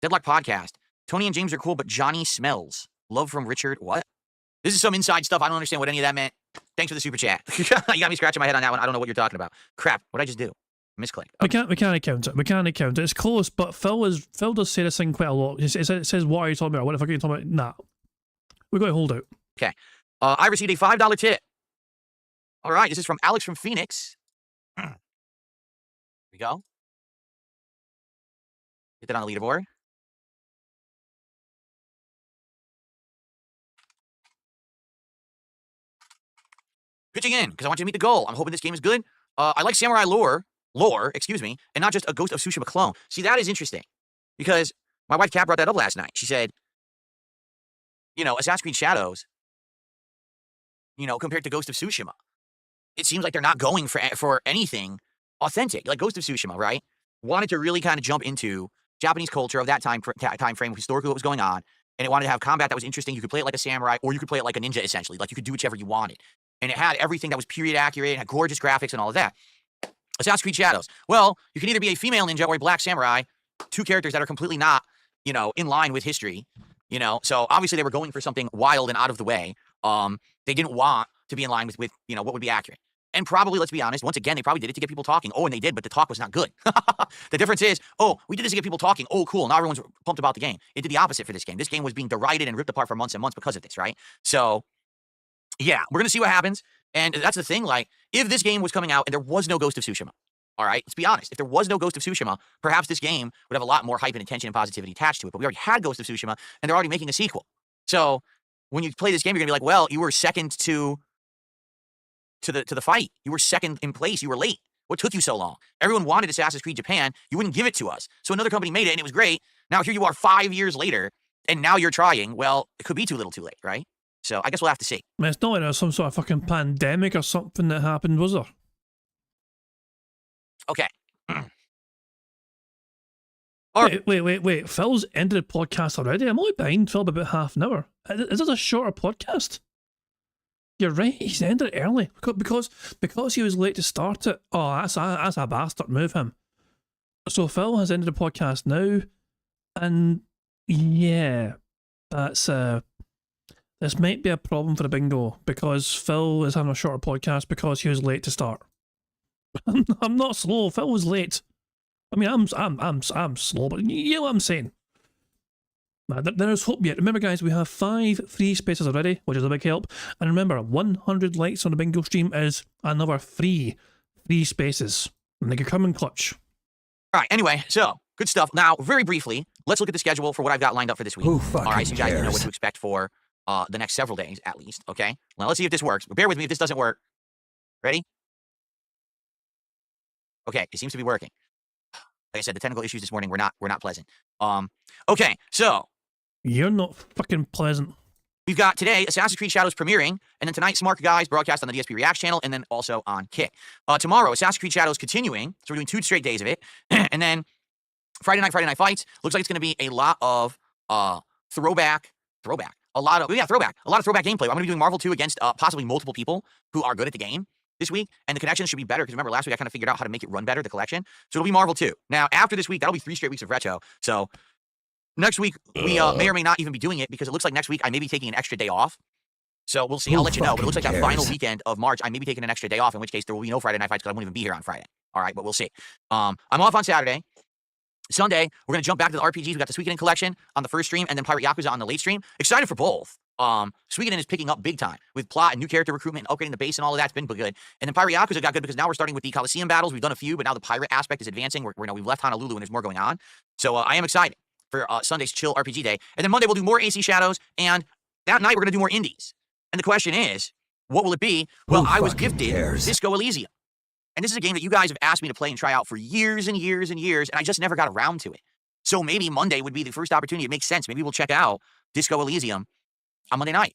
Deadlock podcast. Tony and James are cool, but Johnny smells. Love from Richard. What? This is some inside stuff. I don't understand what any of that meant. Thanks for the super chat. You got me scratching my head on that one. I don't know what you're talking about. Crap, what'd I just do? Misclick. Okay. We can't count it. We can't count it. It's close, but Phil does say this thing quite a lot. It says, what are you talking about? What the fuck are you talking about? Nah. We're going to hold out. Okay. I received a $5 tip. All right, this is from Alex from Phoenix. Here we go. Get that on the leaderboard. Pitching in, because I want you to meet the goal. I'm hoping this game is good. I like Samurai lore, and not just a Ghost of Tsushima clone. See, that is interesting. Because my wife Kat brought that up last night. She said, you know, Assassin's Creed Shadows, you know, compared to Ghost of Tsushima, it seems like they're not going for anything authentic. Like Ghost of Tsushima, right? Wanted to really kind of jump into Japanese culture of that time frame, historically what was going on, and it wanted to have combat that was interesting. You could play it like a samurai, or you could play it like a ninja, essentially. Like, you could do whichever you wanted. And it had everything that was period accurate, it had gorgeous graphics and all of that. Assassin's Creed Shadows. Well, you can either be a female ninja or a black samurai, two characters that are completely not you know, in line with history, you know. So obviously they were going for something wild and out of the way. They didn't want to be in line with you know, what would be accurate. And probably, let's be honest, once again, they probably did it to get people talking. Oh, and they did, but the talk was not good. The difference is, oh, we did this to get people talking. Oh, cool. Now everyone's pumped about the game. It did the opposite for this game. This game was being derided and ripped apart for months and months because of this, right? So, yeah, we're going to see what happens. And that's the thing, like, if this game was coming out and there was no Ghost of Tsushima, all right, let's be honest. If there was no Ghost of Tsushima, perhaps this game would have a lot more hype and attention and positivity attached to it. But we already had Ghost of Tsushima, and they're already making a sequel. So, when you play this game, you're going to be like, well, you were second to the fight. You were second in place. You were late. What took you so long? Everyone wanted Assassin's Creed Japan. You wouldn't give it to us. So another company made it, and it was great. Now here you are 5 years later, and now you're trying. Well, it could be too little too late, right? So I guess we'll have to see. Man, it's not like there was some sort of fucking pandemic or something that happened, was there? Okay. Wait. Phil's ended the podcast already. I'm only behind Phil by about half an hour. Is this a shorter podcast? You're right, he's ended it early. Because he was late to start it. Oh, that's a bastard. Move him. So Phil has ended the podcast now. And yeah, that's this might be a problem for the bingo because Phil is having a shorter podcast because he was late to start. I'm not slow. Phil was late. I mean, I'm slow, but you know what I'm saying. There's hope yet. Remember, guys, we have 5 free spaces already, which is a big help. And remember, 100 likes on the bingo stream is another free spaces. And they could come in clutch. All right. Anyway, so good stuff. Now, very briefly, let's look at the schedule for what I've got lined up for this week. Who fucking All right, so you guys cares? know what to expect for the next several days, at least. Okay. Now let's see if this works. But bear with me if this doesn't work. Ready? Okay, it seems to be working. Like I said, the technical issues this morning were not pleasant. Okay, so you're not fucking pleasant. We've got today Assassin's Creed Shadows premiering, and then tonight Smart Guys broadcast on the DSP React channel, and then also on Kick. Tomorrow Assassin's Creed Shadows continuing, so we're doing 2 straight days of it, and then Friday night fights. Looks like it's going to be a lot of throwback. A lot of throwback gameplay. I'm going to be doing Marvel 2 against possibly multiple people who are good at the game this week, and the connections should be better because remember last week I kind of figured out how to make it run better, the collection. So it'll be Marvel 2. Now after this week, that'll be 3 straight weeks of retro. So next week we may or may not even be doing it because it looks like next week I may be taking an extra day off. So we'll see. I'll let you know. But it looks like that final weekend of March I may be taking an extra day off. In which case there will be no Friday night fights because I won't even be here on Friday. All right, but we'll see. I'm off on Saturday. Sunday, we're going to jump back to the RPGs. We got the Suikoden collection on the first stream and then Pirate Yakuza on the late stream. Excited for both. Suikoden is picking up big time with plot and new character recruitment and upgrading the base and all of that's been good. And then Pirate Yakuza got good because now we're starting with the Coliseum battles. We've done a few, but now the pirate aspect is advancing. We've left Honolulu and there's more going on. So I am excited for Sunday's chill RPG day. And then Monday we'll do more AC Shadows, and that night we're going to do more indies. And the question is, what will it be? Well, I was gifted Disco Elysium. And this is a game that you guys have asked me to play and try out for years and years and years, and I just never got around to it. So maybe Monday would be the first opportunity. It makes sense. Maybe we'll check out Disco Elysium on Monday night.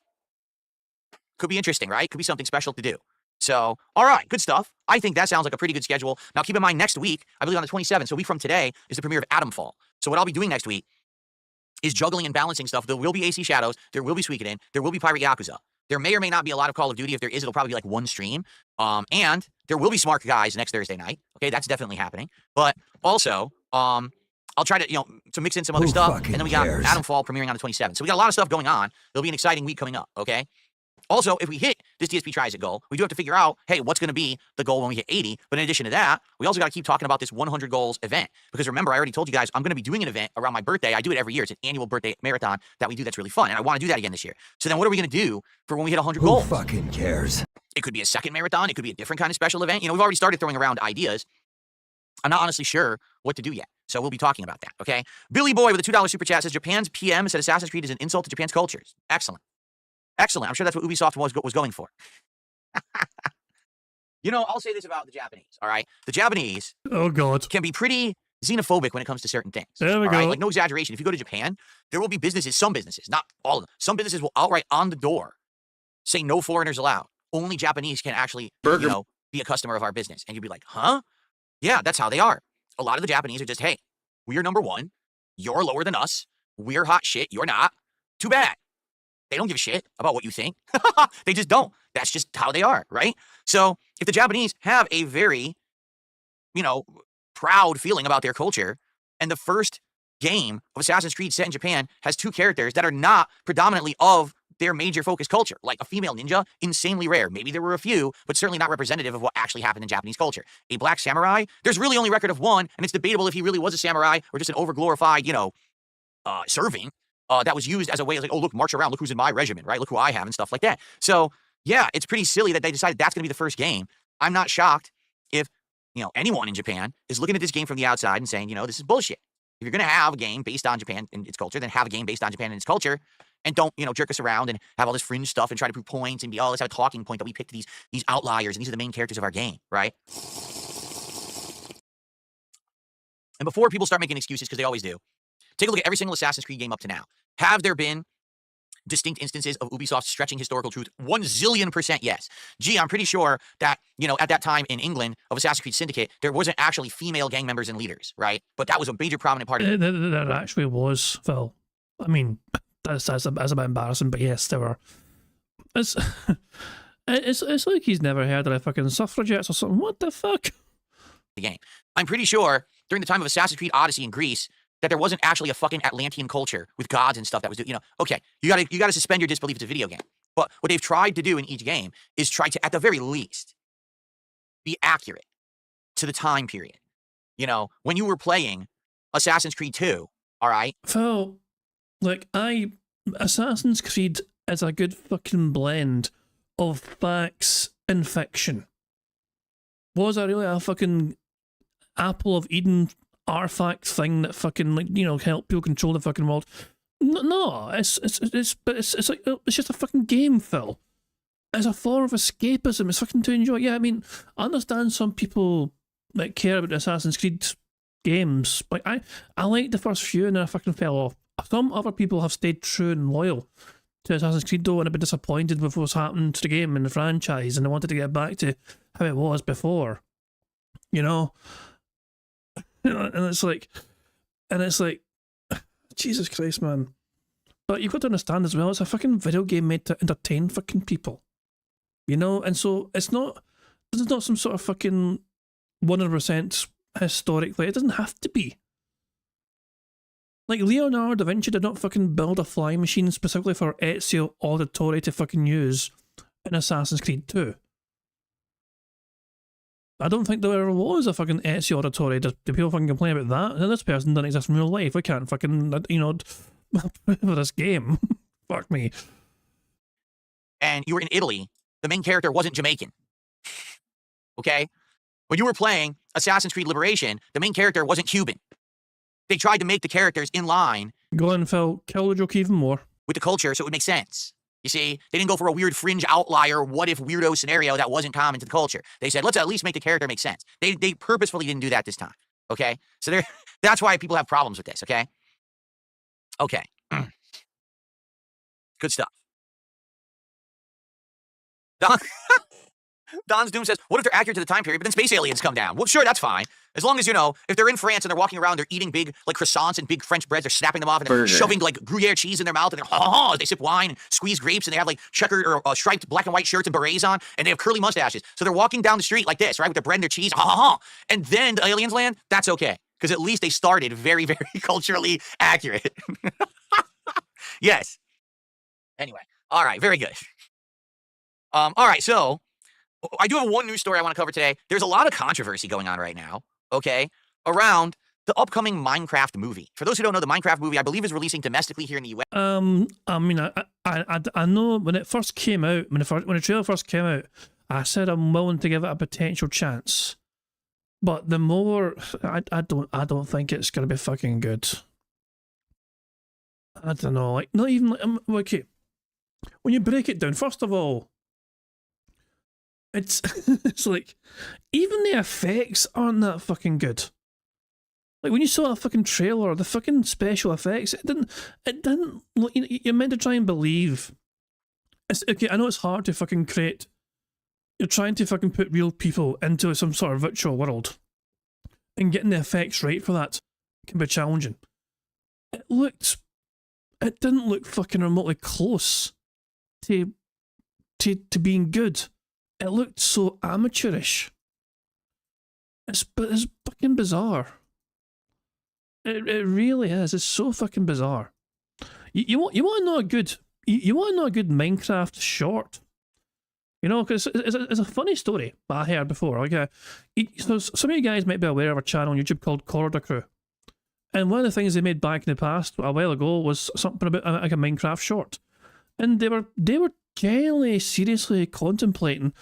Could be interesting, right? Could be something special to do. So, all right, good stuff. I think that sounds like a pretty good schedule. Now, keep in mind, next week, I believe on the 27th, so a week from today, is the premiere of Atomfall. So what I'll be doing next week is juggling and balancing stuff. There will be AC Shadows. There will be Suikoden. There will be Pirate Yakuza. There may or may not be a lot of Call of Duty. If there is, it'll probably be like 1 stream. And there will be Smart Guys next Thursday night. Okay, that's definitely happening. But also, I'll try to, to mix in some other stuff. And then we got Atomfall premiering on the 27th. So we got a lot of stuff going on. It'll be an exciting week coming up, okay? Also, if we hit this DSP Tries It goal, we do have to figure out, hey, what's going to be the goal when we hit 80? But in addition to that, we also got to keep talking about this 100 goals event. Because remember, I already told you guys, I'm going to be doing an event around my birthday. I do it every year. It's an annual birthday marathon that we do that's really fun. And I want to do that again this year. So then what are we going to do for when we hit 100 goals? Who fucking cares? It could be a second marathon. It could be a different kind of special event. We've already started throwing around ideas. I'm not honestly sure what to do yet. So we'll be talking about that, okay? Billy Boy with a $2 super chat says, Japan's PM said Assassin's Creed is an insult to Japan's cultures. Excellent. Excellent. I'm sure that's what Ubisoft was going for. I'll say this about the Japanese, all right? The Japanese can be pretty xenophobic when it comes to certain things. There we go. Right? Like, no exaggeration. If you go to Japan, there will be some businesses, not all of them. Some businesses will outright on the door say no foreigners allowed. Only Japanese can actually, be a customer of our business. And you'd be like, huh? Yeah, that's how they are. A lot of the Japanese are just, hey, we're number one. You're lower than us. We're hot shit. You're not. Too bad. They don't give a shit about what you think. They just don't. That's just how they are, right? So if the Japanese have a very, proud feeling about their culture, and the first game of Assassin's Creed set in Japan has 2 characters that are not predominantly of their major focus culture, like a female ninja, insanely rare. Maybe there were a few, but certainly not representative of what actually happened in Japanese culture. A black samurai, there's really only record of one, and it's debatable if he really was a samurai or just an overglorified, serving that was used as a way of like, oh, look, march around, look who's in my regiment, right? Look who I have and stuff like that. So, yeah, it's pretty silly that they decided that's going to be the first game. I'm not shocked if, anyone in Japan is looking at this game from the outside and saying, this is bullshit. If you're going to have a game based on Japan and its culture, then have a game based on Japan and its culture. And don't, jerk us around and have all this fringe stuff and try to prove points and be, let's have a talking point that we picked these outliers and these are the main characters of our game, right? And before people start making excuses, because they always do, take a look at every single Assassin's Creed game up to now. Have there been distinct instances of Ubisoft stretching historical truth? 1,000,000% yes. Gee, I'm pretty sure that, at that time in England of Assassin's Creed Syndicate, there wasn't actually female gang members and leaders, right? But that was a major prominent part of it. There actually was, Phil. I mean, that's a bit embarrassing, but yes, there were. It's like he's never heard of fucking suffragettes or something. What the fuck? The game. I'm pretty sure during the time of Assassin's Creed Odyssey in Greece that there wasn't actually a fucking Atlantean culture with gods and stuff that was, okay, you gotta suspend your disbelief. It's a video game. But what they've tried to do in each game is try to, at the very least, be accurate to the time period. When you were playing Assassin's Creed 2, all right? Phil, Assassin's Creed is a good fucking blend of facts and fiction. Was it really a fucking Apple of Eden artifact thing that fucking help people control the fucking world? No, it's just a fucking game, Phil. It's a form of escapism. It's fucking to enjoy. Yeah, I mean, I understand some people care about Assassin's Creed games. Like I liked the first few and then I fucking fell off. Some other people have stayed true and loyal to Assassin's Creed though and have been disappointed with what's happened to the game and the franchise and they wanted to get back to how it was before. And it's like, Jesus Christ, man. But you've got to understand as well, it's a fucking video game made to entertain fucking people. And so it's not some sort of fucking 100% historic, it doesn't have to be. Like, Leonardo da Vinci did not fucking build a flying machine specifically for Ezio Auditore to fucking use in Assassin's Creed 2. I don't think there ever was a fucking Ezio Auditore. Do people fucking complain about that? And this person doesn't exist in real life. We can't fucking, for this game. Fuck me. And you were in Italy, the main character wasn't Jamaican. Okay? When you were playing Assassin's Creed Liberation, the main character wasn't Cuban. They tried to make the characters in line. Go on, Phil. Kill the joke even more. With the culture, so it would make sense. You see, they didn't go for a weird fringe outlier, what-if weirdo scenario that wasn't common to the culture. They said, let's at least make the character make sense. They purposefully didn't do that this time, okay? So that's why people have problems with this, okay? Okay. Good stuff. Don's Doom says, what if they're accurate to the time period, but then space aliens come down? Well, sure, that's fine. As long as, if they're in France and they're walking around, they're eating big, croissants and big French breads, they're snapping them off and they're shoving, Gruyere cheese in their mouth, and they're, they sip wine and squeeze grapes, and they have, checkered or striped black and white shirts and berets on, and they have curly mustaches. So they're walking down the street like this, right, with their bread and their cheese, and then the aliens land, that's okay. Because at least they started very, very culturally accurate. Yes. Anyway, all right, very good. All right, so I do have one news story I want to cover today. There's a lot of controversy going on right now, okay, around the upcoming Minecraft movie. For those who don't know, the Minecraft movie, I believe, is releasing domestically here in the US. I mean, I know when it first came out, when the trailer first came out, I said I'm willing to give it a potential chance. But the more, I don't think it's gonna be fucking good. I don't know, not even okay. When you break it down, first of all, it's even the effects aren't that fucking good. When you saw a fucking trailer, the fucking special effects, it didn't you're meant to try and believe. Okay, I know it's hard to fucking create. You're trying to fucking put real people into some sort of virtual world, and getting the effects right for that can be challenging. It didn't look fucking remotely close to being good. It looked so amateurish. It's fucking bizarre. It really is. It's so fucking bizarre. You want to know a good you want to know a good Minecraft short. You know, because it's a funny story that I heard before. Like, so some of you guys might be aware of a channel on YouTube called Corridor Crew, and one of the things they made back in the past a while ago was something about like a Minecraft short, and they were genuinely seriously contemplating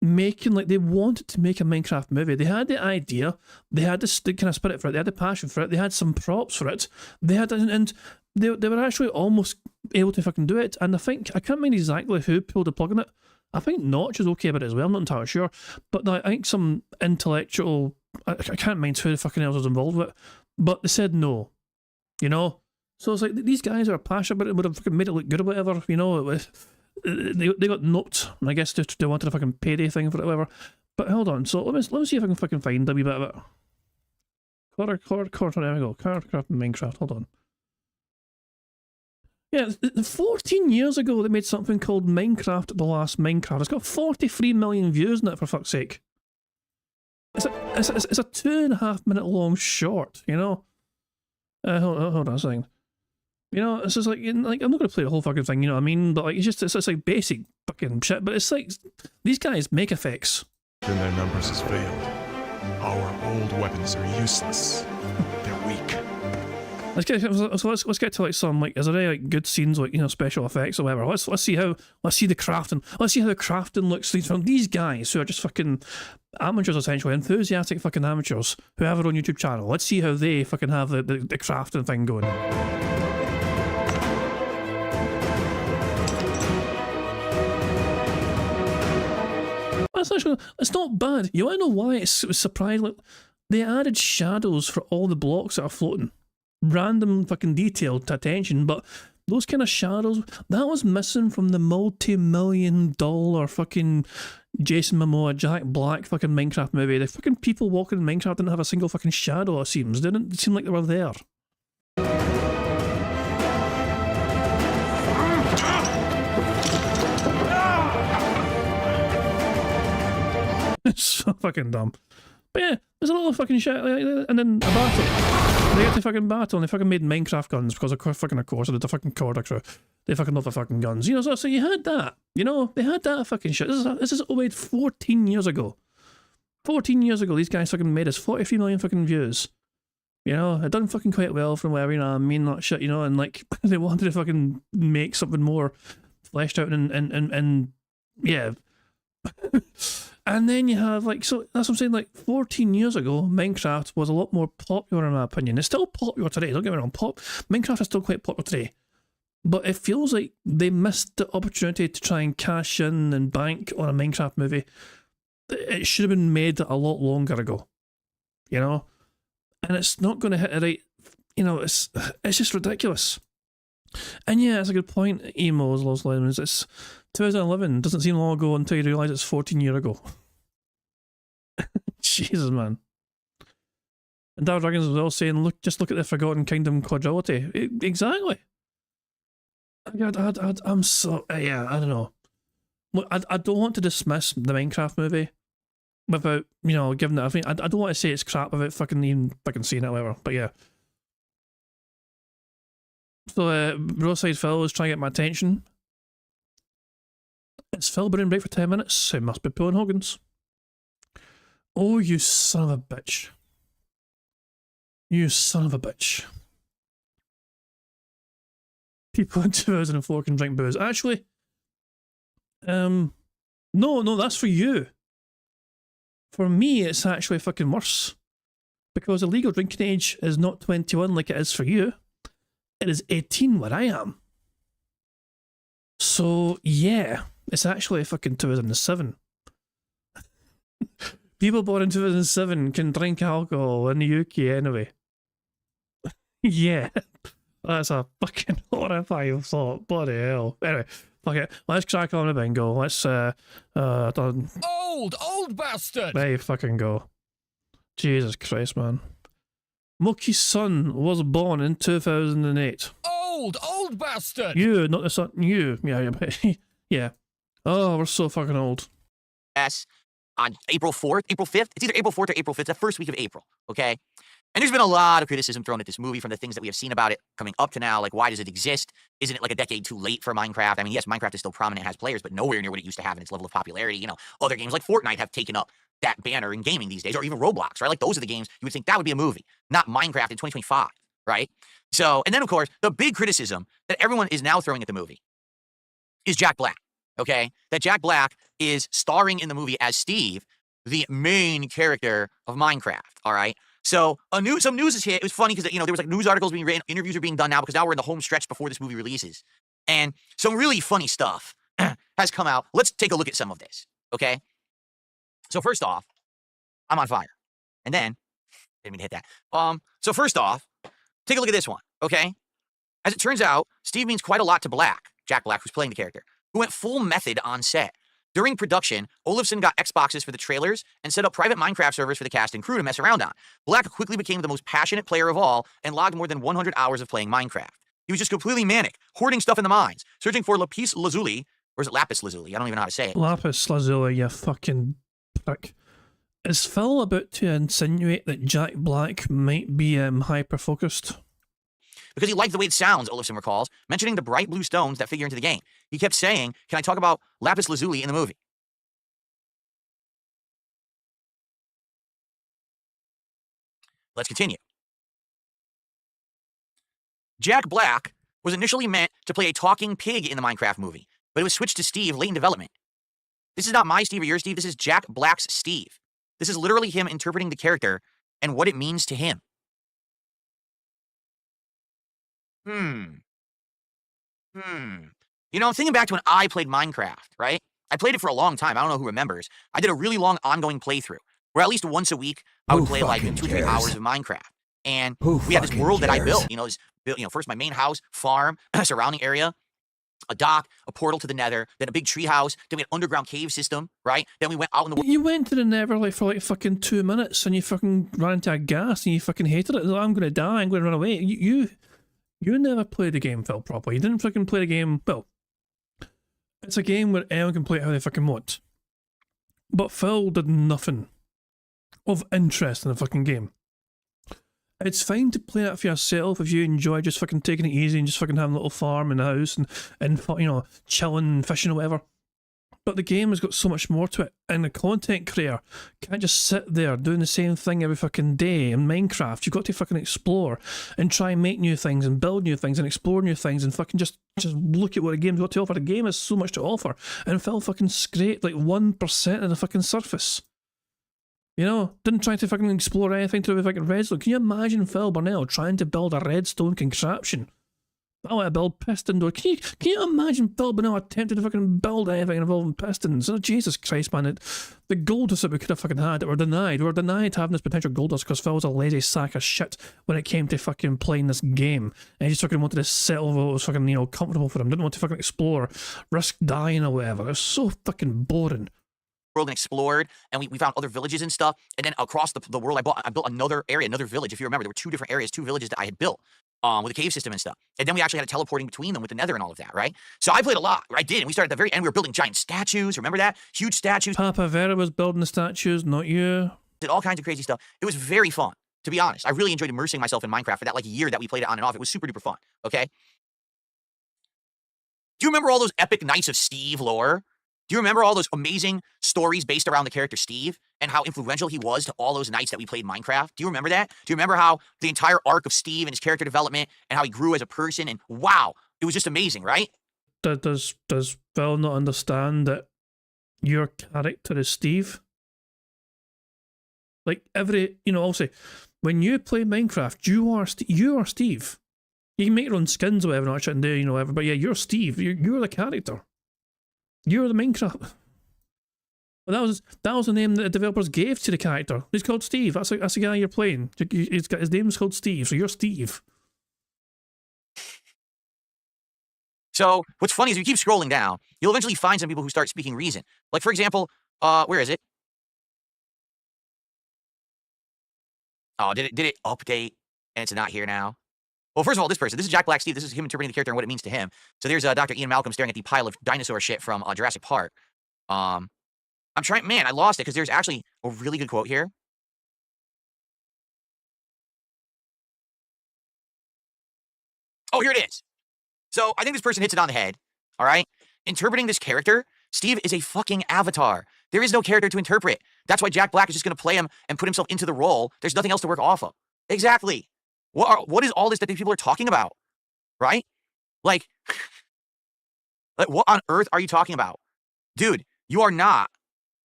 making, like, they wanted to make a Minecraft movie. They had the idea, they had the kind of spirit for it, they had the passion for it, they had some props for it, they had, and they were actually almost able to fucking do it. And I think, I can't remember exactly who pulled the plug on it. I think Notch is okay about it as well, I'm not entirely sure. But I think some intellectual, I can't mind who the fucking else was involved with it, but they said no, you know? So it's like, these guys are passionate about it, would have fucking made it look good or whatever, you know? It was, they got noped, and I guess they wanted a fucking payday thing for it or whatever. But hold on, so let me see if I can fucking find a wee bit of it. There we go, Craft Minecraft, hold on. Yeah, 14 years ago they made something called Minecraft The Last Minecraft. It's got 43 million views in it, for fuck's sake. It's a 2.5 minute long short, you know? Hold on a second. You know, it's just like I'm not going to play the whole fucking thing, you know what I mean? But like, it's like basic fucking shit. But it's like, these guys make effects. Then their numbers has failed. Our old weapons are useless. They're weak. Let's get to like some, like, is there any like good scenes, like, you know, special effects or whatever? Let's see the crafting. Let's see how the crafting looks from these guys who are just fucking amateurs, essentially enthusiastic fucking amateurs who have their own YouTube channel. Let's see how they fucking have the crafting thing going. It's not bad. You want to know why it was surprising? Like, they added shadows for all the blocks that are floating. Random fucking detail to attention, but those kind of shadows, that was missing from the multi-million-dollar fucking Jason Momoa, Jack Black fucking Minecraft movie. The fucking people walking in Minecraft didn't have a single fucking shadow, it seems. They didn't seem like they were there. It's so fucking dumb. But yeah, there's a lot of fucking shit, and then a battle. They get to fucking battle, and they fucking made Minecraft guns because of fucking, of course, the fucking Corridor Crew. They fucking love the fucking guns, you know. So you had that, you know. They had that fucking shit. This is made 14 years ago. 14 years ago, these guys fucking made us 43 million fucking views. You know, it done fucking quite well from whatever, you know, I mean, that shit, you know, and like they wanted to fucking make something more fleshed out and yeah. And then you have, like, so that's what I'm saying, like, 14 years ago, Minecraft was a lot more popular in my opinion. It's still popular today, don't get me wrong, Minecraft is still quite popular today. But it feels like they missed the opportunity to try and cash in and bank on a Minecraft movie. It should have been made a lot longer ago, you know? And it's not going to hit it right, you know, it's just ridiculous. And yeah, it's a good point, Emos, Lost Lemons. It's 2011, doesn't seem long ago until you realise it's 14 years ago. Jesus, man. And Dark Dragons was all saying, just look at the Forgotten Kingdom quadrility. Exactly. I'm so, yeah, I don't know. Look, I don't want to dismiss the Minecraft movie without, you know, giving it, I think, I don't want to say it's crap without fucking even fucking seeing it or whatever, but yeah. So, Roadside Phil was trying to get my attention. It's Phil been in break for 10 minutes. It must be pulling Hogan's. Oh, you son of a bitch. You son of a bitch. People in 2004 can drink booze. Actually, no, that's for you. For me, it's actually fucking worse. Because the legal drinking age is not 21 like it is for you. It is 18 where I am. So, yeah, it's actually fucking 2007. People born in 2007 can drink alcohol in the UK anyway. Yeah, that's a fucking horrifying thought. Bloody hell. Anyway, fuck it. Let's crack on the bingo. Let's, done. Old bastard! There you fucking go. Jesus Christ, man. Mookie's son was born in 2008. Old bastard! You, not the son. You. Yeah. Yeah. Oh, we're so fucking old. On April 4th, April 5th. It's either April 4th or April 5th, the first week of April, okay? And there's been a lot of criticism thrown at this movie from the things that we have seen about it coming up to now. Like, why does it exist? Isn't it like a decade too late for Minecraft? I mean, yes, Minecraft is still prominent, has players, but nowhere near what it used to have in its level of popularity. You know, other games like Fortnite have taken up that banner in gaming these days, or even Roblox, right? Like, those are the games you would think that would be a movie, not Minecraft in 2025, right? So, and then, of course, the big criticism that everyone is now throwing at the movie is Jack Black, okay? That Jack Black is starring in the movie as Steve, the main character of Minecraft, all right? So some news is here. It was funny because, you know, there was like news articles being written, interviews are being done now because now we're in the home stretch before this movie releases. And some really funny stuff has come out. Let's take a look at some of this, okay? So first off, I'm on fire. And then, didn't mean to hit that. So first off, take a look at this one, okay? As it turns out, Steve means quite a lot to Black, Jack Black, who's playing the character, who went full method on set. During production, Olafson got Xboxes for the trailers and set up private Minecraft servers for the cast and crew to mess around on. Black quickly became the most passionate player of all and logged more than 100 hours of playing Minecraft. He was just completely manic, hoarding stuff in the mines, searching for lapis lazuli, or is it lapis lazuli? I don't even know how to say it. Lapis lazuli, you fucking prick. Is Phil about to insinuate that Jack Black might be hyper-focused? Because he liked the way it sounds, Olafson recalls, mentioning the bright blue stones that figure into the game. He kept saying, can I talk about lapis lazuli in the movie? Let's continue. Jack Black was initially meant to play a talking pig in the Minecraft movie, but it was switched to Steve late in development. This is not my Steve or your Steve, this is Jack Black's Steve. This is literally him interpreting the character and what it means to him. You know, I'm thinking back to when I played Minecraft, right? I played it for a long time. I don't know who remembers. I did a really long ongoing playthrough where at least once a week I would play like 2 or 3 hours of Minecraft. And we had this world that I built. You know, first my main house, farm, surrounding area, a dock, a portal to the nether, then a big tree house, then we had an underground cave system, right? Then we went out in the world. You went to the nether like for like fucking 2 minutes and you fucking ran into a gas and you fucking hated it. I'm gonna die, I'm gonna run away. You never played the game, Phil, properly. You didn't fucking play the game. Well, it's a game where anyone can play it how they fucking want. But Phil did nothing of interest in the fucking game. It's fine to play it for yourself if you enjoy just fucking taking it easy and just fucking having a little farm in the house and you know, chilling and fishing or whatever. But the game has got so much more to it, and the content creator can't just sit there doing the same thing every fucking day in Minecraft. You've got to fucking explore and try and make new things and build new things and explore new things and fucking just look at what the game's got to offer. The game has so much to offer, and Phil fucking scraped like 1% of the fucking surface. You know, didn't try to fucking explore anything to do with fucking redstone. Can you imagine Phil Burnell trying to build a redstone contraption? I want to build piston door. Can you imagine Phil Burnell attempting to fucking build anything involving pistons? Oh, Jesus Christ, man. The gold dust that we could have fucking had that were denied. We were denied having this potential gold dust because Phil was a lazy sack of shit when it came to fucking playing this game. And he just fucking wanted to settle for what was fucking, you know, comfortable for him. Didn't want to fucking explore, risk dying or whatever. It was so fucking boring. World and explored, and we found other villages and stuff. And then across the world, I built another area, another village. If you remember, there were 2 different areas, 2 villages that I had built with a cave system and stuff. And then we actually had a teleporting between them with the nether and all of that, right? So I played a lot. I did, and we started at the very end. We were building giant statues. Remember that? Huge statues. Papa Vera was building the statues, not you. Did all kinds of crazy stuff. It was very fun, to be honest. I really enjoyed immersing myself in Minecraft for that like year that we played it on and off. It was super duper fun. Okay. Do you remember all those epic Knights of Steve lore? Do you remember all those amazing stories based around the character Steve and how influential he was to all those nights that we played Minecraft? Do you remember that? Do you remember how the entire arc of Steve and his character development and how he grew as a person? And wow, it was just amazing, right? Does Phil not understand that your character is Steve? Like you know, I'll say, when you play Minecraft, you are Steve. You can make your own skins or whatever, not shit and do, you know, whatever, but yeah, you're Steve. You're the character. You're the Minecraft. Well, that was the name that the developers gave to the character. He's called Steve. That's the guy you're playing. His name's called Steve, so you're Steve. So what's funny is if you keep scrolling down, you'll eventually find some people who start speaking reason. Like, for example, where is it? Oh, did it update and it's not here now? Well, first of all, this is Jack Black Steve. This is him interpreting the character and what it means to him. So there's Dr. Ian Malcolm staring at the pile of dinosaur shit from Jurassic Park. I'm trying, man, I lost it because there's actually a really good quote here. Oh, here it is. So I think this person hits it on the head. All right. Interpreting this character, Steve is a fucking avatar. There is no character to interpret. That's why Jack Black is just going to play him and put himself into the role. There's nothing else to work off of. Exactly. What is all this that these people are talking about? Right? Like what on earth are you talking about? Dude, you are not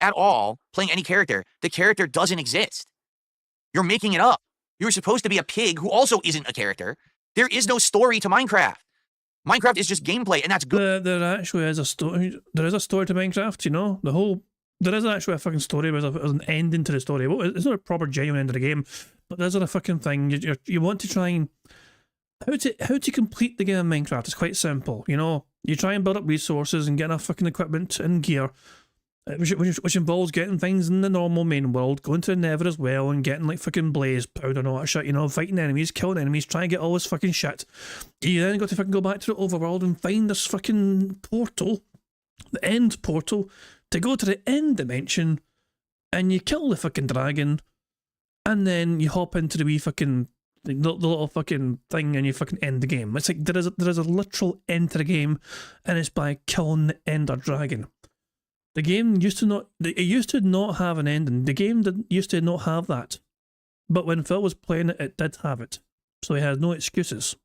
at all playing any character. The character doesn't exist. You're making it up. You're supposed to be a pig who also isn't a character. There is no story to Minecraft. Minecraft is just gameplay, and that's good. There actually is a story. There is a story to Minecraft, you know? There is actually a fucking story. There's an ending to the story. Well, it's not a proper, genuine end of the game, but there's a fucking thing. You want to try and... How to complete the game in Minecraft is quite simple, you know? You try and build up resources and get enough fucking equipment and gear, which involves getting things in the normal main world, going to the Nether as well, and getting like fucking blaze powder and all that shit, you know, fighting enemies, killing enemies, trying to get all this fucking shit. You then got to fucking go back to the overworld and find this fucking portal, the end portal, to go to the end dimension, and you kill the fucking dragon, and then you hop into the wee fucking... the little fucking thing, and you fucking end the game. It's like there is a literal end to the game, and it's by killing the Ender Dragon. The game used to not have an ending. The game used to not have that. But when Phil was playing it, it did have it. So he had no excuses.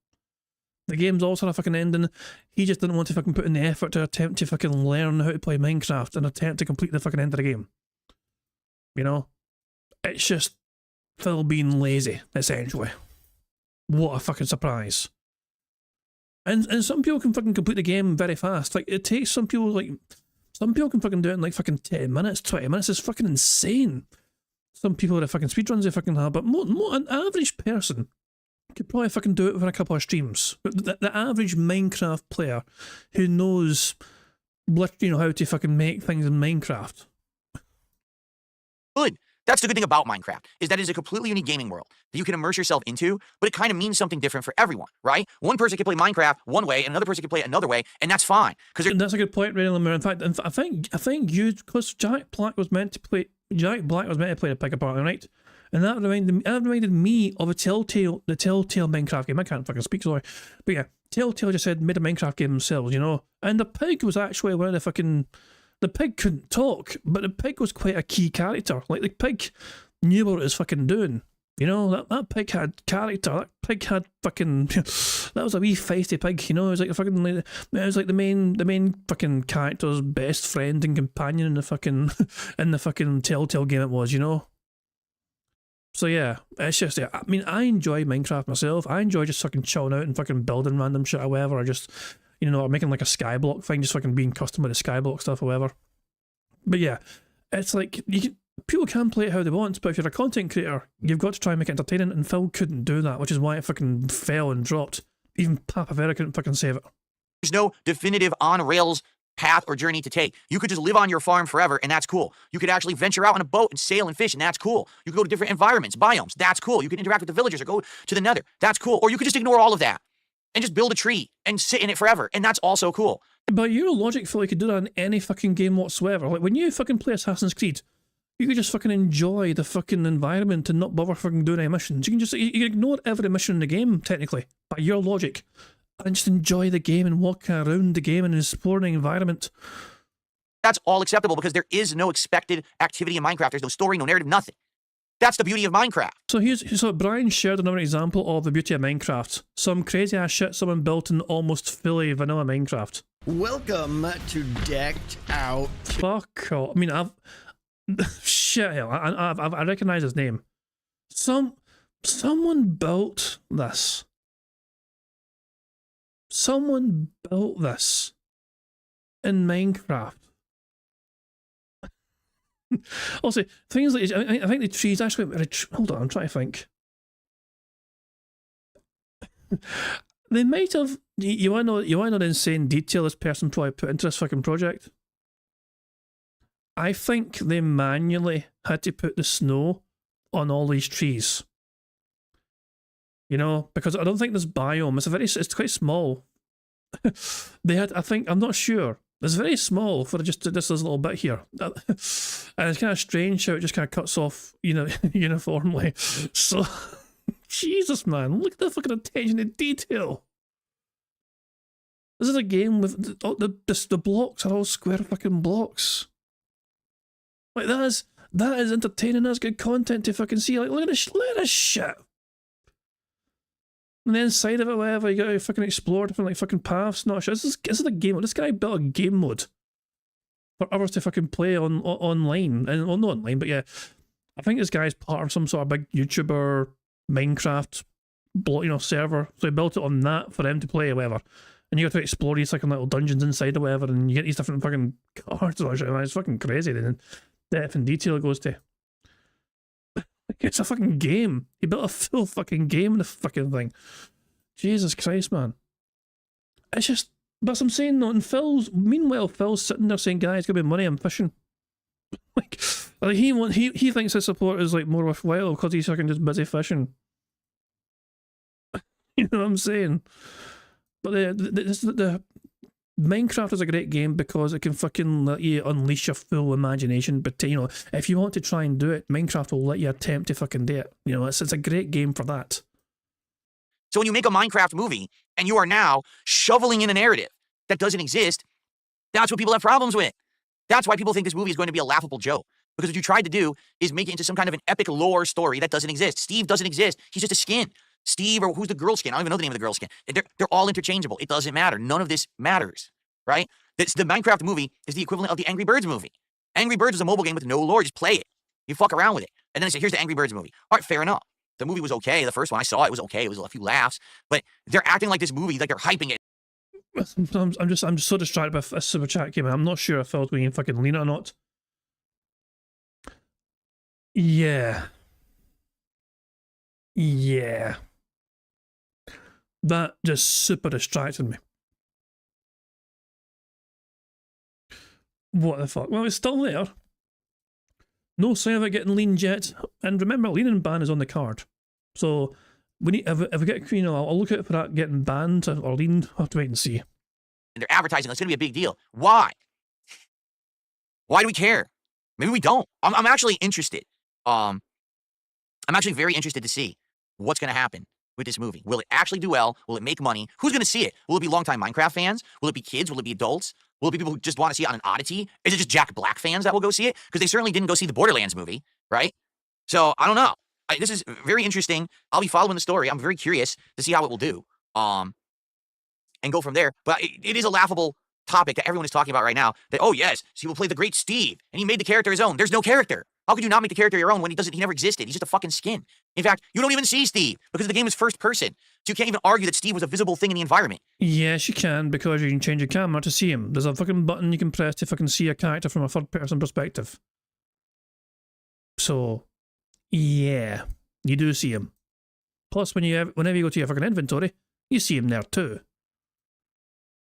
The game's also had a fucking ending. He just didn't want to fucking put in the effort to attempt to fucking learn how to play Minecraft and attempt to complete the fucking end of the game. You know? It's just Phil being lazy, essentially. What a fucking surprise. And some people can fucking complete the game very fast. Like, it takes some people, like... Some people can fucking do it in like fucking 10 minutes, 20 minutes. It's fucking insane. Some people that fucking speedruns they fucking have, but an average person could probably fucking do it within a couple of streams. But the average Minecraft player who knows, you know, how to fucking make things in Minecraft. Good. That's the good thing about Minecraft, is that it is a completely unique gaming world that you can immerse yourself into, but it kind of means something different for everyone, right? One person can play Minecraft one way, and another person can play it another way, and that's fine. That's a good point, Ray Lemire. In fact, I think you, because Jack Black was meant to play the pickup party, right? And that reminded me of the Telltale Minecraft game. I can't fucking speak, sorry. But yeah, Telltale just made a Minecraft game themselves, you know? And the pig was actually one of the fucking... The pig couldn't talk, but the pig was quite a key character. Like, the pig knew what it was fucking doing. You know, that pig had character. That pig had fucking... that was a wee feisty pig, you know? It was like the main fucking character's best friend and companion in the fucking Telltale game it was, you know? So yeah, it's just... I mean, I enjoy Minecraft myself. I enjoy just fucking chilling out and fucking building random shit or whatever, or just... You know, or making like a skyblock thing, just fucking being custom with the skyblock stuff or whatever. But yeah, it's like, people can play it how they want, but if you're a content creator, you've got to try and make it entertaining, and Phil couldn't do that, which is why it fucking fell and dropped. Even Papa Vera couldn't fucking save it. There's no definitive on-rails path or journey to take. You could just live on your farm forever, and that's cool. You could actually venture out on a boat and sail and fish, and that's cool. You could go to different environments, biomes, that's cool. You can interact with the villagers or go to the Nether, that's cool. Or you could just ignore all of that and just build a tree and sit in it forever, and that's also cool. But your logic, Phil, you could do that in any fucking game whatsoever. Like, when you fucking play Assassin's Creed, you could just fucking enjoy the fucking environment and not bother fucking doing any missions. You can ignore every mission in the game, technically, by your logic, and just enjoy the game and walk around the game and explore the environment. That's all acceptable because there is no expected activity in Minecraft. There's no story, no narrative, nothing. That's the beauty of Minecraft. So Brian shared another example of the beauty of Minecraft. Some crazy ass shit someone built in almost fully vanilla Minecraft. Welcome to Decked Out. Fuck off. I mean, shit hell. I recognize his name. Someone built this. Someone built this in Minecraft. Also, things like, I think the trees actually... Hold on, I'm trying to think. They might have... You want to know the insane detail this person probably put into this fucking project? I think they manually had to put the snow on all these trees. You know, because I don't think this biome, it's quite small. They had, I think, I'm not sure. It's very small for just this little bit here. And it's kind of strange how it just kind of cuts off, you know, uniformly. So, Jesus, man, look at the fucking attention to detail. This is a game with the blocks are all square fucking blocks. Like that is entertaining. That's good content to fucking see. Like look at this shit. And the inside of it, whatever, you gotta fucking explore different like fucking paths. Not sure. This is a game. This guy built a game mode for others to fucking play online, and well, not online, but yeah, I think this guy's part of some sort of big YouTuber Minecraft server. So he built it on that for them to play or whatever. And you have to explore these fucking little dungeons inside or whatever, and you get these different fucking cards and shit. It's fucking crazy. Then depth and detail it goes to. It's a fucking game. He built a full fucking game in the fucking thing. Jesus Christ, man. It's just, but as I'm saying though, meanwhile, Phil's sitting there saying, guys, give me money, I'm fishing. like he thinks his support is like more worthwhile because he's fucking just busy fishing. You know what I'm saying? But the Minecraft is a great game because it can fucking let you unleash your full imagination. But if you want to try and do it, Minecraft will let you attempt to fucking do it. It's a great game for that. So when you make a Minecraft movie and you are now shoveling in a narrative that doesn't exist, that's what people have problems with. That's why people think this movie is going to be a laughable joke. Because what you tried to do is make it into some kind of an epic lore story that doesn't exist. Steve doesn't exist. He's just a skin. Steve, or who's the girl skin? I don't even know the name of the girl skin. They're all interchangeable. It doesn't matter. None of this matters, right? The Minecraft movie is the equivalent of the Angry Birds movie. Angry Birds is a mobile game with no lore. Just play it. You fuck around with it. And then they say, here's the Angry Birds movie. All right, fair enough. The movie was okay. The first one I saw, it was okay. It was a few laughs. But they're acting like this movie, like they're hyping it. I'm just so distracted by a super chat came in. I'm not sure if Phil's going to fucking lean it or not. Yeah. That just super distracted me. What the fuck? Well, it's still there. No sign of it getting leaned yet. And remember, leaning ban is on the card. So we need if we get I'll look out for that getting banned or leaned. I'll have to wait and see. And they're advertising it's going to be a big deal. Why? Why do we care? Maybe we don't. I'm actually interested. I'm actually very interested to see what's going to happen with this movie. Will it actually do well? Will it make money? Who's going to see it? Will it be longtime Minecraft fans? Will it be kids? Will it be adults? Will it be people who just want to see it on an oddity? Is it just Jack Black fans that will go see it? Because they certainly didn't go see the Borderlands movie, right? So I don't know. This is very interesting. I'll be following the story. I'm very curious to see how it will do, and go from there. But it is a laughable topic that everyone is talking about right now. That, oh yes, so he will play the great Steve, and he made the character his own. There's no character. How could you not make the character your own when he never existed? He's just a fucking skin. In fact, you don't even see Steve because the game is first person. So you can't even argue that Steve was a visible thing in the environment. Yes, you can, because you can change your camera to see him. There's a fucking button you can press to fucking see a character from a third person perspective. So, yeah, you do see him. Plus, whenever you go to your fucking inventory, you see him there too.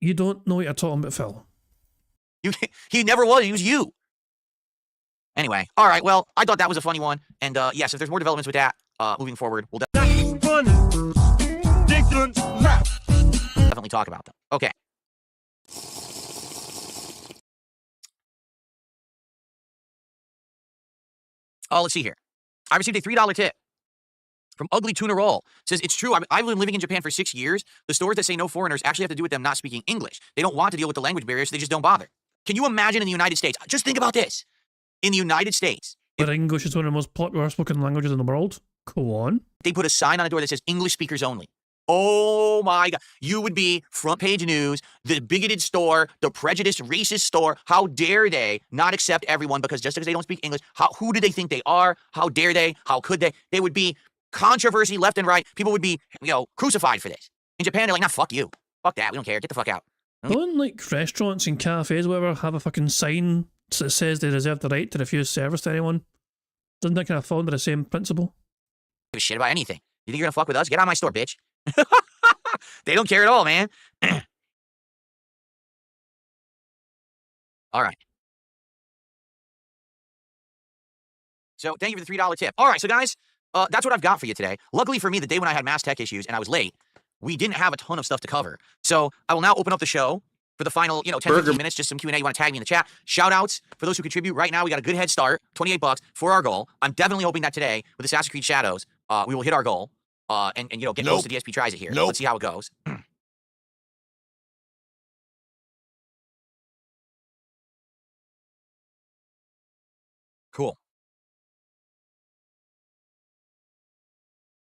You don't know what you're talking about, Phil. He never was. He was you. Anyway, all right, well, I thought that was a funny one. And yes, if there's more developments with that moving forward, we'll definitely talk about them. Okay. Oh, let's see here. I received a $3 tip from Ugly Tuna Roll. It says, it's true, I've been living in Japan for 6 years. The stores that say no foreigners actually have to do with them not speaking English. They don't want to deal with the language barrier, so they just don't bother. Can you imagine in the United States? Just think about this. In the United States. But English is one of the most popular spoken languages in the world. Go on. They put a sign on the door that says English speakers only. Oh my God. You would be front page news, the bigoted store, the prejudiced racist store. How dare they not accept everyone just because they don't speak English? Who do they think they are? How dare they? How could they? They would be controversy left and right. People would be, crucified for this. In Japan, they're like, nah, fuck you. Fuck that. We don't care. Get the fuck out. Don't like restaurants and cafes, whatever, have a fucking sign that says they reserve the right to refuse service to anyone? Doesn't that kind of fall under the same principle? Give a shit about anything. You think you're gonna fuck with us? Get out of my store, bitch. They don't care at all, man. All right. So thank you for the $3 tip. All right, so guys, that's what I've got for you today. Luckily for me, the day when I had mass tech issues and I was late, we didn't have a ton of stuff to cover. So I will now open up the show for the final, 10, 15 minutes, just some Q&A. You want to tag me in the chat. Shout outs for those who contribute. Right now, we got a good head start, $28 for our goal. I'm definitely hoping that today, with Assassin's Creed Shadows, we will hit our goal and get close to DSP tries it here. Let's see how it goes.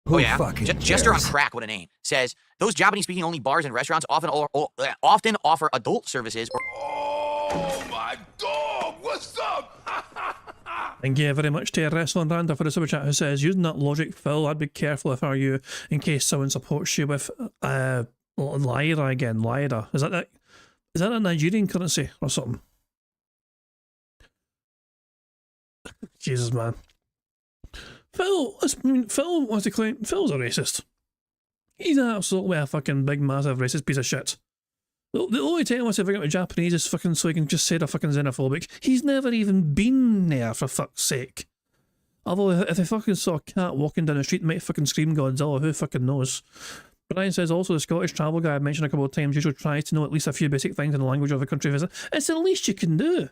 Who oh yeah, fucking Jester on cares? crack, what a name, says those Japanese-speaking only bars and restaurants often offer adult services. Oh my dog, what's up? Thank you very much to Wrestling Randa for the super chat who says, using that logic, Phil, I'd be careful if I were you in case someone supports you with Lyra again. Lyra. Is that a Nigerian currency or something? Jesus, man. Phil wants to claim Phil's a racist. He's absolutely a fucking big, massive racist piece of shit. The only time he wants to figure out with Japanese is fucking so he can just say they're fucking xenophobic. He's never even been there, for fuck's sake. Although, if they fucking saw a cat walking down the street, they might fucking scream Godzilla, who fucking knows? Brian says also the Scottish travel guy I mentioned a couple of times usually tries to know at least a few basic things in the language of the country visit. It's the least you can do.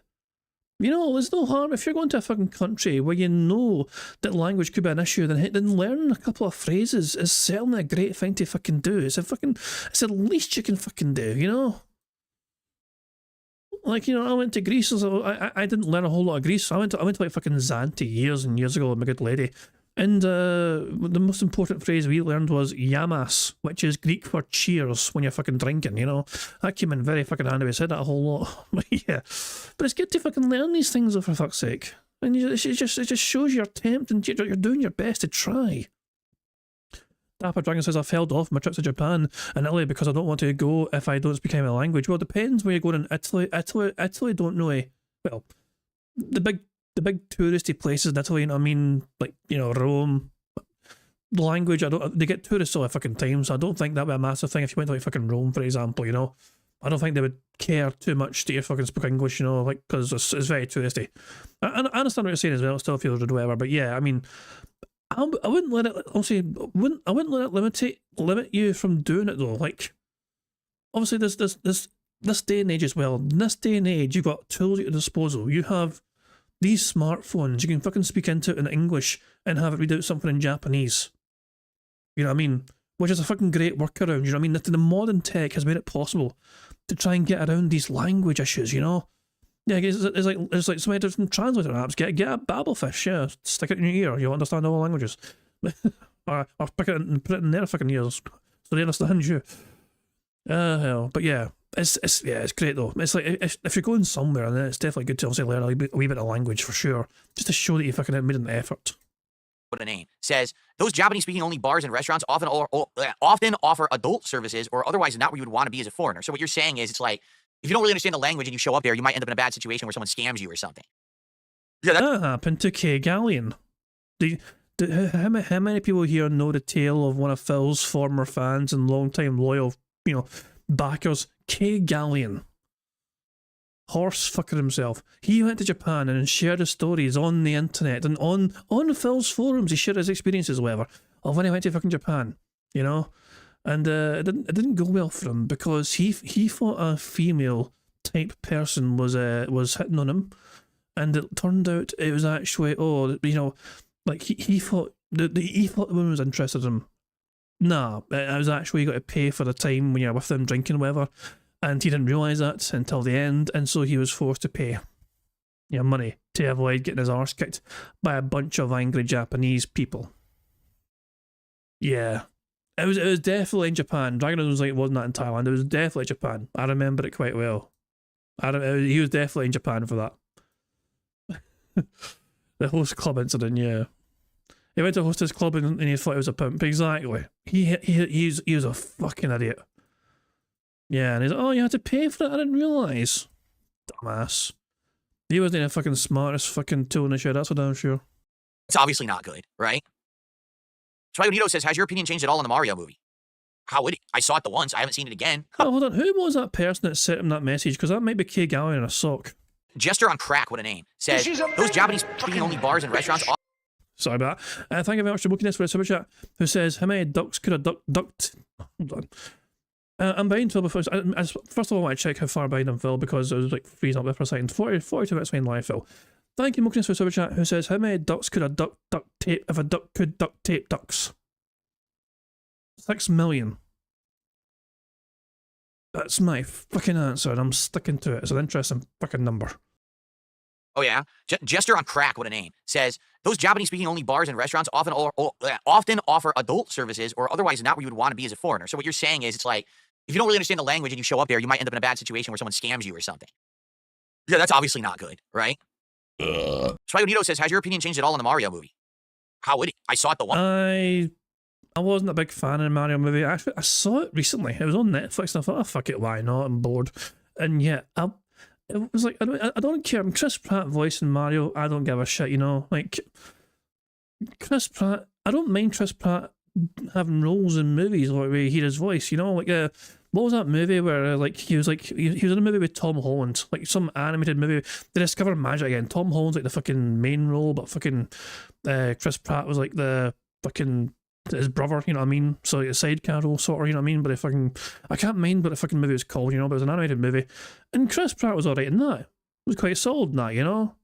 You know, there's no harm. If you're going to a fucking country where you know that language could be an issue, then learn a couple of phrases is certainly a great thing to fucking do. It's the least you can fucking do, you know? Like, you know, I went to Greece, so I didn't learn a whole lot of Greece. I went to like fucking Zante years and years ago with my good lady. And the most important phrase we learned was yamas, which is Greek for cheers when you're fucking drinking, you know? That came in very fucking handy. We said that a whole lot. But yeah. But it's good to fucking learn these things, though, for fuck's sake. And it just shows your attempt and you're doing your best to try. Dapper Dragon says, I've held off my trips to Japan and Italy because I don't want to go if I don't speak any language. Well, it depends where you're going in Italy. Italy don't know. Well, the big touristy places in Italy, you know what I mean? Like, you know, Rome. The language, they get tourists all the fucking time, so I don't think that'd be a massive thing if you went to like fucking Rome, for example, you know? I don't think they would care too much that you fucking speak English, you know, like, because it's very touristy. I understand what you're saying as well, it still feels good, whatever, but yeah, I mean, I wouldn't let it, obviously, I wouldn't let it limit you from doing it though, like, obviously this day and age as well, in this day and age, you've got tools at your disposal, you have these smartphones, you can fucking speak into it in English and have it read out something in Japanese. You know what I mean? Which is a fucking great workaround, you know what I mean? The modern tech has made it possible to try and get around these language issues, you know? Yeah, it's like some different translator apps. Get a Babelfish, yeah, stick it in your ear, you'll understand all the languages. or pick it and put it in their fucking ears so they understand you. Hell, but yeah. It's great though. It's like if you're going somewhere, then it's definitely good to obviously learn a wee bit of language for sure, just to show that you fucking made an effort. What a name, says those Japanese-speaking only bars and restaurants often offer adult services, or otherwise not where you would want to be as a foreigner. So what you're saying is, it's like if you don't really understand the language and you show up there, you might end up in a bad situation where someone scams you or something. Yeah, that happened to Kay Gallion. How many people here know the tale of one of Phil's former fans and long-time loyal, you know, backers, Kay Gallion? Horse fucking himself. He went to Japan and shared his stories on the internet and on Phil's forums. He shared his experiences, whatever, of when he went to fucking Japan, you know, and it didn't go well for him because he thought a female type person was hitting on him, and it turned out it was actually you know, like he thought he thought the woman was interested in him. Nah, it was actually you got to pay for the time when you're with them drinking, whatever. And he didn't realise that until the end, and so he was forced to pay money to avoid getting his arse kicked by a bunch of angry Japanese people. Yeah. It was definitely in Japan. Dragon was like, it wasn't that in Thailand. It was definitely Japan. I remember it quite well. He was definitely in Japan for that. The host club incident, yeah. He went to host his club and he thought he was a pimp. Exactly. He was a fucking idiot. Yeah, and he's like, oh, you had to pay for it? I didn't realise. Dumbass. He wasn't the fucking smartest fucking tool in the shed, that's what I'm sure. It's obviously not good, right? Trigonito says, has your opinion changed at all on the Mario movie? How would it? I saw it the once. I haven't seen it again. Oh, hold on. Who was that person that sent him that message? Because that might be Kay Gallion in a sock. Jester on crack, what a name. Says, those Japanese-speaking only bars and restaurants... Sorry about that. Thank you very much to Bookiness for a super chat, who says, how many ducks could a ducked... Hold on. I'm behind Phil before. First of all, I want to check how far behind I'm Phil because it was like freezing up there for a second. 42 minutes behind live, Phil. Thank you, Mokiness, for super chat, who says, how many ducks could a duck duct tape if a duck could duct tape ducks? 6 million. That's my fucking answer, and I'm sticking to it. It's an interesting fucking number. Oh yeah, Jester on Crack, what a name, says those Japanese-speaking only bars and restaurants often offer adult services or otherwise not where you would want to be as a foreigner. So what you're saying is it's like if you don't really understand the language and you show up there, you might end up in a bad situation where someone scams you or something. Yeah, that's obviously not good, right? Spygonito says, has your opinion changed at all on the Mario movie? How would it? I saw it the one. I wasn't a big fan of the Mario movie. Actually, I saw it recently. It was on Netflix, and I thought, oh, fuck it, why not? I'm bored. And yeah, it was like, I don't care. I'm Chris Pratt voicing Mario. I don't give a shit, you know? Like, Chris Pratt, I don't mind Chris Pratt having roles in movies where we hear his voice, you know? Like, what was that movie where, he was in a movie with Tom Holland, like some animated movie, They Discover Magic again. Tom Holland's like the fucking main role, but fucking Chris Pratt was like the fucking his brother, you know what I mean? So like a sidecar role, sort of, you know what I mean? But I can't mind what the fucking movie was called, you know, but it was an animated movie. And Chris Pratt was alright in that. It was quite solid in that, you know?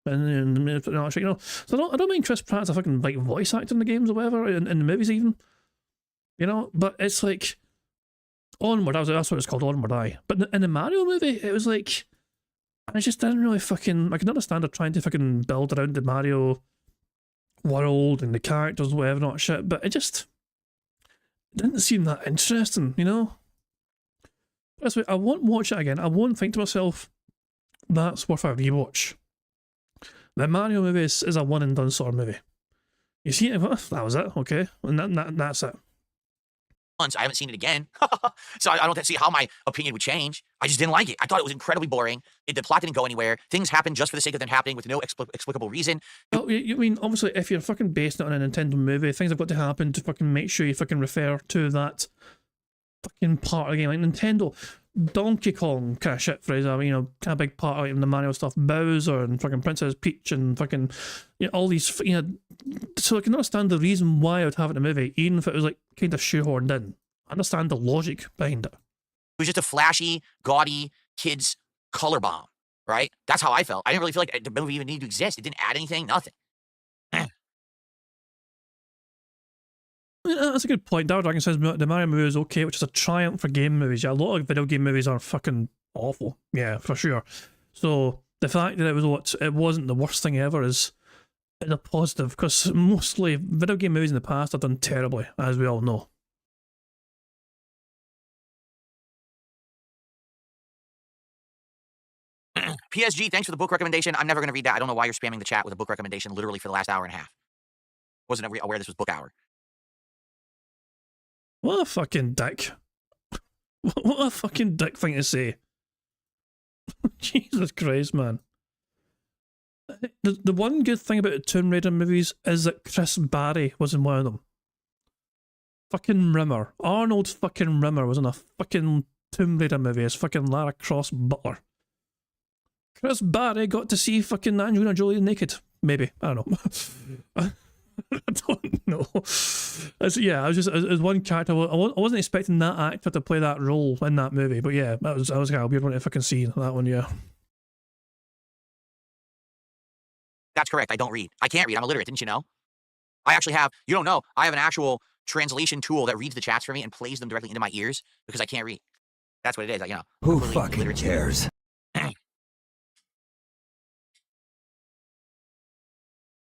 And you know, so I don't mind Chris Pratt as a fucking like voice actor in the games or whatever, in the movies even. You know? But it's like Onward, that's what it's called, Onward, aye. But in the Mario movie, it was like I just didn't really fucking I can understand they're trying to fucking build around the Mario world and the characters, whatever, not shit, but it just didn't seem that interesting, you know? That's why I won't watch it again. I won't think to myself, that's worth a rewatch. The Mario movie is a one and done sort of movie. You see it, that was it, okay? And that's it. Once I haven't seen it again, so I don't see how my opinion would change. I just didn't like it. I thought it was incredibly boring. The plot didn't go anywhere. Things happened just for the sake of them happening with no explicable reason. Oh, you mean, obviously, if you're fucking basing it on a Nintendo movie, things have got to happen to fucking make sure you fucking refer to that fucking part of the game. Like Nintendo, Donkey Kong kind of shit, for example, you know, kind of big part of the Mario stuff, Bowser and fucking Princess Peach and fucking, you know, all these, you know, so I can understand the reason why I would have it in a movie, even if it was like kind of shoehorned in. I understand the logic behind it. It was just a flashy, gaudy kids color bomb, right? That's how I felt. I didn't really feel like the movie even needed to exist. It didn't add anything, nothing. Yeah, that's a good point. Dark Dragon says the Mario movie is okay, which is a triumph for game movies. Yeah, a lot of video game movies are fucking awful. Yeah, for sure. So the fact that it wasn't the worst thing ever is a positive, because mostly video game movies in the past have done terribly, as we all know. PSG, thanks for the book recommendation. I'm never going to read that. I don't know why you're spamming the chat with a book recommendation literally for the last hour and a half. Wasn't aware this was book hour. What a fucking dick. What a fucking dick thing to say. Jesus Christ, man. The one good thing about the Tomb Raider movies is that Chris Barry was in one of them. Fucking Rimmer. Arnold fucking Rimmer was in a fucking Tomb Raider movie as fucking Lara Croft Butler. Chris Barry got to see fucking Angelina Jolie naked. Maybe. I don't know. I don't know. I was just one character. I wasn't expecting that actor to play that role in that movie, but yeah, that was kind of weird one if I can see that one, yeah. That's correct. I don't read. I can't read. I'm illiterate, didn't you know? I actually have, you don't know, I have an actual translation tool that reads the chats for me and plays them directly into my ears because I can't read. That's what it is, you know. Who fucking cares?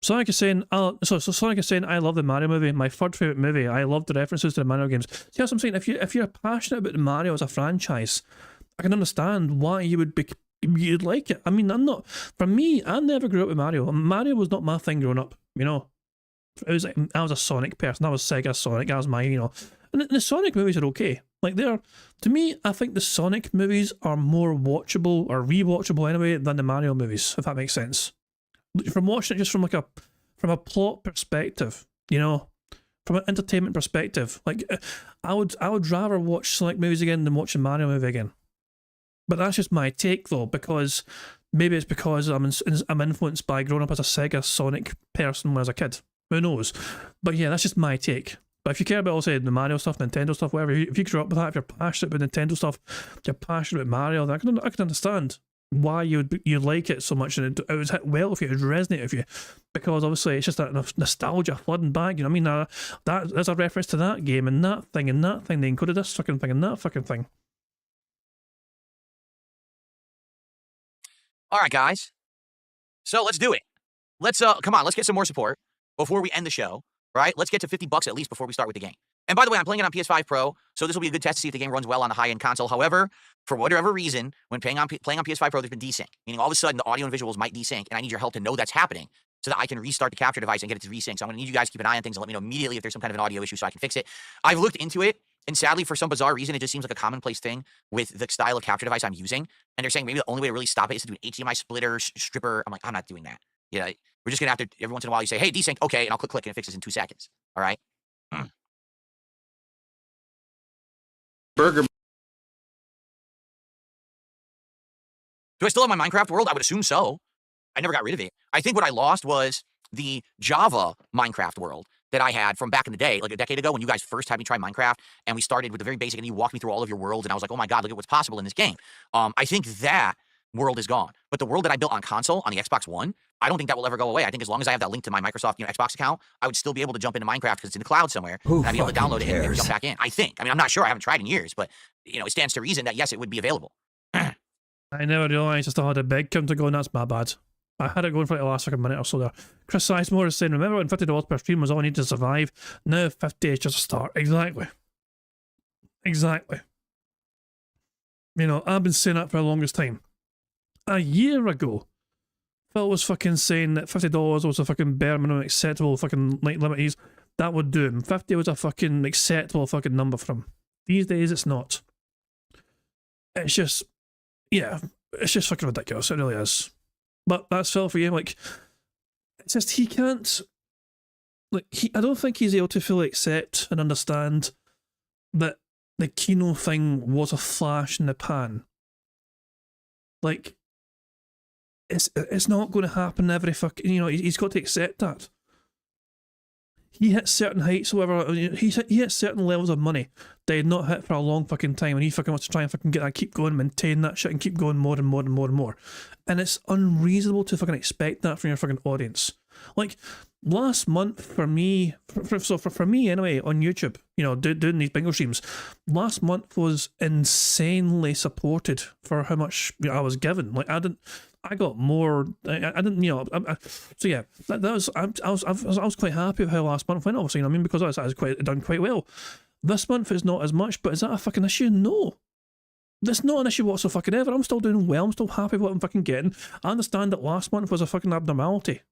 Sonic is saying, Sonic is saying, I love the Mario movie, my third favourite movie. I love the references to the Mario games. See, that's what I'm saying. If you're passionate about Mario as a franchise, I can understand why you'd like it. I mean, for me, I never grew up with Mario. Mario was not my thing growing up, you know. It was like, I was a Sonic person. I was Sega Sonic. That was my, you know. And the Sonic movies are okay. Like, to me, I think the Sonic movies are more watchable, or rewatchable anyway, than the Mario movies, if that makes sense. From watching it just from a plot perspective, you know, from an entertainment perspective, like I would rather watch Sonic movies again than watch a Mario movie again. But that's just my take though, because maybe it's because I'm influenced by growing up as a Sega Sonic person when I was a kid. Who knows? But yeah, that's just my take. But if you care about also the Mario stuff, Nintendo stuff, whatever, if you grew up with that, if you're passionate about Nintendo stuff, if you're passionate about Mario, then I can understand why you like it so much, and it would hit well if you, it would resonate with you, because obviously it's just that nostalgia flooding back, you know what I mean? There's a reference to that game and that thing, they included this fucking thing and that fucking thing. Alright guys, So let's do it. Let's come on, let's get some more support before we end the show, right? Let's get to $50 at least before we start with the game. And by the way, I'm playing it on PS5 Pro, so this will be a good test to see if the game runs well on the high-end console. However, for whatever reason, when playing on PS5 Pro, there's been desync, meaning all of a sudden the audio and visuals might desync, and I need your help to know that's happening so that I can restart the capture device and get it to resync. So I'm going to need you guys to keep an eye on things and let me know immediately if there's some kind of an audio issue so I can fix it. I've looked into it, and sadly, for some bizarre reason, it just seems like a commonplace thing with the style of capture device I'm using. And they're saying maybe the only way to really stop it is to do an HDMI splitter, stripper. I'm like, I'm not doing that. Yeah, we're just going to have to, every once in a while, you say, hey, desync, okay, and I'll click, and it fixes in 2 seconds. All right? Burger. Do I still have my Minecraft world? I would assume so. I never got rid of it. I think what I lost was the Java Minecraft world that I had from back in the day, like a decade ago when you guys first had me try Minecraft, and we started with the very basic, and you walked me through all of your worlds, and I was like, oh my God, look at what's possible in this game. I think that world is gone. But the world that I built on console, on the Xbox One, I don't think that will ever go away. I think as long as I have that link to my Microsoft Xbox account, I would still be able to jump into Minecraft because it's in the cloud somewhere, and I'd be able to download it and jump back in. I think. I mean, I'm not sure. I haven't tried in years, but, you know, it stands to reason that, yes, it would be available. I never realised I still had a big counter going. That's my bad. I had it going for like the last like a minute or so there. Chris Sizemore is saying, remember when $50 per stream was all I needed to survive? Now 50 is just a start. Exactly. Exactly. You know, I've been saying that for the longest time. A year ago, Phil was fucking saying that $50 was a fucking bare minimum acceptable fucking like limit. That would do him. 50 was a fucking acceptable fucking number for him. These days it's not. It's just, yeah, it's just fucking ridiculous. It really is. But that's Phil for you. Like, it's just he can't. Like, I don't think he's able to fully accept and understand that the Kino thing was a flash in the pan. Like, it's not going to happen every fucking. You know, he's got to accept that. He hit certain heights, however, he hit certain levels of money that he had not hit for a long fucking time, and he fucking wants to try and fucking get that, keep going, maintain that shit, and keep going more and more and more and more. And it's unreasonable to fucking expect that from your fucking audience. Like, last month for me, for me anyway, on YouTube, you know, doing these bingo streams, last month was insanely supported for how much I was given. Like, I got more. I didn't, you know. So yeah, that was. I was quite happy with how last month went. Obviously, you know what I mean, because I was done quite well. This month is not as much, but is that a fucking issue? No, that's not an issue whatsoever. I'm still doing well. I'm still happy with what I'm fucking getting. I understand that last month was a fucking abnormality.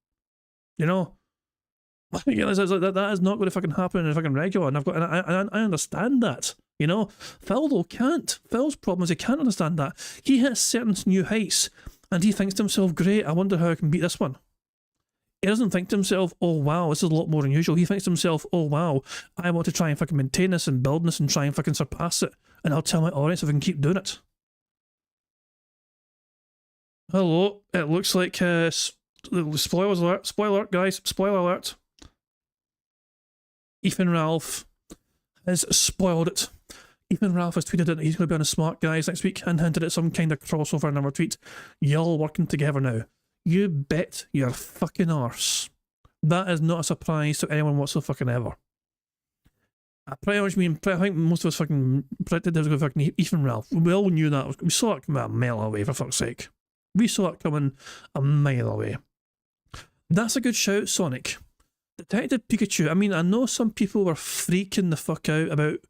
You know, that is not going to fucking happen in a fucking regular, and I understand that. You know, Phil though can't. Phil's problem is he can't understand that. He hits certain new heights. And he thinks to himself, great, I wonder how I can beat this one. He doesn't think to himself, oh wow, this is a lot more unusual. He thinks to himself, oh wow, I want to try and fucking maintain this and build this and try and fucking surpass it. And I'll tell my audience if I can keep doing it. Hello, it looks like, spoiler alert, guys, spoiler alert. Ethan Ralph has spoiled it. Ethan Ralph has tweeted that he's going to be on a Smart Guys next week and hinted at some kind of crossover in our tweet. Y'all working together now. You bet your fucking arse. That is not a surprise to anyone whatsoever. I pretty much mean, I think most of us fucking predicted there was going to be fucking Ethan Ralph. We all knew that. We saw it coming a mile away, for fuck's sake. We saw it coming a mile away. That's a good shout, Sonic. Detective Pikachu. I mean, I know some people were freaking the fuck out about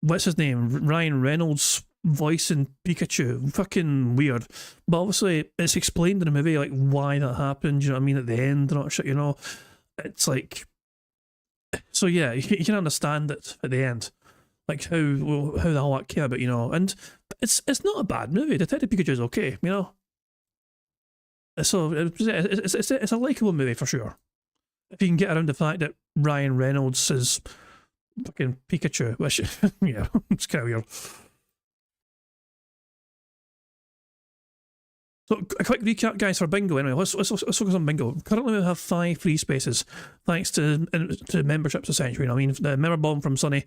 what's his name? Ryan Reynolds voicing Pikachu. Fucking weird. But obviously, it's explained in the movie, like, why that happened, you know what I mean, at the end and all that shit, you know? It's like... So yeah, you can understand it at the end. Like, how the whole that came about, you know? And it's not a bad movie. Detective Pikachu is okay, you know? So, it's a likeable movie, for sure. If you can get around the fact that Ryan Reynolds is... fucking Pikachu, which, yeah, it's kind of weird. So, a quick recap, guys, for bingo. Anyway, let's focus on bingo. Currently, we have 5 free spaces, thanks to memberships, essentially. You know, I mean, the member bomb from Sunny,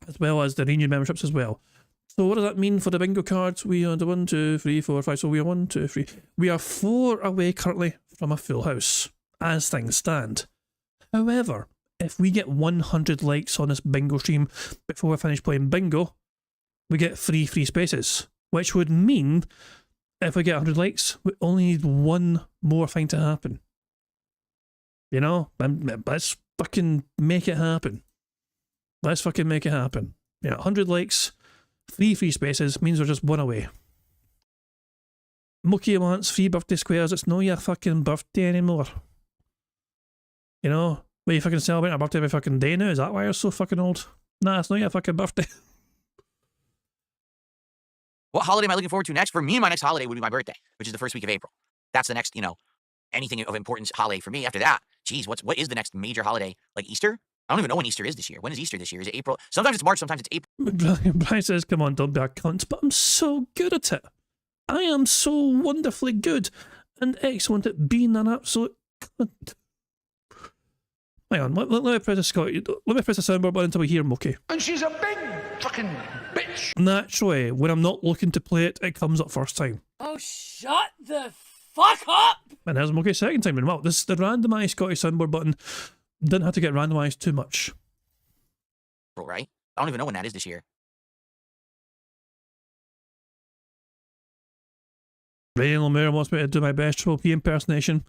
as well as the renewed memberships as well. So, what does that mean for the bingo cards? We are the 1, 2, 3, 4, 5. So, we are 1, 2, 3. We are 4 away currently from a full house, as things stand. However, if we get 100 likes on this bingo stream before we finish playing bingo, we get 3 free spaces, which would mean if we get 100 likes, we only need one more thing to happen. You know, let's fucking make it happen. Let's fucking make it happen. Yeah, 100 likes, 3 free spaces means we're just one away. Mookie wants 3 birthday squares. It's no your fucking birthday anymore. You know, where you fucking celebrate our birthday every fucking day now? Is that why you're so fucking old? Nah, it's not your fucking birthday. What holiday am I looking forward to next? For me, my next holiday would be my birthday, which is the first week of April. That's the next, you know, anything of importance holiday for me. After that, geez, what is the next major holiday? Like Easter? I don't even know when Easter is this year. When is Easter this year? Is it April? Sometimes it's March, sometimes it's April. Brian says, come on, don't be a cunt, but I'm so good at it. I am so wonderfully good and excellent at being an absolute cunt. Hang on, let me press the soundboard button until we hear him, okay? And she's a big fucking bitch. Naturally, when I'm not looking to play it, it comes up first time. Oh, shut the fuck up! And there's Mookie second time. Well, the randomised Scottish soundboard button didn't have to get randomised too much. Right? I don't even know when that is this year. Ray Lemire wants me to do my best Triple P impersonation.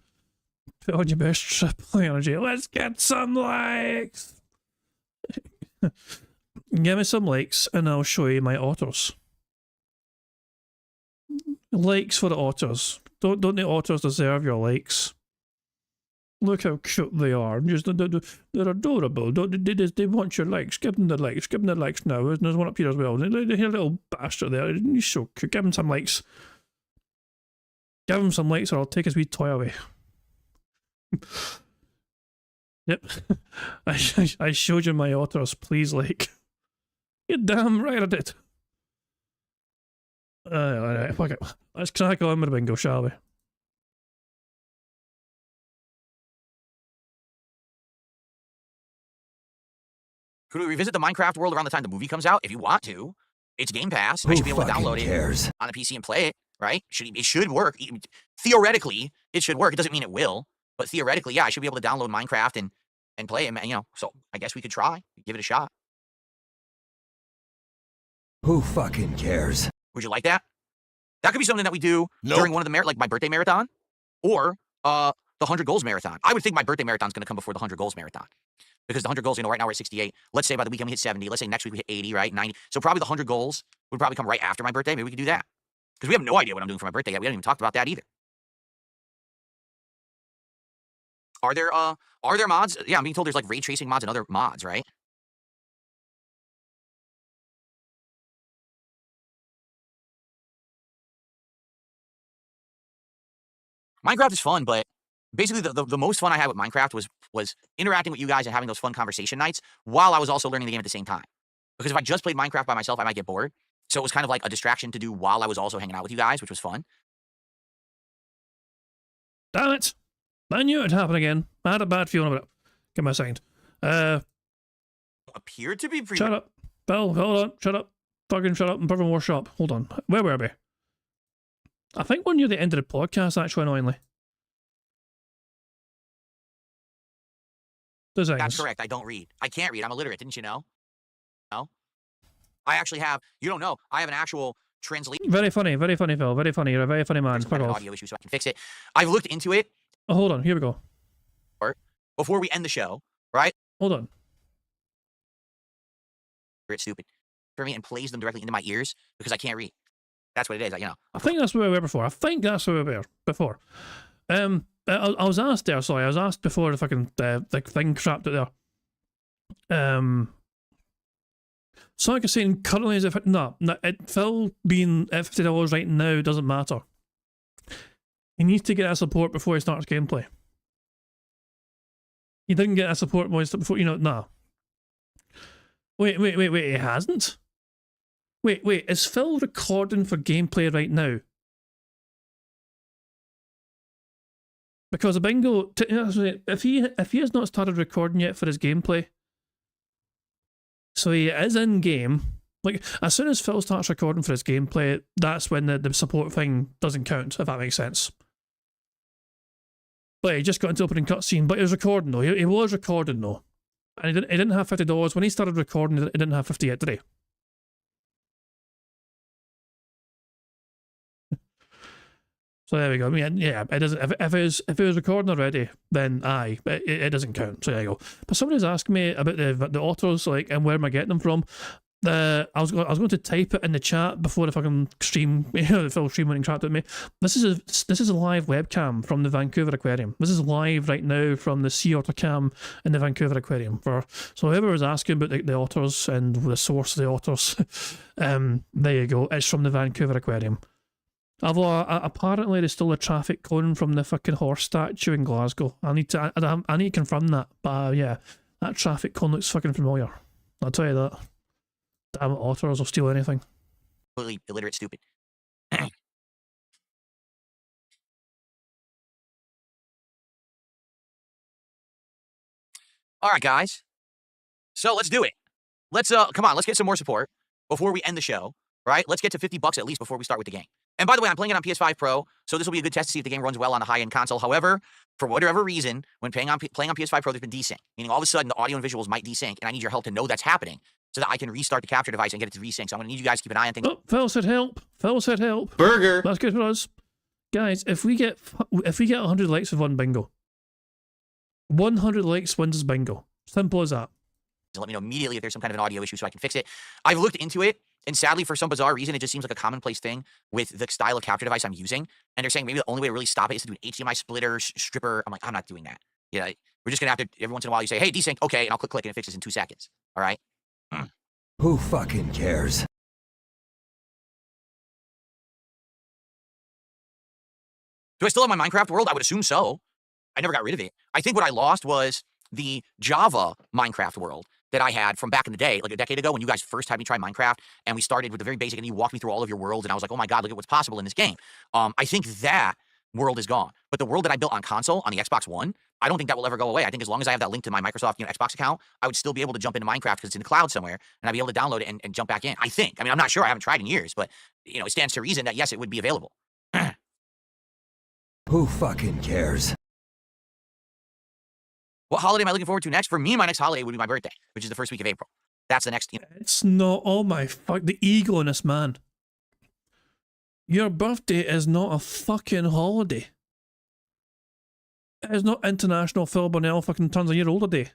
Put on your best triple energy. Let's get some likes! Give me some likes and I'll show you my otters. Likes for the otters. Don't the otters deserve your likes? Look how cute they are. Just they're adorable. They want your likes. Give them the likes. Give them the likes now. And there's one up here as well. Here, little bastard there. He's so cute. Give him some likes. Give him some likes or I'll take his wee toy away. Yep. I showed you my otters. Please like. You're damn right I did. Alright, fuck it. Let's crack on with the bingo, shall we? Could we revisit the Minecraft world around the time the movie comes out? If you want to. It's Game Pass. I should be able to download it on a PC and play it, right? It should work. Theoretically, it should work. It doesn't mean it will. But theoretically, yeah, I should be able to download Minecraft and play it, you know. So I guess we could try. Give it a shot. Who fucking cares? Would you like that? That could be something that we do during one of the like my birthday marathon or the 100 goals marathon. I would think my birthday marathon is going to come before the 100 goals marathon. Because the 100 goals, you know, right now we're at 68. Let's say by the weekend we hit 70. Let's say next week we hit 80, right? 90. So probably the 100 goals would probably come right after my birthday. Maybe we could do that. Because we have no idea what I'm doing for my birthday yet. We haven't even talked about that either. Are there mods? Yeah, I'm being told there's like ray tracing mods and other mods, right? Minecraft is fun, but basically the most fun I had with Minecraft was interacting with you guys and having those fun conversation nights while I was also learning the game at the same time. Because if I just played Minecraft by myself, I might get bored. So it was kind of like a distraction to do while I was also hanging out with you guys, which was fun. Damn it! I knew it'd happen again. I had a bad feeling about it. Give me a second. Appeared to be Shut up. Bill, hold on. Shut up. Fucking shut up and fucking workshop. Hold on. Where were we? I think we're near the end of the podcast, actually, annoyingly. Designs. That's correct. I don't read. I can't read. I'm illiterate. Didn't you know? No? I actually have, you don't know, I have an actual translation. Very funny, Phil. Very funny. You're a very funny man. Fuck off. Audio issue, so I can fix it. I've looked into it. Oh, hold on. Here we go. Before we end the show, right? Hold on. It's stupid for me and plays them directly into my ears because I can't read. That's what it is, you know. I think that's where we were before. I was asked there, sorry, I was asked before the fucking thing crapped it there. So like I was saying, currently as if Phil being at $50 right now doesn't matter. He needs to get that support before he starts gameplay. He didn't get that support before, you know, nah. Wait, he hasn't? Wait, is Phil recording for gameplay right now? Because a bingo, if he has not started recording yet for his gameplay, so he is in game. Like as soon as Phil starts recording for his gameplay, that's when the support thing doesn't count. If that makes sense. But he just got into opening cutscene. But he was recording though. He was recording though, and he didn't have $50 when he started recording. He didn't have 50 yet, did he? So there we go. I mean, yeah, it doesn't. If it was recording already, then aye, it doesn't count. So there you go. But somebody's asking me about the otters, like, and where am I getting them from? I was going to type it in the chat before the fucking stream, the full stream went and crapped at me. This is a live webcam from the Vancouver Aquarium. This is live right now from the sea otter cam in the Vancouver Aquarium. So whoever was asking about the otters and the source of the otters, there you go. It's from the Vancouver Aquarium. Although apparently there's still a traffic cone from the fucking horse statue in Glasgow. I need to confirm that. But yeah, that traffic cone looks fucking familiar. I'll tell you that. Damn it, otters will steal anything. Completely illiterate, stupid. All right, guys. So let's do it. Let's come on. Let's get some more support before we end the show. Right? Let's get to $50 at least before we start with the game. And by the way, I'm playing it on PS5 Pro, so this will be a good test to see if the game runs well on a high-end console. However, for whatever reason, when playing on PS5 Pro, there's been desync, meaning all of a sudden the audio and visuals might desync, and I need your help to know that's happening so that I can restart the capture device and get it to resync. So I'm going to need you guys to keep an eye on things. Oh, Phil said help. Phil said help. Burger. That's good for us. Guys, if we get 100 likes, we've won bingo. 100 likes wins bingo. Simple as that. Let me know immediately if there's some kind of an audio issue so I can fix it. I've looked into it. And sadly, for some bizarre reason, it just seems like a commonplace thing with the style of capture device I'm using. And they're saying maybe the only way to really stop it is to do an HDMI splitter, stripper. I'm like, I'm not doing that. Yeah, we're just going to have to, every once in a while, you say, hey, desync, okay, and I'll click, and it fixes in 2 seconds. All right? Who fucking cares? Do I still have my Minecraft world? I would assume so. I never got rid of it. I think what I lost was the Java Minecraft world that I had from back in the day, like a decade ago when you guys first had me try Minecraft, and we started with the very basic, and you walked me through all of your worlds, and I was like, oh my God, look at what's possible in this game. I think that world is gone. But the world that I built on console, on the Xbox One, I don't think that will ever go away. I think as long as I have that link to my Microsoft Xbox account, I would still be able to jump into Minecraft because it's in the cloud somewhere, and I'd be able to download it and jump back in. I think. I mean, I'm not sure. I haven't tried in years, but it stands to reason that, yes, it would be available. Who fucking cares? What holiday am I looking forward to next? For me, my next holiday would be my birthday, which is the first week of April. That's the next. It's not. Oh my fuck! The ego in this man. Your birthday is not a fucking holiday. It is not International Phil Bonnell fucking turns a year older day.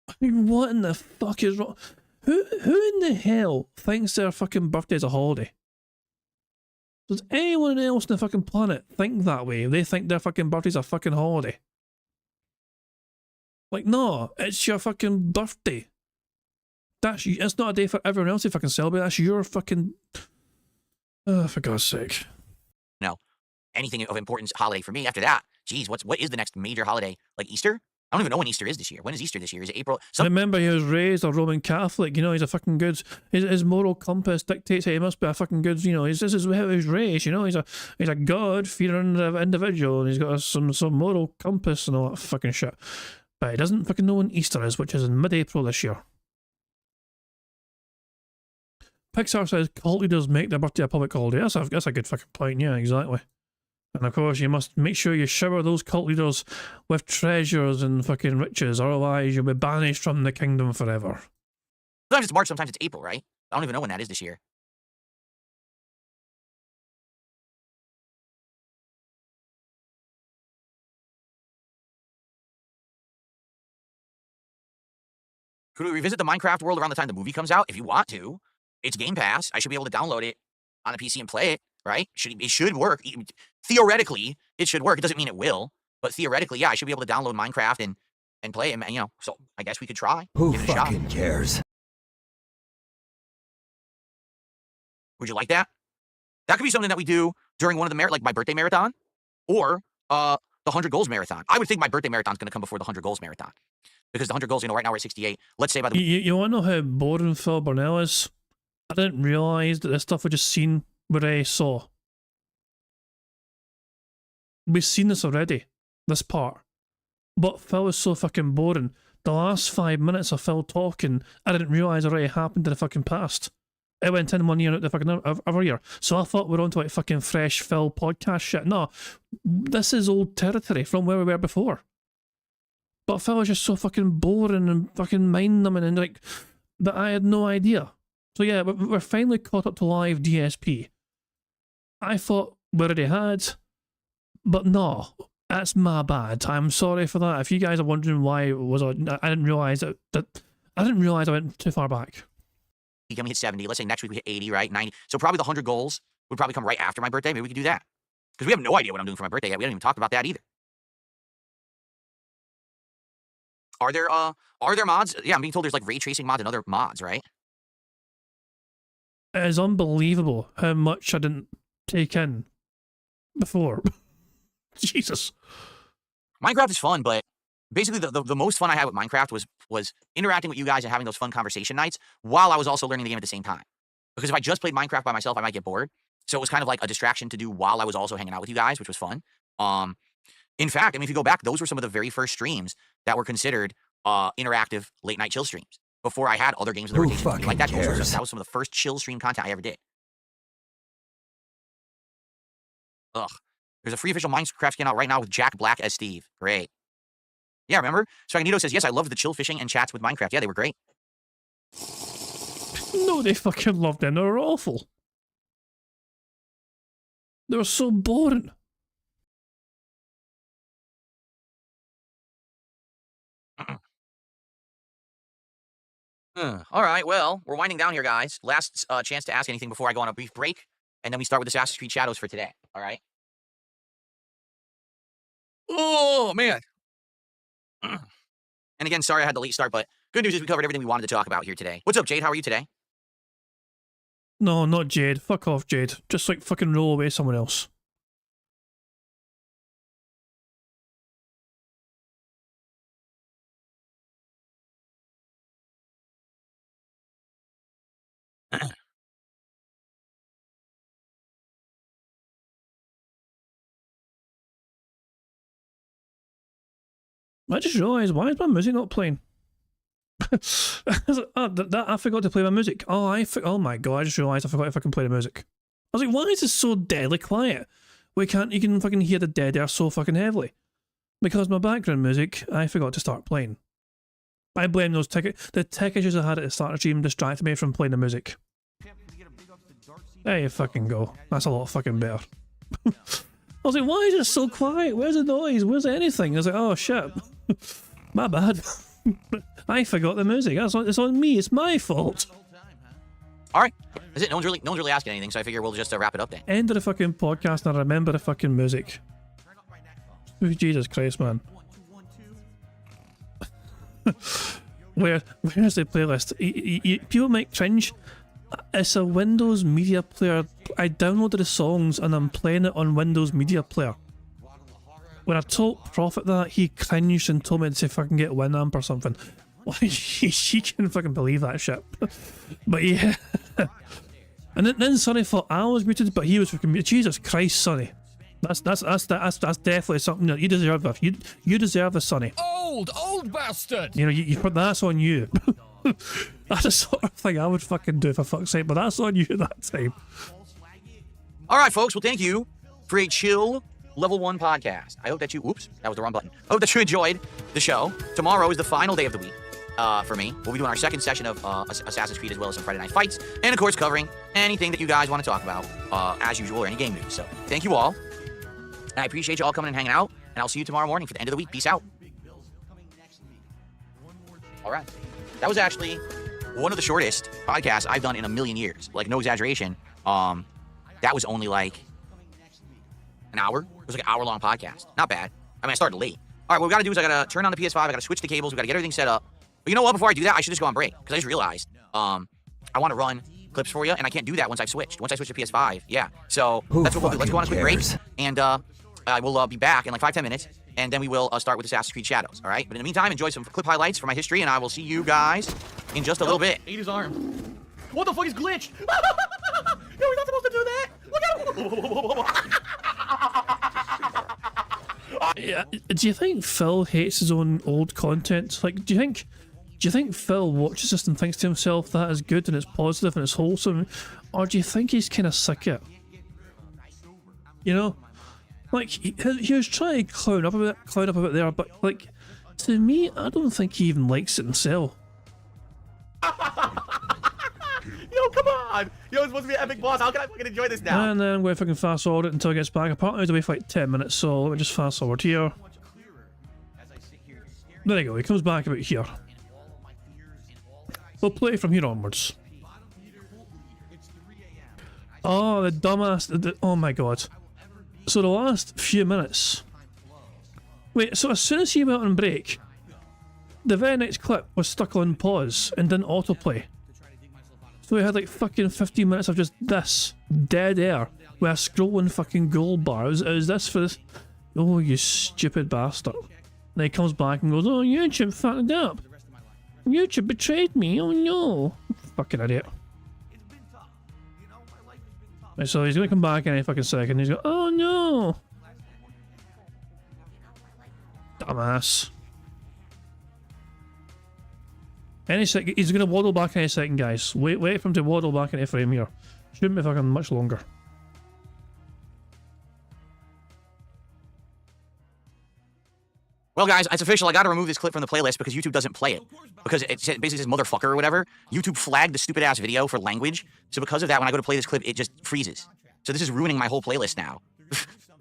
I mean, what in the fuck is wrong? Who in the hell thinks their fucking birthday is a holiday? Does anyone else on the fucking planet think that way? They think their fucking birthday's a fucking holiday. Like, no, it's your fucking birthday. It's not a day for everyone else to fucking celebrate. That's your fucking... Oh, for God's sake. No. Anything of importance holiday for me after that. Geez, what is the next major holiday? Like Easter? I don't even know when Easter is this year. When is Easter this year? Is it April? Remember, he was raised a Roman Catholic. He's a fucking good... His moral compass dictates that he must be a fucking good... this is how he was raised, He's a God-fearing individual, and he's got some moral compass and all that fucking shit. But he doesn't fucking know when Easter is, which is in mid-April this year. Pixar says cult leaders make their birthday a public holiday. That's a good fucking point, yeah, exactly. And of course, you must make sure you shower those cult leaders with treasures and fucking riches, otherwise you'll be banished from the kingdom forever. Sometimes it's March, sometimes it's April, right? I don't even know when that is this year. Could we revisit the Minecraft world around the time the movie comes out? If you want to. It's Game Pass. I should be able to download it on the PC and play it, right? It should work. Theoretically, it should work. It doesn't mean it will. But theoretically, yeah, I should be able to download Minecraft and play it. And, so I guess we could try. Who give it a fucking shot. cares? Would you like that? That could be something that we do during one of the like my birthday marathon or the 100 Goals Marathon. I would think my birthday marathon is going to come before the 100 Goals Marathon. Because the 100 goals, right now we're at 68. Let's say by the... You want to know how boring Phil Burnell is? I didn't realise that this stuff we just seen what I saw. We've seen this already, this part. But Phil is so fucking boring. The last 5 minutes of Phil talking, I didn't realise already happened in the fucking past. It went in 1 year, out the fucking other year. So I thought we were on to like fucking fresh Phil podcast shit. No, this is old territory from where we were before. But Phil was just so fucking boring and fucking mind-numbing and like that I had no idea. So yeah, we're finally caught up to live DSP. I thought we already had, but no, that's my bad. I'm sorry for that. If you guys are wondering why it was, I didn't realize that I didn't realize I went too far back. Can we hit 70? Let's say next week we hit 80, right? 90. So probably the 100 goals would probably come right after my birthday. Maybe we could do that. Because we have no idea what I'm doing for my birthday yet. We haven't even talked about that either. Are there mods? Yeah, I'm being told there's like ray tracing mods and other mods, right? It is unbelievable how much I didn't take in before. Jesus. Minecraft is fun, but basically the most fun I had with Minecraft was interacting with you guys and having those fun conversation nights while I was also learning the game at the same time. Because if I just played Minecraft by myself, I might get bored. So it was kind of like a distraction to do while I was also hanging out with you guys, which was fun. In fact, I mean, if you go back, those were some of the very first streams that were considered interactive late night chill streams before I had other games in the rotation. Like that was some of the first chill stream content I ever did. Ugh. There's a free official Minecraft skin out right now with Jack Black as Steve. Great. Yeah, remember? Spragnito says, yes, I loved the chill fishing and chats with Minecraft. Yeah, they were great. No, they fucking loved them. They were awful. They were so boring. All right, well, we're winding down here, guys. Last chance to ask anything before I go on a brief break, and then we start with Assassin's Creed Shadows for today. All right? Oh, man. And again, sorry I had the late start, but good news is we covered everything we wanted to talk about here today. What's up, Jade? How are you today? No, not Jade. Fuck off, Jade. Just like fucking roll away someone else. I just realised, why is my music not playing? I forgot to play my music. Oh my god, I just realised I forgot if I can play the music. I was like, why is it so deadly quiet? You can fucking hear the dead air so fucking heavily. Because my background music, I forgot to start playing. I blame the tech issues I had at the start of the stream distracted me from playing the music. There you fucking go. That's a lot fucking better. I was like, why is it so quiet? Where's the noise? Where's anything? I was like, oh shit. My bad. I forgot the music. It's on me. It's my fault. All right. That's it. No one's really asking anything, so I figure we'll just wrap it up then. End of the fucking podcast and I remember the fucking music. Oh, Jesus Christ, man. Where's the playlist? People might cringe. It's a Windows Media Player. I downloaded the songs and I'm playing it on Windows Media Player. When I told Prophet that, he cringed and told me to fucking get Winamp or something. She couldn't fucking believe that shit. But yeah. And then Sonny thought I was muted, but he was fucking muted. Jesus Christ, Sonny. That's definitely something that you deserve. You deserve this, Sonny. Old bastard! You know, that's on you. That's the sort of thing I would fucking do for fuck's sake, but that's on you that time. All right, folks. Well, thank you for a chill Level 1 podcast. I hope that you... Oops, that was the wrong button. I hope that you enjoyed the show. Tomorrow is the final day of the week for me. We'll be doing our second session of Assassin's Creed as well as some Friday Night Fights. And, of course, covering anything that you guys want to talk about, as usual, or any game news. So, thank you all. And I appreciate you all coming and hanging out. And I'll see you tomorrow morning for the end of the week. Peace out. All right. That was actually one of the shortest podcasts I've done in a million years. Like, no exaggeration. That was only like an hour. It was like an hour-long podcast. Not bad. I mean, I started late. All right, what we got to do is I got to turn on the PS5. I got to switch the cables. We got to get everything set up. But you know what? Before I do that, I should just go on break. Because I just realized I want to run clips for you, and I can't do that once I've switched. Once I switch to PS5, yeah. So that's what we'll do. Let's go on a quick break. And I will be back in like 5-10 minutes. And then we will start with Assassin's Creed Shadows. All right? But in the meantime, enjoy some clip highlights from my history, and I will see you guys in just a little bit. Ate his arm. What the fuck is glitched? No, we're not supposed to do that. Look at him. Yeah, do you think Phil hates his own old content? Like, do you think Phil watches this and thinks to himself that is good and it's positive and it's wholesome, or do you think he's kind of sick of it? You know, like he was trying to clown up a bit there, but like to me, I don't think he even likes it himself. Yo, come on. god! Yo, it's supposed to be an epic boss. How can I fucking enjoy this now? And then I'm going to fucking fast forward it until it gets back. Apparently, it's away for like 10 minutes, so let me just fast forward here. There you go, he comes back about here. We'll play from here onwards. Oh, the dumbass. Oh my god. So the last few minutes. Wait, so as soon as he went on break, the very next clip was stuck on pause and didn't autoplay. So we had like fucking 15 minutes of just this dead air with a scrolling fucking gold bar. Is this for this? Oh, you stupid bastard. And he comes back and goes, oh, YouTube fucked up. YouTube betrayed me. Oh no. Fucking idiot. Right, so he's gonna come back any fucking second. He's going, oh no. Dumbass. Any second, he's gonna waddle back any second, guys. Wait for him to waddle back into frame here. Shouldn't be fucking much longer. Well, guys, it's official. I got to remove this clip from the playlist because YouTube doesn't play it. Because it basically says motherfucker or whatever. YouTube flagged the stupid ass video for language. So because of that, when I go to play this clip, it just freezes. So this is ruining my whole playlist now.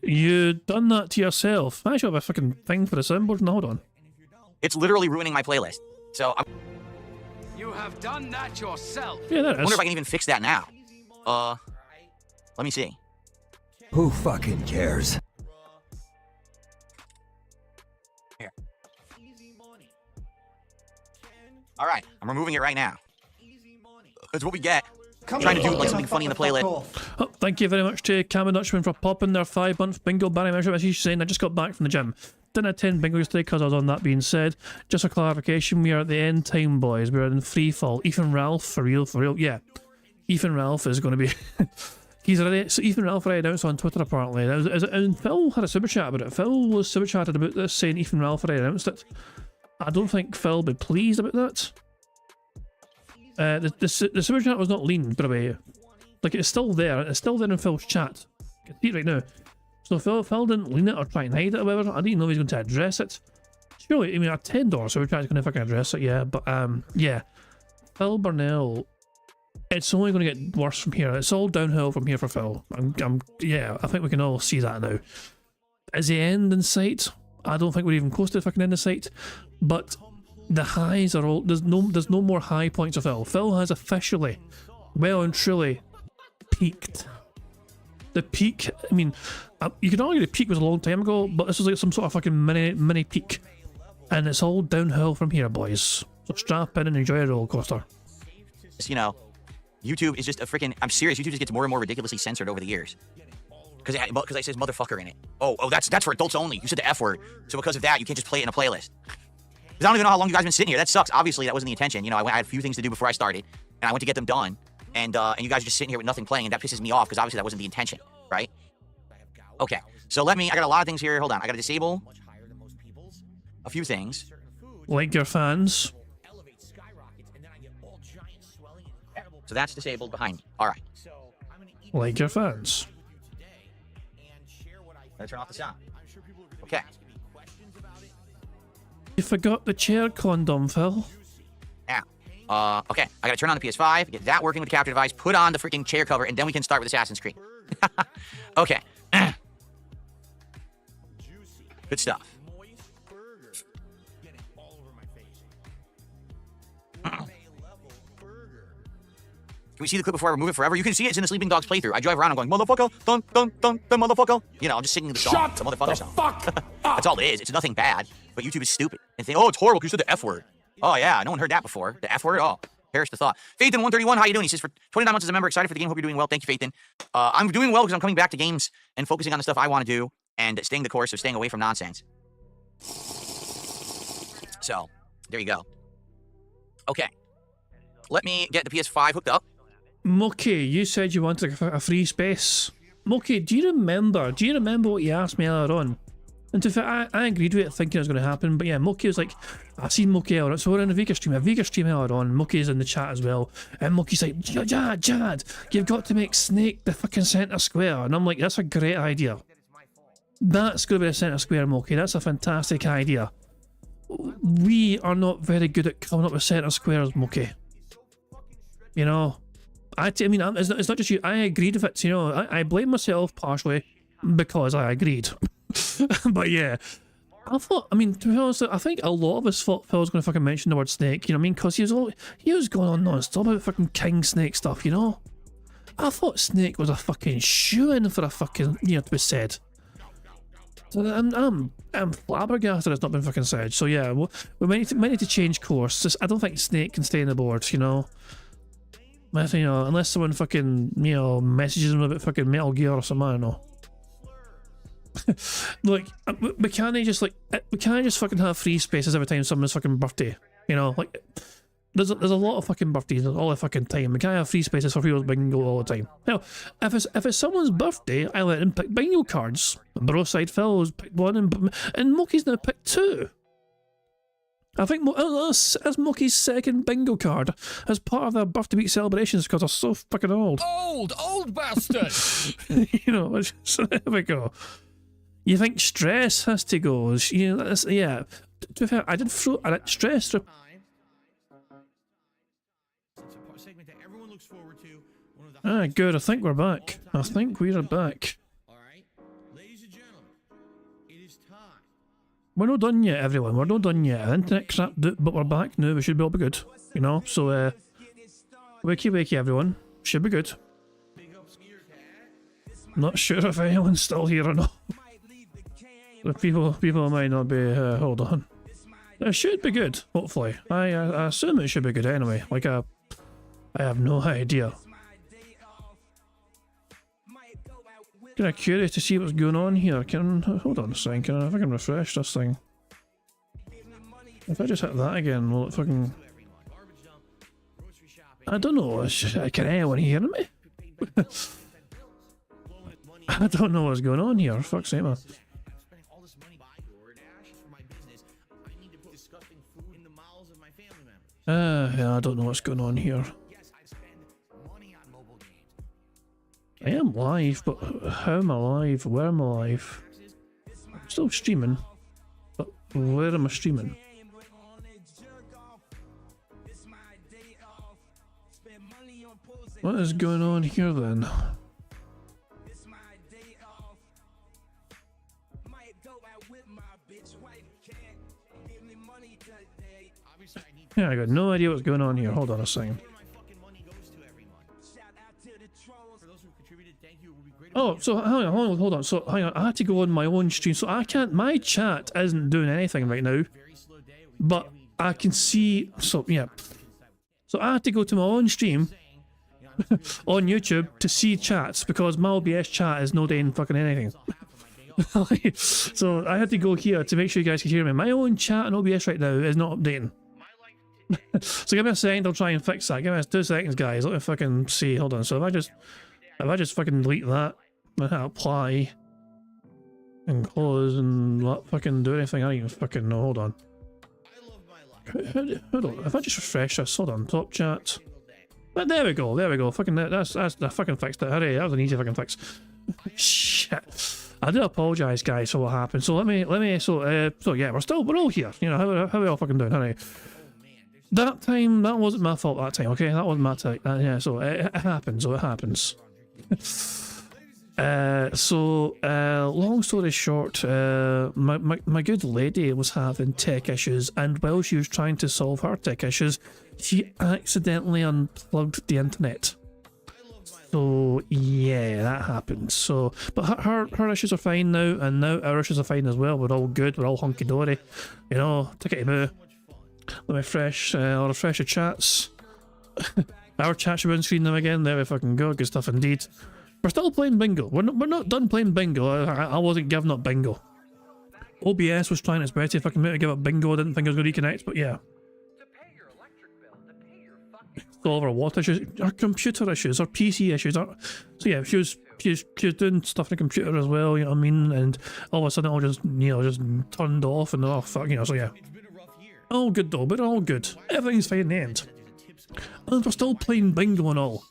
You done that to yourself. I should have a fucking thing for the soundboard. No, hold on. It's literally ruining my playlist. So You have done that yourself. Yeah, that is. I wonder if I can even fix that now. Let me see. Who fucking cares? Here. All right, I'm removing it right now. That's what we get. I'm trying to do like something funny in the playlist. Oh, thank you very much to Cam and Dutchman for popping their 5-month bingo Barry measure message saying I just got back from the gym. Didn't attend bingo yesterday because I was on. That being said, just for clarification, we are at the end time, boys. We're in free fall. Ethan Ralph, for real, yeah. Ethan Ralph is going to be... He's already... So Ethan Ralph already announced on Twitter, apparently. And Phil had a super chat about it. Phil was super chatted about this, saying Ethan Ralph already announced it. I don't think Phil will be pleased about that. The super chat was not leaned, by the way. Like, it's still there. It's still there in Phil's chat. I can see it right now. So Phil didn't lean it or try and hide it or whatever. I didn't know he was going to address it. Surely, I mean, a $10 super chat is going to fucking address it, yeah. But, yeah. Phil Burnell, it's only going to get worse from here. It's all downhill from here for Phil. Yeah, I think we can all see that now. Is the end in sight? I don't think we're even close to the fucking end in sight. But the highs are all... There's no more high points of Phil. Phil has officially, well and truly, peaked. The peak, I mean, you could argue the peak was a long time ago, but this was like some sort of fucking mini peak. And it's all downhill from here, boys. So strap in and enjoy a roller coaster. You know, YouTube is just a freaking... I'm serious, YouTube just gets more and more ridiculously censored over the years. Because it says motherfucker in it. Oh, that's for adults only. You said the F word. So because of that, you can't just play it in a playlist. Because I don't even know how long you guys have been sitting here. That sucks. Obviously, that wasn't the intention. You know, I had a few things to do before I started, and I went to get them done. And you guys are just sitting here with nothing playing, and that pisses me off because obviously that wasn't the intention, right? Okay, so I got a lot of things here. Hold on, I gotta disable a few things. Like your fans. So that's disabled behind me. All right. Like your fans. Gotta turn off the sound. Okay. You forgot the chair condom, Phil. Now, okay, I gotta turn on the PS5, get that working with the capture device, put on the freaking chair cover, and then we can start with Assassin's Creed. Okay. Good stuff. Can we see the clip before I remove it forever? You can see it. It's in the Sleeping Dogs playthrough. I drive around, I'm going, motherfucker, dun, dun, dun, dun, motherfucker. You know, I'm just singing the song. The motherfucker song. Fuck That's all it is. It's nothing bad. But YouTube is stupid. And think, oh, it's horrible because you said the F word. Oh, yeah, no one heard that before. The F word? Oh, perish the thought. Faithin131, how you doing? He says, for 29 months as a member, excited for the game. Hope you're doing well. Thank you, Faithin. I'm doing well because I'm coming back to games and focusing on the stuff I want to do and staying the course, so staying away from nonsense. So, there you go. Okay. Let me get the PS5 hooked up. Moki, you said you wanted a free space. Moki, do you remember what you asked me earlier on? And to be fair, I agreed with it, thinking it was going to happen, but yeah, Moki was like, I seen Moki earlier on, so we're in a Vega stream earlier on, Moki's in the chat as well, and Moki's like, Jad, you've got to make Snake the fucking centre square, and I'm like, that's a great idea. That's going to be the centre square, Moki, that's a fantastic idea. We are not very good at coming up with centre squares, Moki. You know, I mean, it's not just you. I agreed with it. You know, I blame myself partially because I agreed. But yeah, I thought. I mean, to be honest, I think a lot of us thought Phil was going to fucking mention the word snake. You know what I mean? Because he was going on non-stop about fucking king snake stuff. You know, I thought snake was a fucking shoo-in for a fucking to be said. So I'm flabbergasted it's not been fucking said. So yeah, we might need to change course. I don't think snake can stay on the board. You know. Unless someone fucking, messages him about fucking Metal Gear or something, I don't know. Like, we can't just fucking have free spaces every time someone's fucking birthday. You know, like, there's a lot of fucking birthdays all the fucking time. We can't have free spaces for people's bingo all the time. Now, if it's someone's birthday, I let them pick bingo cards. Broside Phil's picked one, and Mookie's now picked two. I think that's Mookie's second bingo card as part of their birthday week celebrations because they're so fucking old. Old bastard! So there we go. You think stress has to go? Yeah. To be fair, I did throw stress. Good. I think we're back. I think we are back. We're not done yet, everyone. We're not done yet. Internet crap, but we're back now. We should be all be good. So, wakey, everyone. Should be good. Not sure if anyone's still here or not. The people might not be. Hold on. It should be good, hopefully. I assume it should be good anyway. Like, I have no idea. Kind of curious to see what's going on here. Hold on a second. If I can refresh this thing. If I just hit that again, will it fucking? I don't know. Can anyone hear me? I don't know what's going on here. Fuck's sake, man. Yeah, I don't know what's going on here. I am live, but how am I live? Where am I live? I'm still streaming, but where am I streaming? What is going on here then? Yeah, I got no idea what's going on here. Hold on a second. Oh, so hang on, hold on. So hang on, I had to go on my own stream, so I can't. My chat isn't doing anything right now, but I can see. So yeah, so I had to go to my own stream on YouTube to see chats because my OBS chat is not doing fucking anything. So I had to go here to make sure you guys can hear me. My own chat on OBS right now is not updating. So give me a second, I'll try and fix that. Give me 2 seconds, guys. Let me fucking see. Hold on. So if I just fucking delete that, I hit apply and close and not fucking do anything, I don't even fucking know. Hold on. Hold on. If I just refresh this, hold on. Top chat. But there we go. Fucking that's I fucking fixed it. Hurry, that was an easy fucking fix. Shit. I do apologise, guys, for what happened. So let me. So yeah, we're all here. You know how we all fucking doing? Hurry. That time, that wasn't my fault. That time, okay, that wasn't my time. Yeah, so it happens. So it happens. Long story short, my good lady was having tech issues, and while she was trying to solve her tech issues, she accidentally unplugged the internet. So yeah, that happened. So, but her issues are fine now, and now our issues are fine as well. We're all good. We're all hunky dory. You know, tickety boo. Let me refresh. I'll refresh the chats. Our chat should be on screen now again. There we fucking go. Good stuff indeed. We're still playing bingo. We're not done playing bingo. I wasn't giving up bingo. OBS was trying its best to fucking make me give up bingo. I didn't think I was going to reconnect, but yeah. All of our water issues, our computer issues, our PC issues. So yeah, she was doing stuff on the computer as well. You know what I mean? And all of a sudden, it all just just turned off and oh fuck, so yeah. All good though, but all good. Everything's fine in the end. And we're still playing bingo and all.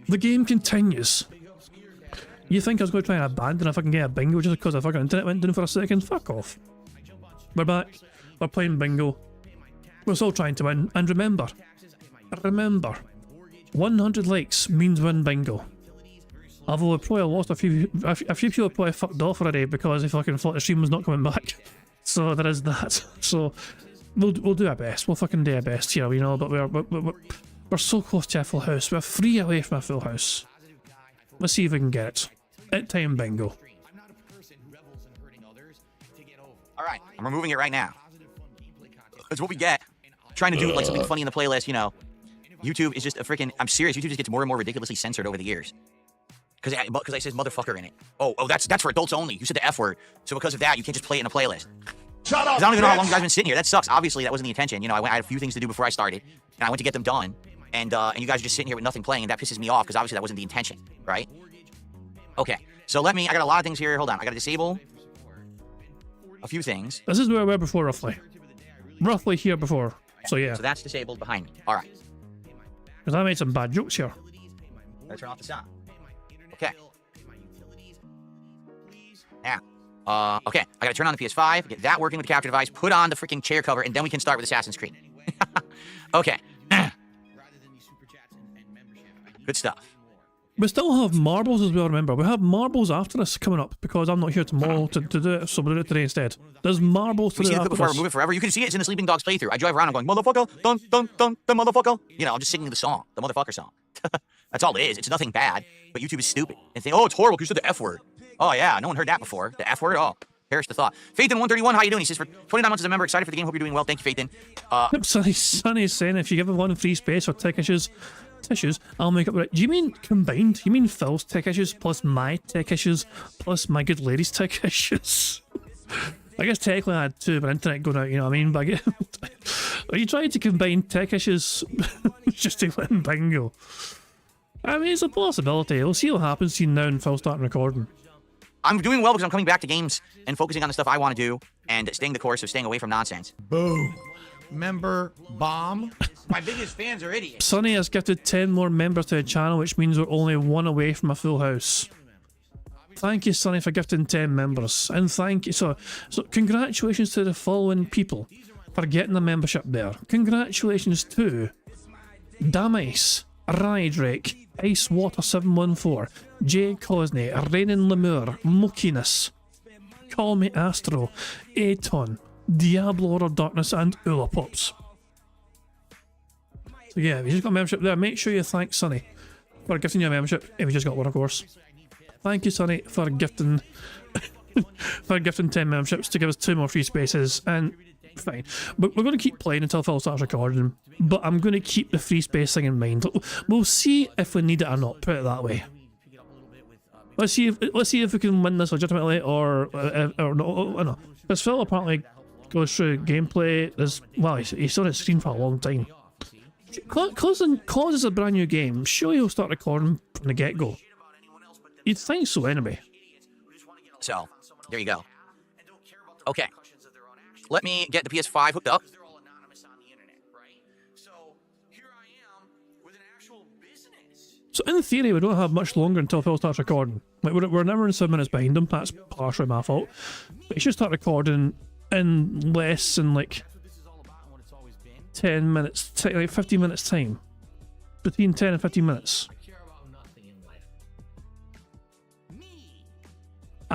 The game continues. You think I was going to try and abandon if I can get a bingo just because the fucking internet went down for a second? Fuck off. We're back. We're playing bingo. We're still trying to win. And remember, 100 likes means win bingo. Although I probably lost a few people probably fucked off already because they fucking thought the stream was not coming back. So there is that. So we'll do our best. We'll fucking do our best here, you know. But we're so close to a full house. We're 3 away from a full house. Let's see if we can get it. At time bingo. All right, I'm removing it right now. That's what we get. Trying to do like something funny in the playlist, you know. YouTube is just a freaking. I'm serious. YouTube just gets more and more ridiculously censored over the years. Because I says motherfucker in it. Oh, that's for adults only. You said the F word. So because of that, you can't just play it in a playlist. Shut up! I don't even know how long you guys have been sitting here. That sucks. Obviously, that wasn't the intention. You know, I had a few things to do before I started, and I went to get them done. And you guys are just sitting here with nothing playing, and that pisses me off because obviously that wasn't the intention, right? Okay, so I got a lot of things here. Hold on, I got to disable a few things. This is where we were before, roughly. Roughly here before. So yeah. So that's disabled behind me. All right. Because I made some bad jokes here. Gotta turn off the sound. Okay. Now, okay, I gotta turn on the PS5, get that working with the capture device, put on the freaking chair cover, and then we can start with Assassin's Creed. Okay. Good stuff. We still have marbles as well, remember. We have marbles after this coming up because I'm not here tomorrow to do it, so we'll do it today instead. There's marbles to do We've seen after it before, this. remove it forever. You can see it, it's in the Sleeping Dogs playthrough. I drive around, I'm going, motherfucker, dun, dun, dun, the motherfucker. You know, I'm just singing the song, the motherfucker song. That's all it is. It's nothing bad, but YouTube is stupid. And think, oh, it's horrible because you said the F word. Oh, yeah, no one heard that before. The F word? Oh, perish the thought. Faithin131, how you doing? He says, for 29 months as a member, excited for the game. Hope you're doing well. Thank you, Faithin. Yep, Sonny's saying if you give everyone free space for tech issues, I'll make up for it. Do you mean combined? You mean Phil's tech issues plus my tech issues plus my good lady's tech issues? I guess technically I had two, but internet going out, you know what I mean? But are you trying to combine tech issues just to win bingo? I mean, it's a possibility. We'll see what happens between now and Phil starting recording. I'm doing well because I'm coming back to games and focusing on the stuff I want to do and staying the course of staying away from nonsense. Boom. Member bomb. My biggest fans are idiots. Sonny has gifted 10 more members to the channel, which means we're only 1 away from a full house. Thank you, Sonny, for gifting 10 members. And thank you. So congratulations to the following people for getting a membership there. Congratulations to Damice, Rydrake, Icewater714, Jay Cosney, Rainin Lemur, Muckiness, Call Me Astro, Aton, Diablo Order Darkness, and Ulapops. So yeah, if you just got a membership there, make sure you thank Sonny for gifting you a membership if you just got one, of course. Thank you, Sonny, for gifting 10 memberships to give us 2 more free spaces, and fine. But we're going to keep playing until Phil starts recording, but I'm going to keep the free space thing in mind. We'll see if we need it or not, put it that way. Let's see if we can win this legitimately or no. Because Phil apparently goes through gameplay. He's on his screen for a long time. Cause it's a brand new game. Sure, he'll start recording from the get-go. You'd think so anyway. So, there you go. Okay. Let me get the PS5 hooked up. So in theory, we don't have much longer until Phil starts recording. Like we're never in 7 minutes behind him. That's partially my fault. But he should start recording in less than like 10 minutes, like 15 minutes time. Between 10 and 15 minutes.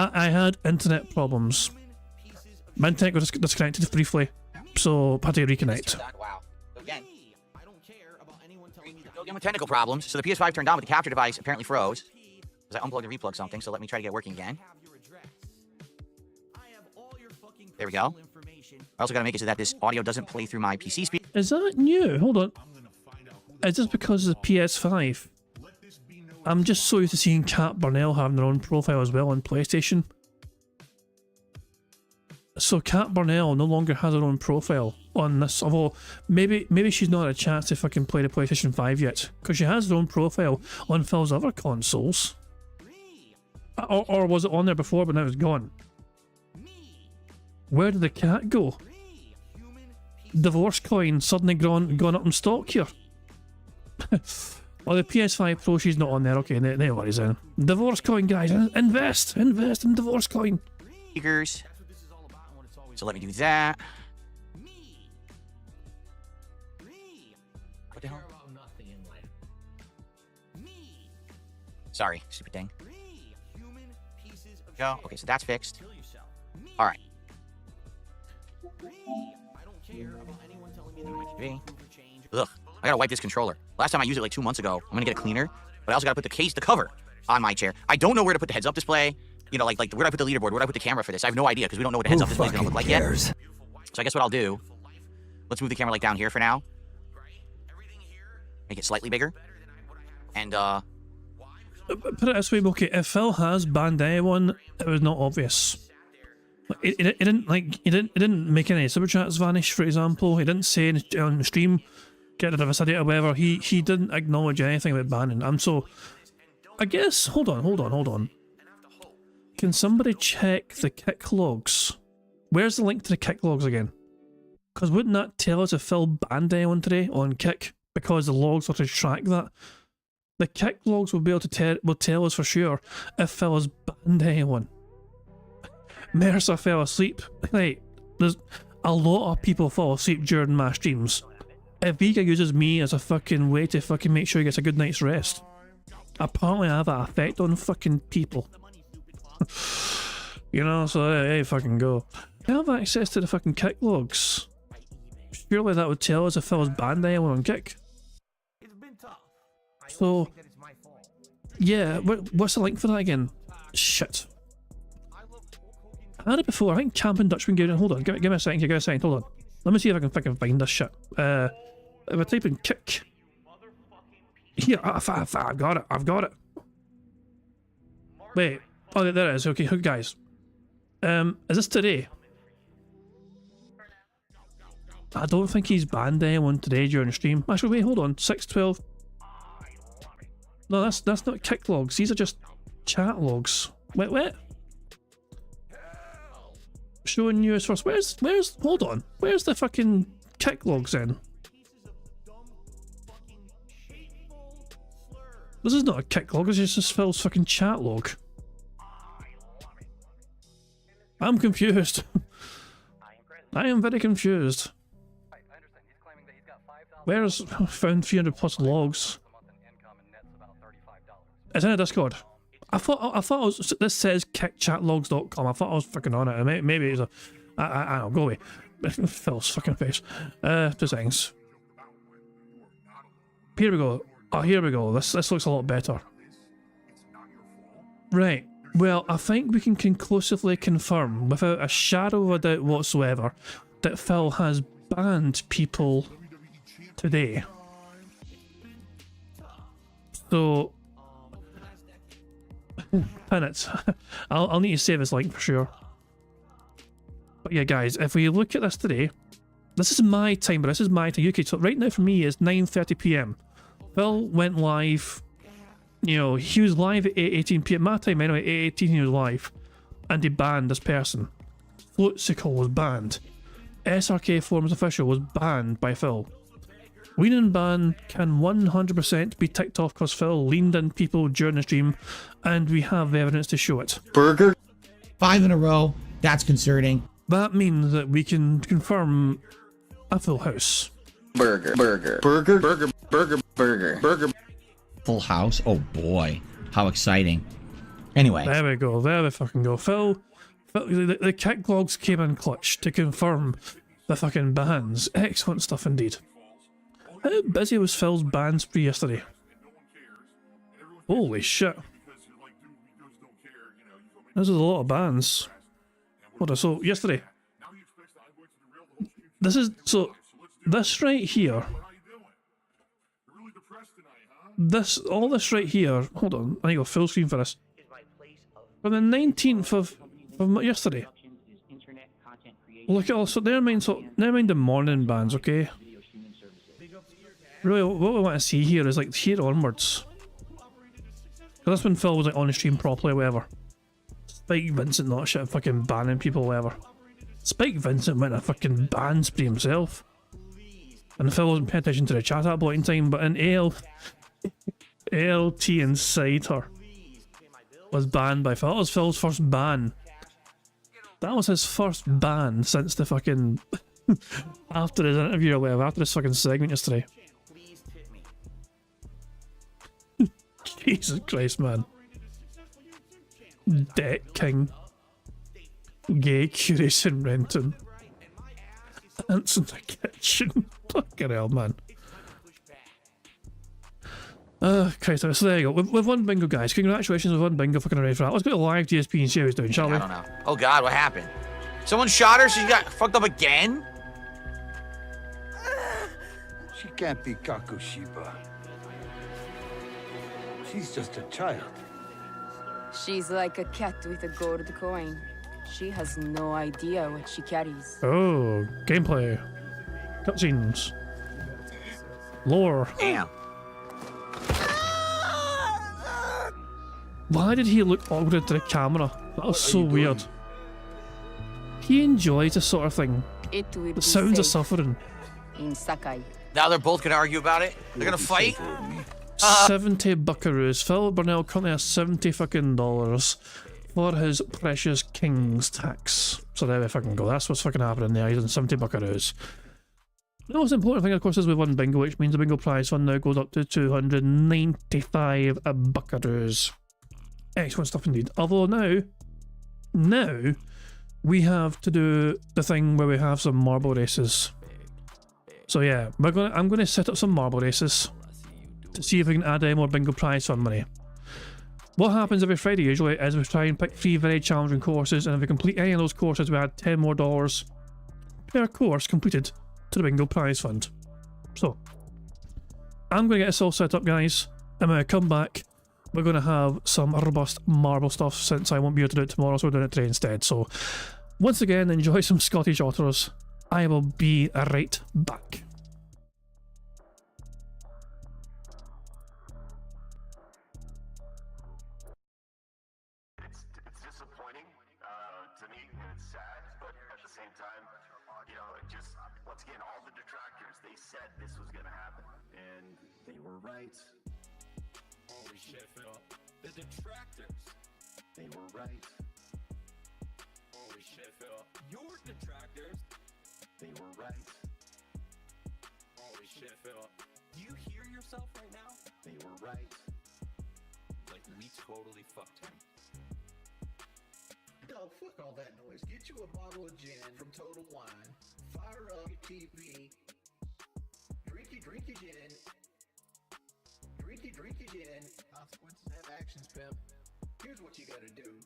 I had internet problems. My internet got disconnected briefly, so I had to reconnect. Wow. Again, with technical problems. So the PS5 turned on, but the capture device apparently froze. Because I unplugged and replugged something, so let me try to get working again. There we go. I also got to make it so that this audio doesn't play through my PC speed. Is that new? Hold on. Is this because of the PS5? I'm just so used to seeing Kat Burnell having their own profile as well on PlayStation. So Kat Burnell no longer has her own profile on this, although maybe she's not had a chance to fucking play the PlayStation 5 yet, because she has her own profile on Phil's other consoles. Or was it on there before but now it's gone? Where did the cat go? Divorce coin suddenly gone up in stock here. Well, the PS5 Pro, she's not on there. Okay, no worries then. Divorce coin, guys. Invest in divorce coin. Speakers. So let me do that. What the hell? Sorry, stupid thing. Go. Okay, so that's fixed. All right. Ugh, I gotta wipe this controller. Last time I used it like 2 months ago. I'm gonna get a cleaner, but I also gotta put the cover on my chair. I don't know where to put the heads-up display. You know, like where do I put the leaderboard? Where do I put the camera for this? I have no idea because we don't know what the heads-up display is gonna look like yet. So I guess what I'll do, let's move the camera like down here for now. Make it slightly bigger. And put it this way, okay, if Phil has banned anyone, it was not obvious. It didn't make any super chats vanish, for example. He didn't say on the stream, get rid of us or whatever. He didn't acknowledge anything about banning. So I guess hold on. Can somebody check the kick logs? Where's the link to the kick logs again? Because wouldn't that tell us if Phil banned anyone today on kick? Because the logs are to track that. The kick logs will be able to tell us for sure if Phil has banned anyone. Mercer fell asleep. Right, there's a lot of people fall asleep during my streams. If Vega uses me as a fucking way to fucking make sure he gets a good night's rest, apparently I have that effect on fucking people. You know, so hey, fucking go. I have access to the fucking kick logs. Surely that would tell us if Phil's banned anyone on kick. So, yeah, what's the link for that again? Shit. I had it before. I think Champion Dutchman gave it. Hold on, give me a second. Hold on. Let me see if I can fucking find this shit. If I type in kick. Here, I've got it. Wait. Oh, there it is. Okay, guys. Is this today? I don't think he's banned anyone today during the stream. Actually, wait, hold on. 612. No, that's not kick logs. These are just chat logs. Wait. Showing news first. Hold on. Where's the fucking kick logs then? This is not a kick log, this is just Phil's fucking chat log. I'm confused. I am very confused. Where's found 300 plus logs? It's in a Discord. I thought it was, this says kickchatlogs.com. I thought I was fucking on it. Maybe it's a, I don't know, go away. Phil's fucking face. 2 seconds. Here we go. Oh, here we go. This looks a lot better. Right. Well, I think we can conclusively confirm, without a shadow of a doubt whatsoever, that Phil has banned people today. So, pin it. I'll need to save this link for sure. But yeah, guys, if we look at this today, this is my time, but this is my time. UK, so right now for me is 9:30 PM. Phil went live. You know, he was live at 8:18 PM. My time anyway, 8:18 he was live. And he banned this person. Floatsicle was banned. SRK Forums Official was banned by Phil. Ween and ban can 100% be ticked off because Phil leaned in people during the stream, and we have evidence to show it. Burger. 5 in a row. That's concerning. That means that we can confirm a full house. Burger. Full house? Oh boy. How exciting. Anyway. There we go. There we fucking go. Phil the kick logs came in clutch to confirm the fucking bans. Excellent stuff indeed. How busy was Phil's ban spree yesterday? Holy shit. This is a lot of bans. Hold on, so yesterday. This right here. All this right here. Hold on, I need to go full screen for this. From the 19th of yesterday. Look at also, never mind the morning bans, okay? Really, what we want to see here is like here onwards. That's when Phil was like on the stream properly, or whatever. Spike Vincent not shit fucking banning people, whatever. Spike Vincent went a fucking ban spree himself. And Phil wasn't paying attention to the chat at that point in time, but in ALT Insider was banned by Phil. That was Phil's first ban. That was his first ban since the fucking after his interview or whatever, after this fucking segment yesterday. Jesus Christ, man. Debt King. Gay Curious in Renton. Ants in the kitchen. Fucking hell, man. Christ, so there you go. We've won bingo, guys. Congratulations, we've won bingo. Fucking ready for that. Let's go to live DSP and see how he's doing, shall we? I don't know. Oh God, what happened? Someone shot her? She got fucked up again? She can't be Kakushiba. She's just a child. She's like a cat with a gold coin. She has no idea what she carries. Oh, gameplay. Cutscenes. Lore. Damn. Why did he look awkward to the camera? That was so weird. He enjoys this sort of thing. The sounds of suffering. In Sakai. Now they're both gonna argue about it? They're gonna fight? 70 buckaroos. Phil Burnell currently has $70 fucking dollars for his precious king's tax. So there we fucking go. That's what's fucking happening there. He's on 70 buckaroos. The most important thing, of course, is we won bingo, which means the bingo prize fund now goes up to 295 buckaroos. Excellent stuff indeed. Although now we have to do the thing where we have some marble races. So yeah, I'm gonna set up some marble races to see if we can add any more bingo prize fund money. What happens every Friday usually is we try and pick 3 very challenging courses, and if we complete any of those courses, we add $10 more per course completed to the bingo prize fund. So I'm gonna get this all set up, guys, and when I come back, we're going to have some robust marble stuff since I won't be able to do it tomorrow, so we're doing it today instead. So, once again, enjoy some Scottish Otters. I will be right back. It's disappointing to me, and it's sad, but at the same time, you know, just, once again, all the detractors, they said this was going to happen, and they were right. Holy shit, Phil. The detractors. They were right. Holy shit, Phil. Your detractors. They were right. Holy shit, Phil. Do you hear yourself right now? They were right. Like, we totally fucked him. Dog, fuck all that noise. Get you a bottle of gin from Total Wine. Fire up your TV. Drink your gin. Drink your gin. Consequences have actions, pimp. Here's what you gotta do.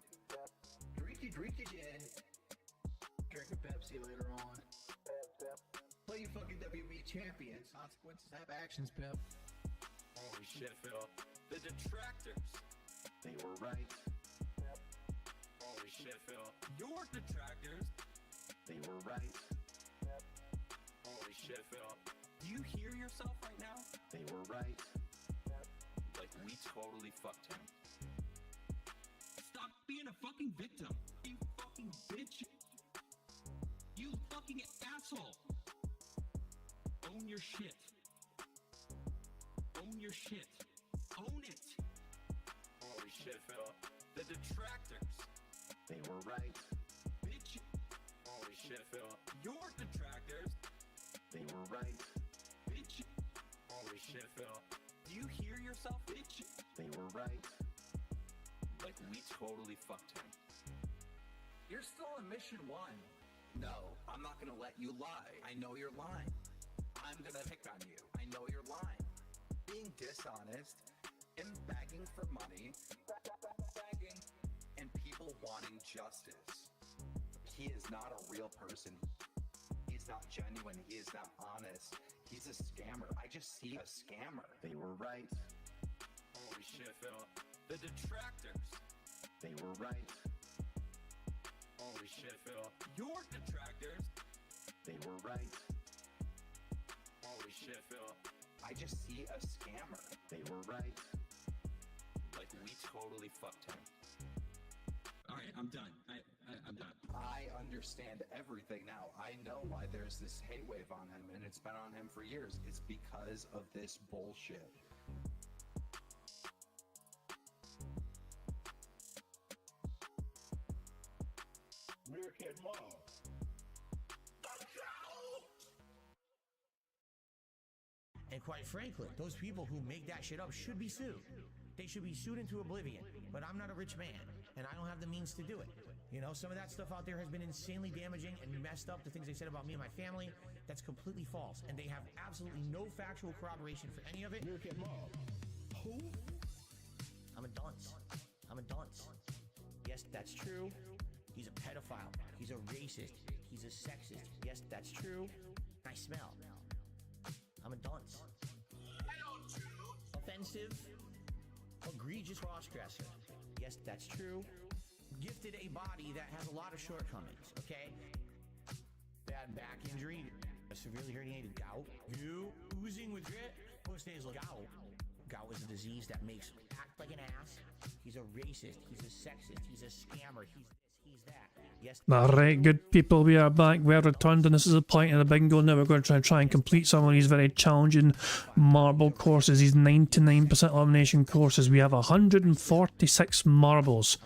Drink your gin. Drink a Pepsi later on. Play your fucking WWE champions. Consequences have actions, pimp. Holy shit, Phil. The detractors. They were right. Holy shit, Phil. Your detractors. They were right. Holy shit, Phil. Do you hear yourself right now? They were right. Like, we totally fucked him. Stop being a fucking victim. You fucking bitch. You fucking asshole. Own your shit. Own your shit. Own it. Holy shit, Phil. The detractors. They were right. Bitch. Holy shit, Phil. Your detractors. They were right. Bitch. Holy shit, Phil. Do you hear yourself, bitch? They were right. Like, we totally fucked him. You're still on mission 1. No, I'm not gonna let you lie. I know you're lying. I'm gonna pick on you. I know you're lying. Being dishonest and begging for money. Begging. And people wanting justice. He is not a real person. He's not genuine. He is not honest. He's a scammer. I just see a scammer. They were right. Holy shit, Phil. The detractors. They were right. Holy shit, Phil. Your detractors. They were right. Holy shit, Phil. I just see a scammer. They were right. Like, we totally fucked him. Alright, I'm done. I'm done. I understand everything now. I know why there's this hate wave on him, and it's been on him for years. It's because of this bullshit. Meerkat Mall. And quite frankly, those people who make that shit up should be sued. they should be sued into oblivion. But I'm not a rich man, and I don't have the means to do it. You know, some of that stuff out there has been insanely damaging and messed up, the things they said about me and my family. That's completely false, and they have absolutely no factual corroboration for any of it. Who? I'm a dunce. I'm a dunce. Yes, that's true. He's a pedophile. He's a racist. He's a sexist. Yes, that's true. I smell. I'm a dunce. Offensive. Egregious crossdresser. Yes, that's true. Gifted a body that has a lot of shortcomings, okay? Bad back injury, a severely herniated gout, you oozing with grit, most days like gout. Gout is a disease that makes you act like an ass. He's a racist, he's a sexist, he's a scammer, he's this, he's that. Yes. Alright, good people, we are back. We have returned, and this is the point of the bingo. Now we're going to try and complete some of these very challenging marble courses, these 99% elimination courses. We have 146 marbles.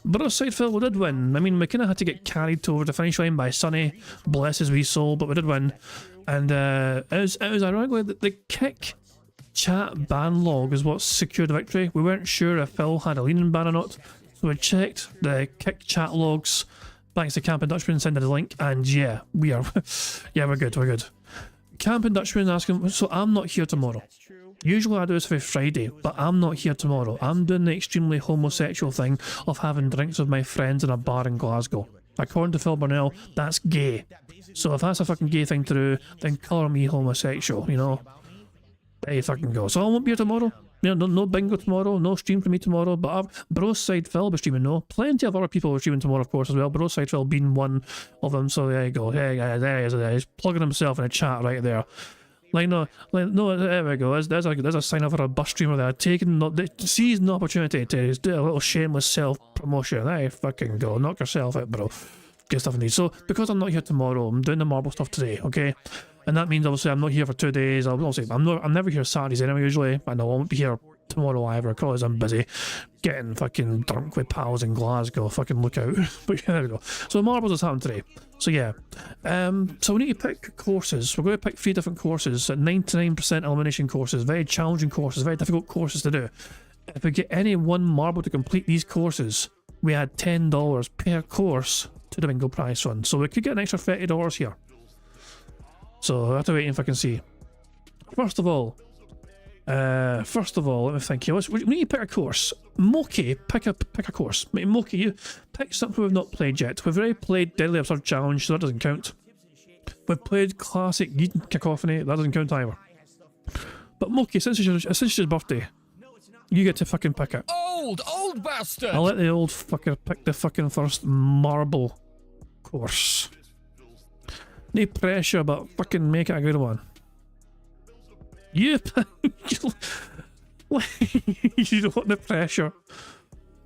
But aside Phil, we did win. I mean, we kind of had to get carried over the finish line by Sonny, bless his wee soul, but we did win. And it was ironically the kick chat ban log is what secured the victory. We weren't sure if Phil had a leaning ban or not, so we checked the kick chat logs. Thanks to Camping Dutchman sending the link, and yeah, we are. Yeah, we're good, we're good. Camping Dutchman asking, so I'm not here tomorrow. Usually I do this every Friday, but I'm not here tomorrow. I'm doing the extremely homosexual thing of having drinks with my friends in a bar in Glasgow. According to Phil Burnell, that's gay. So if that's a fucking gay thing to do, then colour me homosexual, you know? There you fucking go. So I won't be here tomorrow. You know, no bingo tomorrow, no stream for me tomorrow, but Bros Side Phil will be streaming, no. Plenty of other people will be streaming tomorrow, of course, as well. Bros Side Phil being one of them, so there you go. There he is. He's plugging himself in a chat right there. No, there we go. There's a sign up for a bus streamer there, seizing the opportunity to do a little shameless self-promotion. There you fucking go. Knock yourself out, bro. Good stuff indeed. So, because I'm not here tomorrow, I'm doing the marble stuff today, okay? And that means obviously I'm not here for 2 days. I'm never here Saturdays anyway usually. I know I won't be here tomorrow either because I'm busy getting fucking drunk with pals in Glasgow. Fucking look out. But yeah, there we go. So marbles has happened today. So yeah. So we need to pick courses. We're going to pick 3 different courses at 99% elimination courses. Very challenging courses, very difficult courses to do. If we get any one marble to complete these courses, we add $10 per course to the bingo prize fund. So we could get an extra $30 here. So I have to wait if I can see. First of all, let me think here. We need to pick a course. Moki, pick a course. Moki, you pick something we've not played yet. We've already played Deadly Absurd Challenge, so that doesn't count. We've played Classic Eden Cacophony, that doesn't count either. But Moki, since it's your birthday, you get to fucking pick it. Old bastard! I'll let the old fucker pick the fucking first marble course. No pressure, but fucking make it a good one. You don't want the pressure.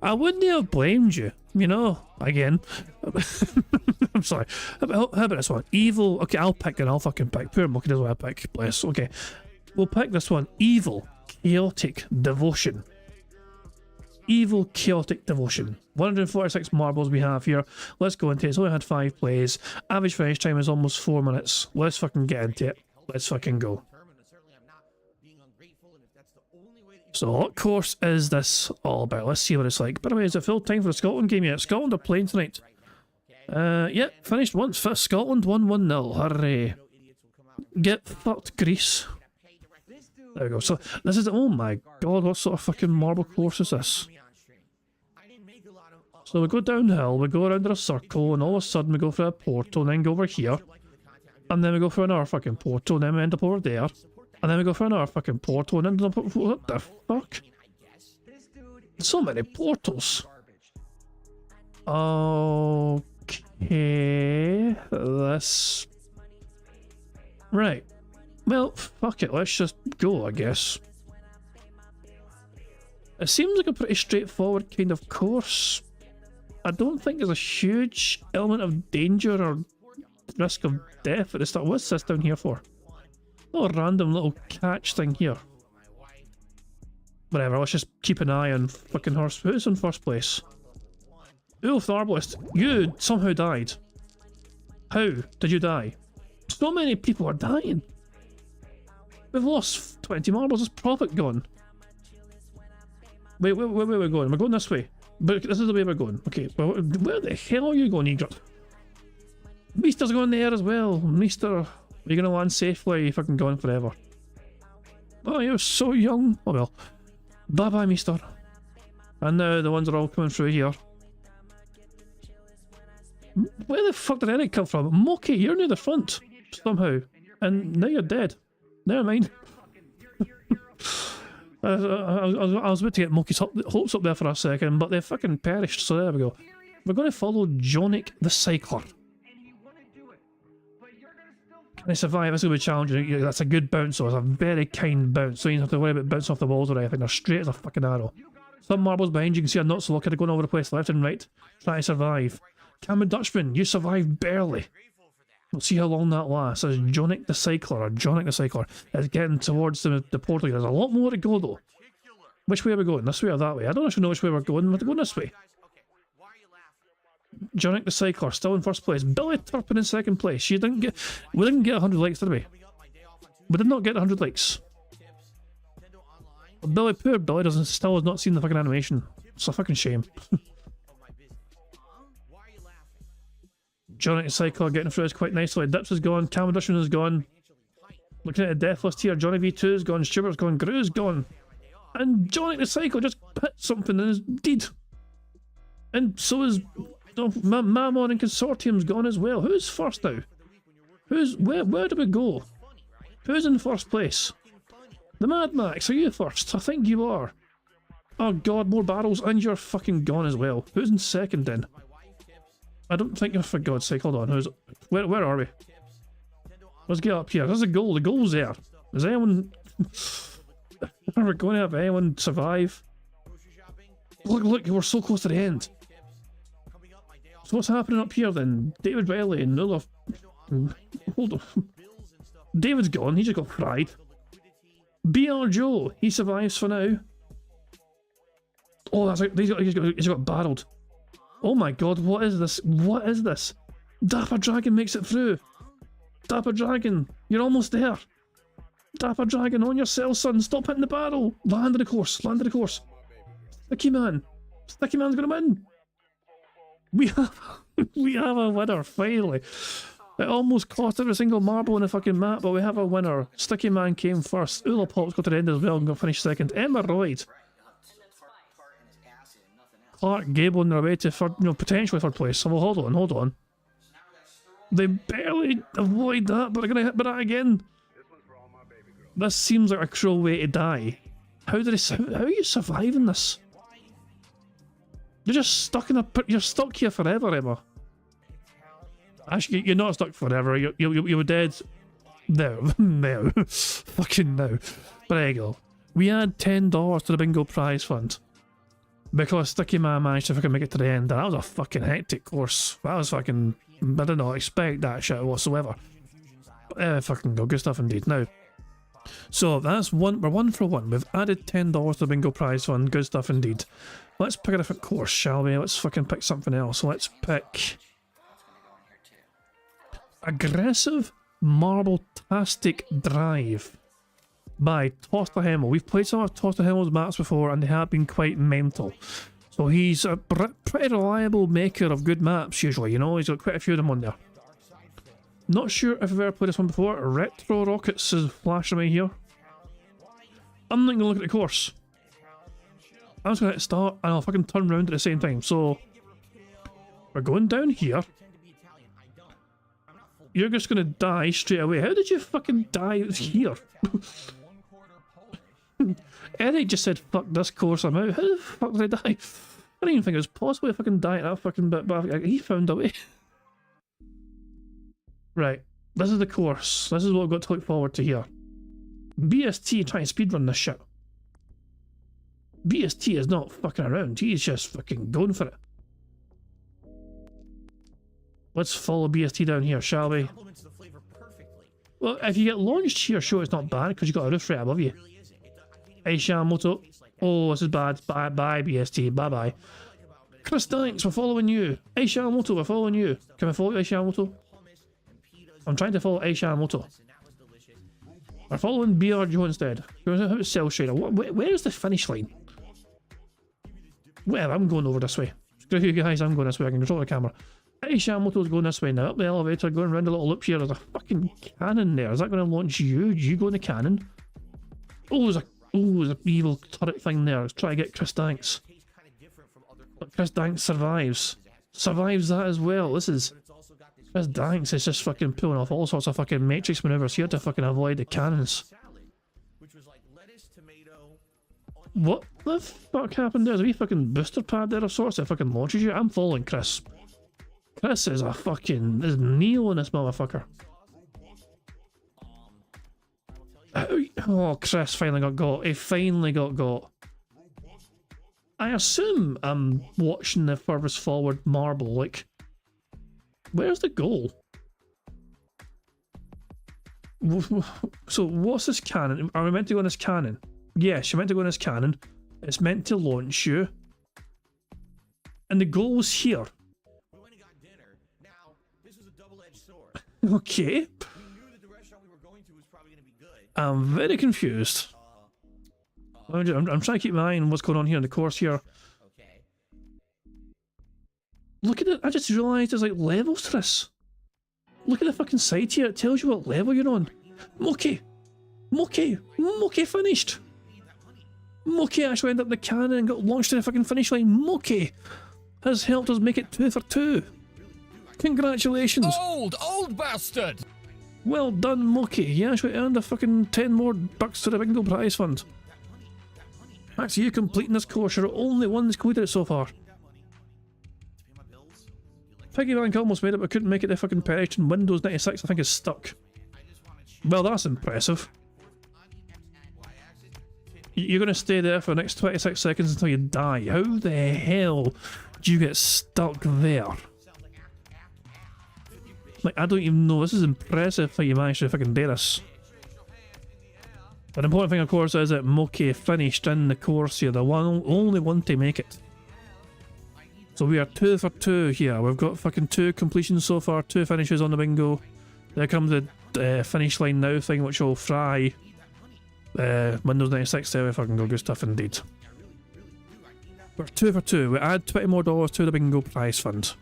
I wouldn't have blamed you, you know, again. I'm sorry. How about this one? Evil. Okay, I'll pick it. I'll fucking pick. Poor Monkey doesn't want to pick. Bless. Okay. We'll pick this one. Evil Chaotic Devotion. Evil Chaotic Devotion. 146 marbles we have here. Let's go into it. It's only had 5 plays. Average finish time is almost 4 minutes. Let's fucking get into it. Let's fucking go. So what course is this all about? Let's see what it's like. By the way, is it full time for the Scotland game yet? Scotland are playing tonight. Yeah, finished once. Scotland 1-1-0. Hooray. Get fucked, Greece. There we go. So this is, oh my god, what sort of fucking marble course is this? So we go downhill, we go around in a circle, and all of a sudden we go for a portal, and then go over here, and then we go for another fucking portal, and then we end up over there, and then we go for another fucking portal, and then what the fuck? So many portals. Okay, this. Right. Well, fuck it, let's just go, I guess. It seems like a pretty straightforward kind of course. I don't think there's a huge element of danger or risk of death at the start. What's this down here for? Oh, a random little catch thing here. Whatever, let's just keep an eye on fucking horse. Who's in first place? Ulf the Arbalist, you somehow died. How did you die? So many people are dying. We've lost 20 marbles, there's profit gone. Wait, where are we going? We're going this way. But this is the way we're going. Okay, well, where the hell are you going, Egret? Meester's going there as well. Meester, are you going to land safely? Or are you fucking gone forever? Oh, you're so young. Oh well. Bye-bye, Meester. And now the ones are all coming through here. Where the fuck did Eric come from? Moki, you're near the front. Somehow. And now you're dead. Never mind. I was about to get Moki's hopes up there for a second, but they fucking perished, so there we go. We're going to follow Jonic the Cycler. Can I survive? This is going to be challenging. That's a good bounce, so it's a very kind bounce, so you don't have to worry about bouncing off the walls or anything. They're straight as a fucking arrow. Some marbles behind you can see are not so lucky. They're going over the place left and right, trying to survive. Cameron Dutchman, you survived barely. We'll see how long that lasts. As Jonic the Cycler, or Jonic the Cycler, is getting towards the portal. There's a lot more to go though. Which way are we going? This way or that way? I don't actually know which way we're going. We're going this way. Jonic the Cycler, still in first place. Billy Turpin in second place. We didn't get 100 likes, did we? We did not get 100 likes. Billy, poor Billy still has not seen the fucking animation. It's a fucking shame. Jonic the Cycler getting through us quite nicely. Dips is gone, Cameron Dutchman is gone. Looking at the death list here, Johnny V2 is gone, Stuart's gone, Gru's gone. And Jonic the Cycler just hit something and is dead. And so is Mammon and Consortium's gone as well. Who's first now? Where do we go? Who's in first place? The Mad Max, are you first? I think you are. Oh god, more barrels, and you're fucking gone as well. Who's in second then? I don't think, oh, for God's sake, hold on. Where are we? Let's get up here. There's a goal. The goal's there. Is anyone... Are we going to have anyone survive? Look, we're so close to the end. So what's happening up here then? David Riley and Nulla... Hold on. David's gone. He just got fried. BR Joe, he survives for now. Oh, that's like, he's got barreled. Oh my god, what is this? What is this? Dapper Dragon makes it through. Dapper Dragon, you're almost there. Dapper Dragon, on yourself, son. Stop hitting the barrel. Land of the course. Land of the course. Sticky Man. Sticky Man's gonna win. We have a winner, finally. It almost cost every single marble in the fucking map, but we have a winner. Sticky Man came first. Ula Pop's got to the end as well and got finished second. Emma Royd. Clark Gable on their way to potentially third place. So well, hold on. They barely avoid that, but they're gonna hit by that again. This seems like a cruel way to die. How are you surviving this? You're just stuck you're stuck here forever, Emma. Actually, you're not stuck forever. You were dead. No. Fucking no. But there you go. We add $10 to the bingo prize fund. Because Sticky Man managed to fucking make it to the end. That was a fucking hectic course. That was fucking... I did not expect that shit whatsoever. But fucking go. Good stuff indeed. Now, so that's we're 1 for 1. We've added $10 to the bingo prize fund. Good stuff indeed. Let's pick a different course, shall we? Let's fucking pick something else. Let's pick... Aggressive Marble-tastic Drive by Tosta Hemmel. We've played some of Tosta Hemmel's maps before and they have been quite mental. So he's a pretty reliable maker of good maps usually, you know, he's got quite a few of them on there. Not sure if I've ever played this one before. Retro Rockets is flashing me here. I'm not going to look at the course. I'm just going to hit start and I'll fucking turn around at the same time. So, we're going down here. You're just gonna die straight away. How did you fucking die here? Eric just said, fuck this course, I'm out. How the fuck did I die? I didn't even think it was possible to fucking die at that fucking bit, but he found a way. Right, this is the course. This is what we've got to look forward to here. BST trying to speedrun this shit. BST is not fucking around. He's just fucking going for it. Let's follow BST down here, shall we? Well, if you get launched here, sure, it's not bad, because you've got a roof right above you. Hey, Shamoto. Oh, this is bad. Bye, BST. Bye-bye. Chris Dykes, we're following you. Hey, Shamoto, we're following you. Can we follow you, Shamoto? I'm trying to follow Hey, Shamoto. We're following BR Joe instead. Where's Cell Shader? Where is the finish line? Well, I'm going over this way. Screw you guys, I'm going this way. I can control the camera. Hey, Shamoto's going this way now. Up the elevator, going around the little loop here. There's a fucking cannon there. Is that going to launch you? Do you go in the cannon? Oh, there's an evil turret thing there. Let's try to get Chris Danks. But Chris Danks survives. Survives that as well. Chris Danks is just fucking pulling off all sorts of fucking matrix maneuvers here to fucking avoid the cannons. What the fuck happened there? There's a wee fucking booster pad there of sorts that fucking launches you. I'm following Chris. Chris is a fucking... There's Neo in this motherfucker. Oh, Chris finally got. He finally got. I assume I'm watching the furthest forward marble. Like, where's the goal? So, what's this cannon? Are we meant to go in this cannon? Yes, you're meant to go in this cannon. It's meant to launch you. And the goal's here. Okay. I'm very confused. I'm trying to keep my eye on what's going on here in the course here. Look at it. I just realised there's like levels to this. Look at the fucking side here. It tells you what level you're on. Moki finished. Moki actually ended up in the cannon and got launched to the fucking finish line. Moki has helped us make it 2 for 2. Congratulations. Old bastard! Well done, Moki. You actually earned a fucking 10 more bucks to the bingo prize fund. Thanks to you completing this course, you're the only one that's completed it so far. Piggy Bank almost made it, but couldn't make it. The fucking perished, and Windows 96 I think is stuck. Well, that's impressive. You're going to stay there for the next 26 seconds until you die. How the hell do you get stuck there? Like, I don't even know. This is impressive how you managed to fucking do this. An important thing, of course, is that Moki finished in the course here. The only one to make it. So we are 2 for 2 here. We've got fucking 2 completions so far, 2 finishes on the bingo. There comes the finish line now thing, which will fry Windows 96 there. We fucking go good stuff indeed. We're 2 for 2. We add $20 more to the bingo prize fund.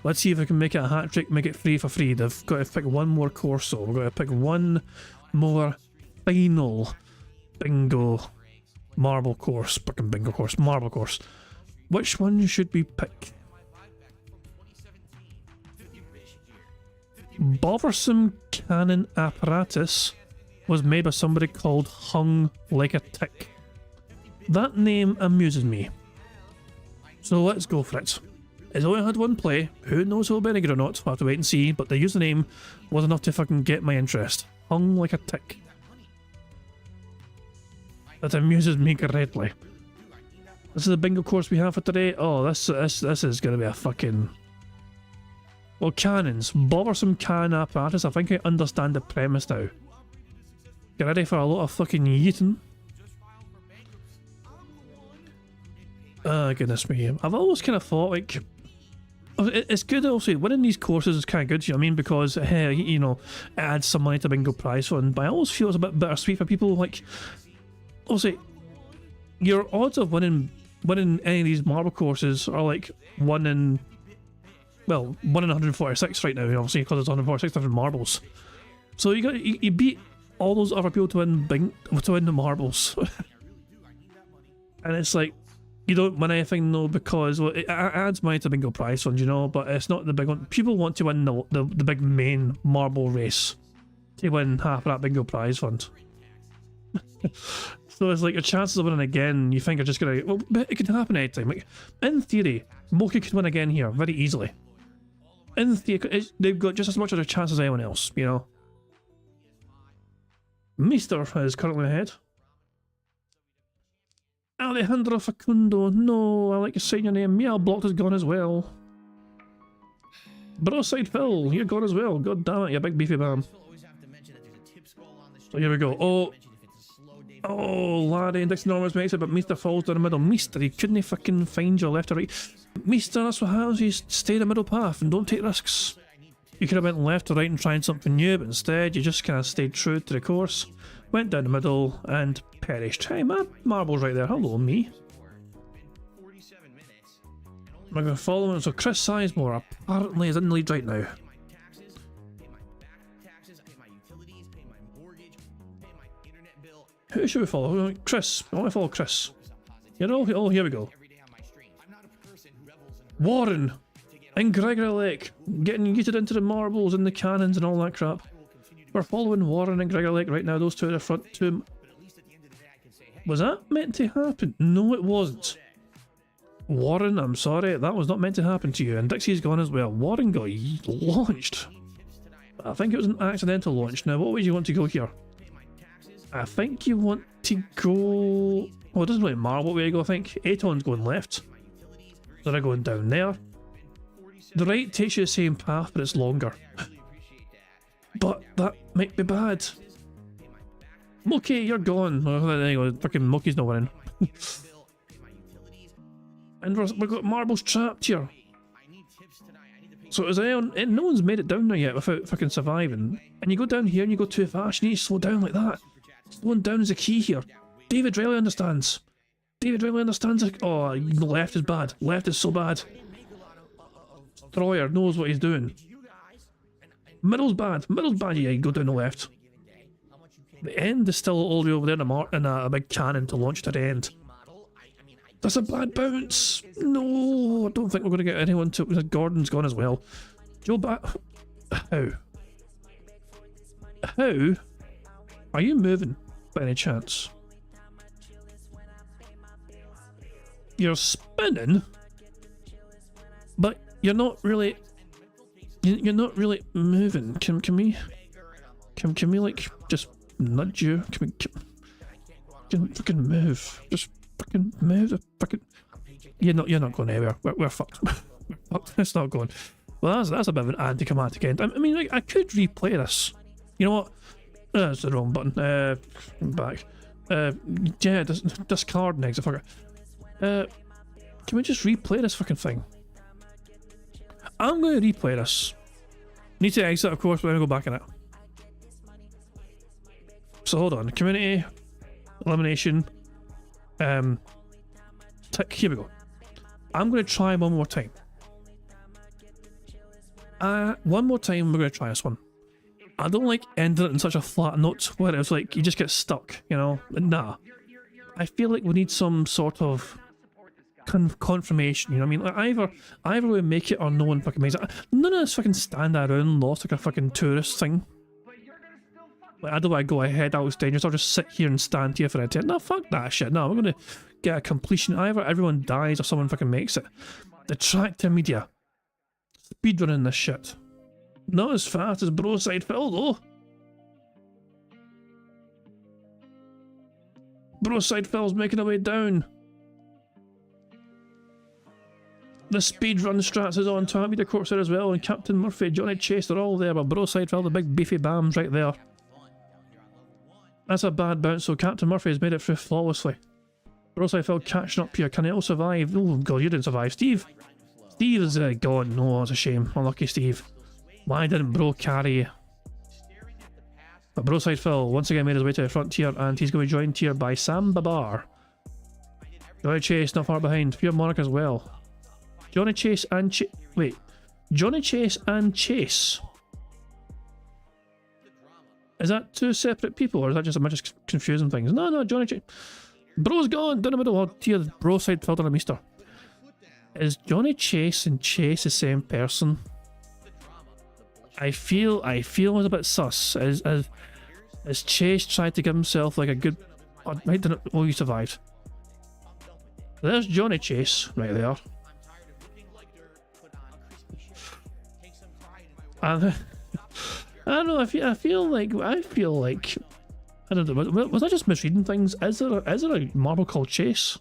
Let's see if we can make it a hat trick, make it free for free. They've got to pick one more course, so we've got to pick one more final bingo marble course. Fucking bingo course, marble course. Which one should we pick? Bothersome cannon apparatus was made by somebody called Hung Like a Tick. That name amuses me. So let's go for it. It's only had one play. Who knows if it'll be any good or not? We'll have to wait and see, but the username was enough to fucking get my interest. Hung Like a Tick. That amuses me greatly. This is the bingo course we have for today. Oh, this is gonna be a fucking... Well, cannons. Bothersome cannon apparatus. I think I understand the premise now. Get ready for a lot of fucking yeeting. Oh, goodness me. I've always kind of thought, like... It's good, also, winning these courses is kind of good, you know what I mean? Because, hey, you know, it adds some money to bingo prize fund, but I always feel it's a bit bittersweet for people, like... Also, your odds of winning any of these marble courses are like 1 in... Well, 1 in 146 right now, obviously, because it's 146 different marbles. So you beat all those other people to win the marbles. And it's like, you don't win anything though, because well, it adds money to bingo prize fund, you know, but it's not the big one. People want to win the big main marble race to win half of that bingo prize fund. So it's like your chances of winning again, you think are just gonna... Well, it can happen anytime. Like, in theory, Moki could win again here very easily. In theory, they've got just as much of a chance as anyone else, you know. Mister is currently ahead. Alejandro Facundo, no, I like to say your name. Yeah, Blocked is gone as well. Broside Phil, you're gone as well. God damn it, you big beefy man. So here we go. Oh, Larry and Dixon almost makes it, but Meester falls down the middle. Meester, he couldn't fucking find you left or right. Meester, that's what happens. You stay in the middle path and don't take risks. You could have went left or right and tried something new, but instead you just kind of stayed true to the course, went down the middle and perished. Hey, my marble's right there. Hello, me. Am I going to follow him? So Chris Sizemore apparently is in the lead right now. Who should we follow? Chris. I want to follow Chris. You know? Oh, here we go. Warren and Gregory Lake getting yeeted into the marbles and the cannons and all that crap. We're following Warren and Gregory Lake right now. Those two are the front two. Was that meant to happen? No, it wasn't. Warren, I'm sorry, that was not meant to happen to you. And Dixie's gone as well. Warren got launched. I think it was an accidental launch. Now, what way do you want to go here? I think you want to go... Well, it doesn't really matter what way you go, I think. Aton's going left. So they're going down there. The right takes you the same path, but it's longer. But that might be bad. Mookie, you're gone. Oh, anyway, fucking Mookie's not winning. And we've got marbles trapped here. So is anyone, no one's made it down there yet without fucking surviving. And you go down here and you go too fast, you need to slow down like that. Slowing down is the key here. David Riley understands. David Riley understands. Oh, left is bad. Left is so bad. Destroyer knows what he's doing. Middle's bad. Middle's bad. Yeah, you go down the left. The end is still all the way over there in a big cannon to launch to the end. That's a bad bounce. No, I don't think we're going to get anyone to... Gordon's gone as well. Joe How? How? Are you moving by any chance? You're spinning, but you're not really... You're not really moving. Can we like just nudge you? Can fucking move? Just fucking move the fucking... You're not going anywhere. We're fucked. We're fucked. It's not going. Well, that's a bit of an anticlimactic end. I mean, like, I could replay this. You know what? That's the wrong button. Back. Yeah, discard next. I forgot. Can we just replay this fucking thing? I'm going to replay this. Need to exit, of course, but then go back in it. So hold on. Community. Elimination. Here we go. I'm going to try one more time. One more time, we're going to try this one. I don't like ending it in such a flat note where it's like you just get stuck, you know? Nah. I feel like we need some sort of confirmation, you know what I mean? Like either we make it or no one fucking makes it. None of this fucking stand around lost like a fucking tourist thing. Like, I don't want to go ahead, out dangerous. I'll just sit here and stand here for a 10. No, fuck that shit. No, we're going to get a completion. Either everyone dies or someone fucking makes it. Detractor media. Speedrunning this shit. Not as fast as Broside Phil, though. Broside Phil's making their way down. The speedrun strats is on top. Media Corpse there as well, and Captain Murphy, Johnny Chase, they're all there, but Broside Phil, the big beefy bams right there. That's a bad bounce, so Captain Murphy has made it through flawlessly. Broside Phil catching up here. Can he all survive? Oh god, you didn't survive. Steve is gone. No, that's a shame. Unlucky Steve. Why didn't Bro carry? But Broside Phil once again made his way to the frontier, and he's going to be joined here by Sam Babar. Johnny Chase not far behind. Pure Monarch as well. Johnny Chase and wait. Johnny Chase and Chase. Is that two separate people, or is that just, am I just confusing things? No, Johnny Chase. Bro's gone down the middle. Oh, dear, Broside Phil on a meester. Is Johnny Chase and Chase the same person? I feel it was a bit sus. As Chase tried to give himself like a good... Oh, right, didn't... Oh, he survived. There's Johnny Chase, right there. And I don't know. I feel like I don't know. Was I just misreading things? Is there a marble called Chase?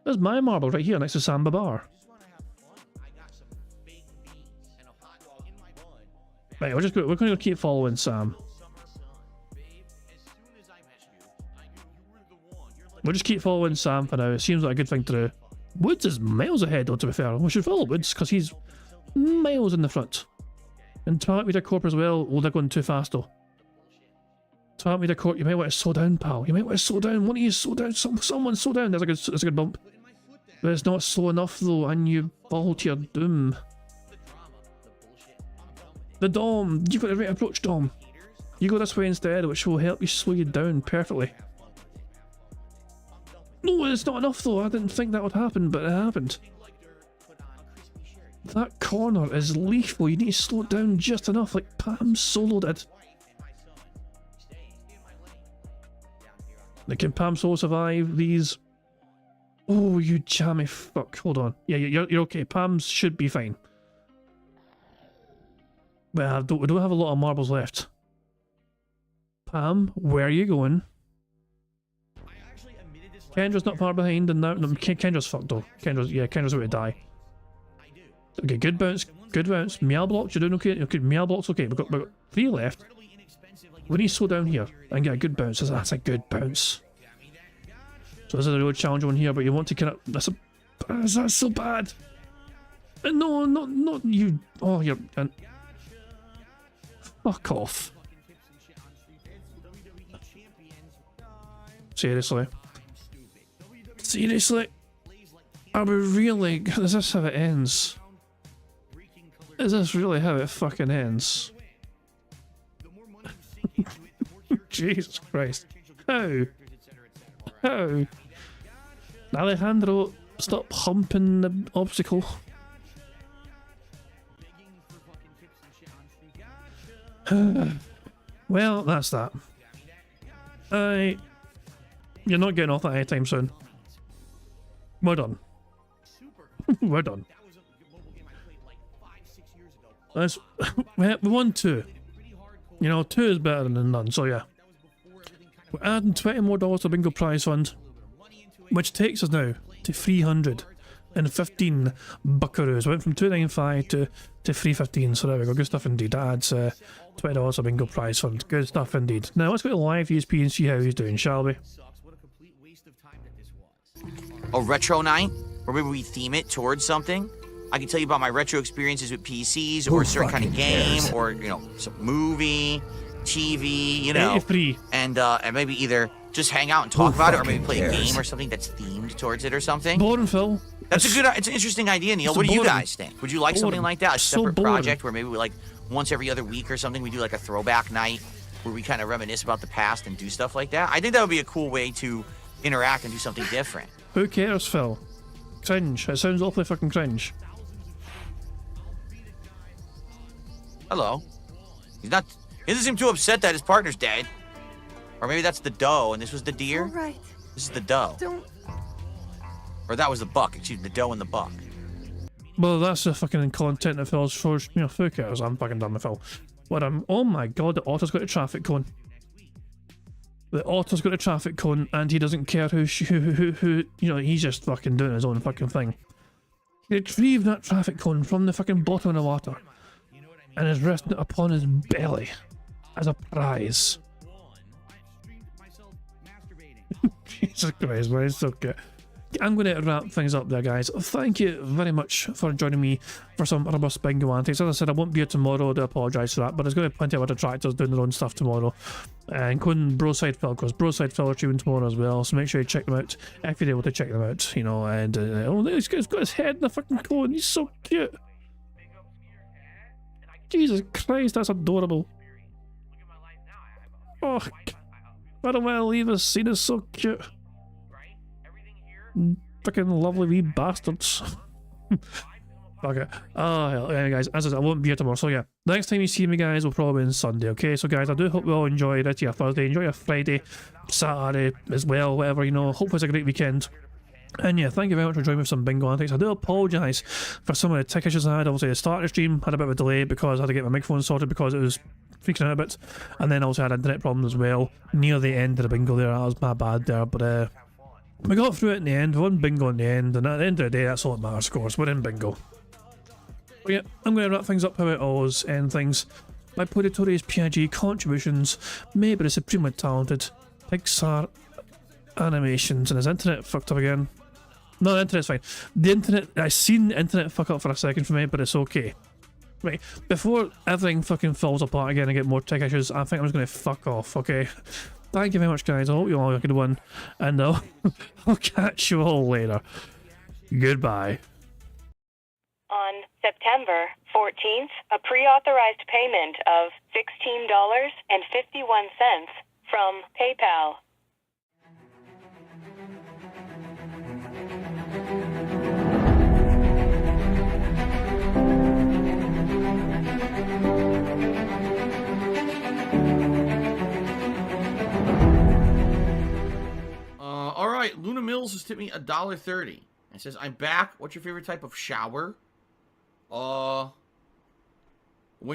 There's my marble right here next to Sam Babar. Right, we're going to keep following Sam. We'll just keep following Sam for now. It seems like a good thing to do. Woods is miles ahead, though, to be fair. We should follow Woods because he's miles in the front. And Target Media Corp as well. Oh, they're going too fast, though. Target Media Corp, you might want to slow down, pal. You might want to slow down. One of you slow down. Someone slow down. That's a good bump. But it's not slow enough though, and you fall to your doom. The Dom! You've got the right approach, Dom. You go this way instead, which will help you slow you down perfectly. No, it's not enough though. I didn't think that would happen, but it happened. That corner is lethal. You need to slow it down just enough, like Pam Solo did. Like, can Pam Solo survive these? Oh, you jammy fuck. Hold on. Yeah, you're okay. Pam's should be fine. But we don't have a lot of marbles left. Pam, where are you going? Kendra's not far behind, and now Kendra's fucked though. Kendra's about to die. Okay, good bounce, good bounce. Meow blocks, you're doing okay. Okay, meow blocks, okay. We've got 3 left. We need to slow down here and get a good bounce. That's a good bounce. So this is a real challenge one here, but you want to kind of. That's so bad. No, not you. Oh, you're. Fuck off. Seriously. Seriously? Are we really? Is this how it ends? Is this really how it fucking ends? Jesus Christ. How? How? Alejandro, stop humping the obstacle. Well, that's that. You're not getting off that anytime soon. We're done. We're done. That's, we won 2. You know, 2 is better than none, so yeah. We're adding $20 more to Bingo Prize Fund, which takes us now to 315 buckaroos. Went from 295 to 315, so there we go. Good stuff indeed. That adds $20 to Bingo Prize Fund. Good stuff indeed. Now let's go to live DSP and see how he's doing, shall we? A retro night, or maybe we theme it towards something. I can tell you about my retro experiences with PCs, or a certain kind of game, or, you know, some movie, TV, you know, and maybe either just hang out and talk about it, or maybe play a game or something that's themed towards it or something. Boring, Phil. That's it's an interesting idea, Neil. What do you guys think? Would you like something like that? A separate project where maybe we, like, once every other week or something, we do like a throwback night where we kind of reminisce about the past and do stuff like that? I think that would be a cool way to interact and do something different. Who cares, Phil? Cringe. It sounds awfully fucking cringe. Hello. He doesn't seem too upset that his partner's dead. Or maybe that's the doe and this was the deer? Right. This is the doe. Don't. Or that was the buck. Excuse me, the doe and the buck. Well, that's the fucking content that Phil's for. You know, who cares? I'm fucking done with Phil. What oh my god, the otter's got a traffic cone. The otter's got a traffic cone, and he doesn't care who, you know, he's just fucking doing his own fucking thing. He retrieved that traffic cone from the fucking bottom of the water, and is resting it upon his belly as a prize. Jesus Christ, man, it's so good. I'm going to wrap things up there, guys. Thank you very much for joining me for some robust bingo antics. As I said, I won't be here tomorrow. I do apologise for that, but there's going to be plenty of other detractors doing their own stuff tomorrow, including Broside Phil, because Broside Phil are tuning tomorrow as well, so make sure you check them out if you're able to check them out, you know. And oh, he's got his head in the fucking cone. He's so cute. Jesus Christ, that's adorable. Oh, I don't want to leave this scene. It's so cute. Freaking lovely wee bastards. Fuck it. Oh, hell. Anyway, guys, as I said, I won't be here tomorrow. So, yeah, next time you see me, guys, will probably be on Sunday, okay? So, guys, I do hope you all enjoyed it. Your Thursday, enjoy your Friday, Saturday as well, whatever, you know. Hopefully, it's a great weekend. And yeah, thank you very much for joining me with some bingo antics. I do apologise for some of the tech issues I had. Obviously, the start of the stream had a bit of a delay because I had to get my microphone sorted because it was freaking out a bit. And then also had internet problems as well near the end of the bingo there. That was my bad there, but we got through it in the end. We won bingo in the end, and at the end of the day, that's all that matters, of course. We're in bingo. But yeah, I'm going to wrap things up how it always end things. My Purgatorious PIG contributions made by the supremely talented Pixar Animations. And his internet fucked up again. No, the internet's fine. The internet, I seen the internet fuck up for a second for me, but it's okay. Right, before everything fucking falls apart again and get more tech issues, I think I'm just going to fuck off, okay? Thank you very much, guys. I hope you all have a good one, and I'll catch you all later. Goodbye. On September 14th, a pre-authorized payment of $16.51 from PayPal. All right, Luna Mills has tipped me $1.30. It says, "I'm back. What's your favorite type of shower?" When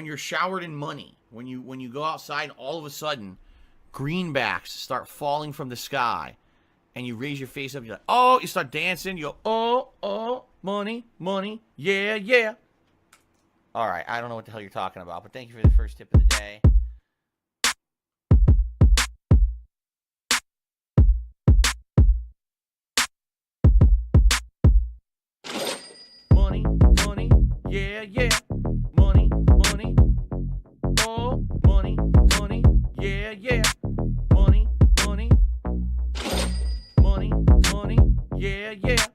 you're showered in money. When you go outside and all of a sudden greenbacks start falling from the sky and you raise your face up, you're like, oh, you start dancing, you go, oh, money, money, yeah, yeah. All right, I don't know what the hell you're talking about, but thank you for the first tip of the day. Money, money, yeah, yeah. Money, money, oh, money, money, yeah, yeah. Money, money, money, money, yeah, yeah.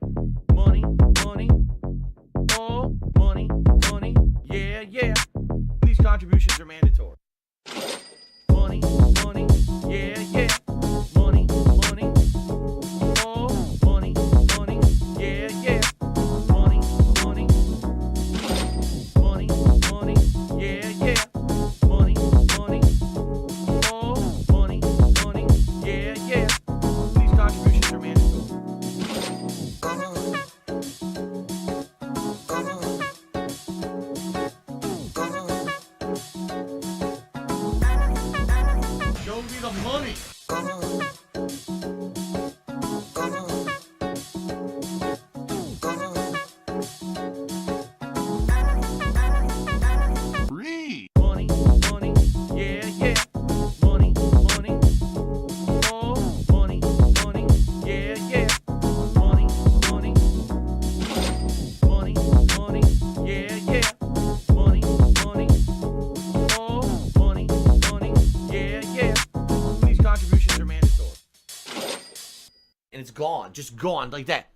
Money, money, oh, money, money, yeah, yeah. These contributions are mandatory. Money, money, yeah, yeah. Money, money, oh, money, money, yeah, yeah. Money, money, money, money, yeah, yeah. Money, money, oh, money, money, yeah, yeah. These contributions are mandatory. Show me the money. Free. Money, money, yeah, yeah. Money, money, oh, money, money, yeah, yeah. Money, money, money, money, yeah, yeah. Money, money, oh, money, money, yeah, yeah. These contributions are mandatory. And it's gone, just gone like that.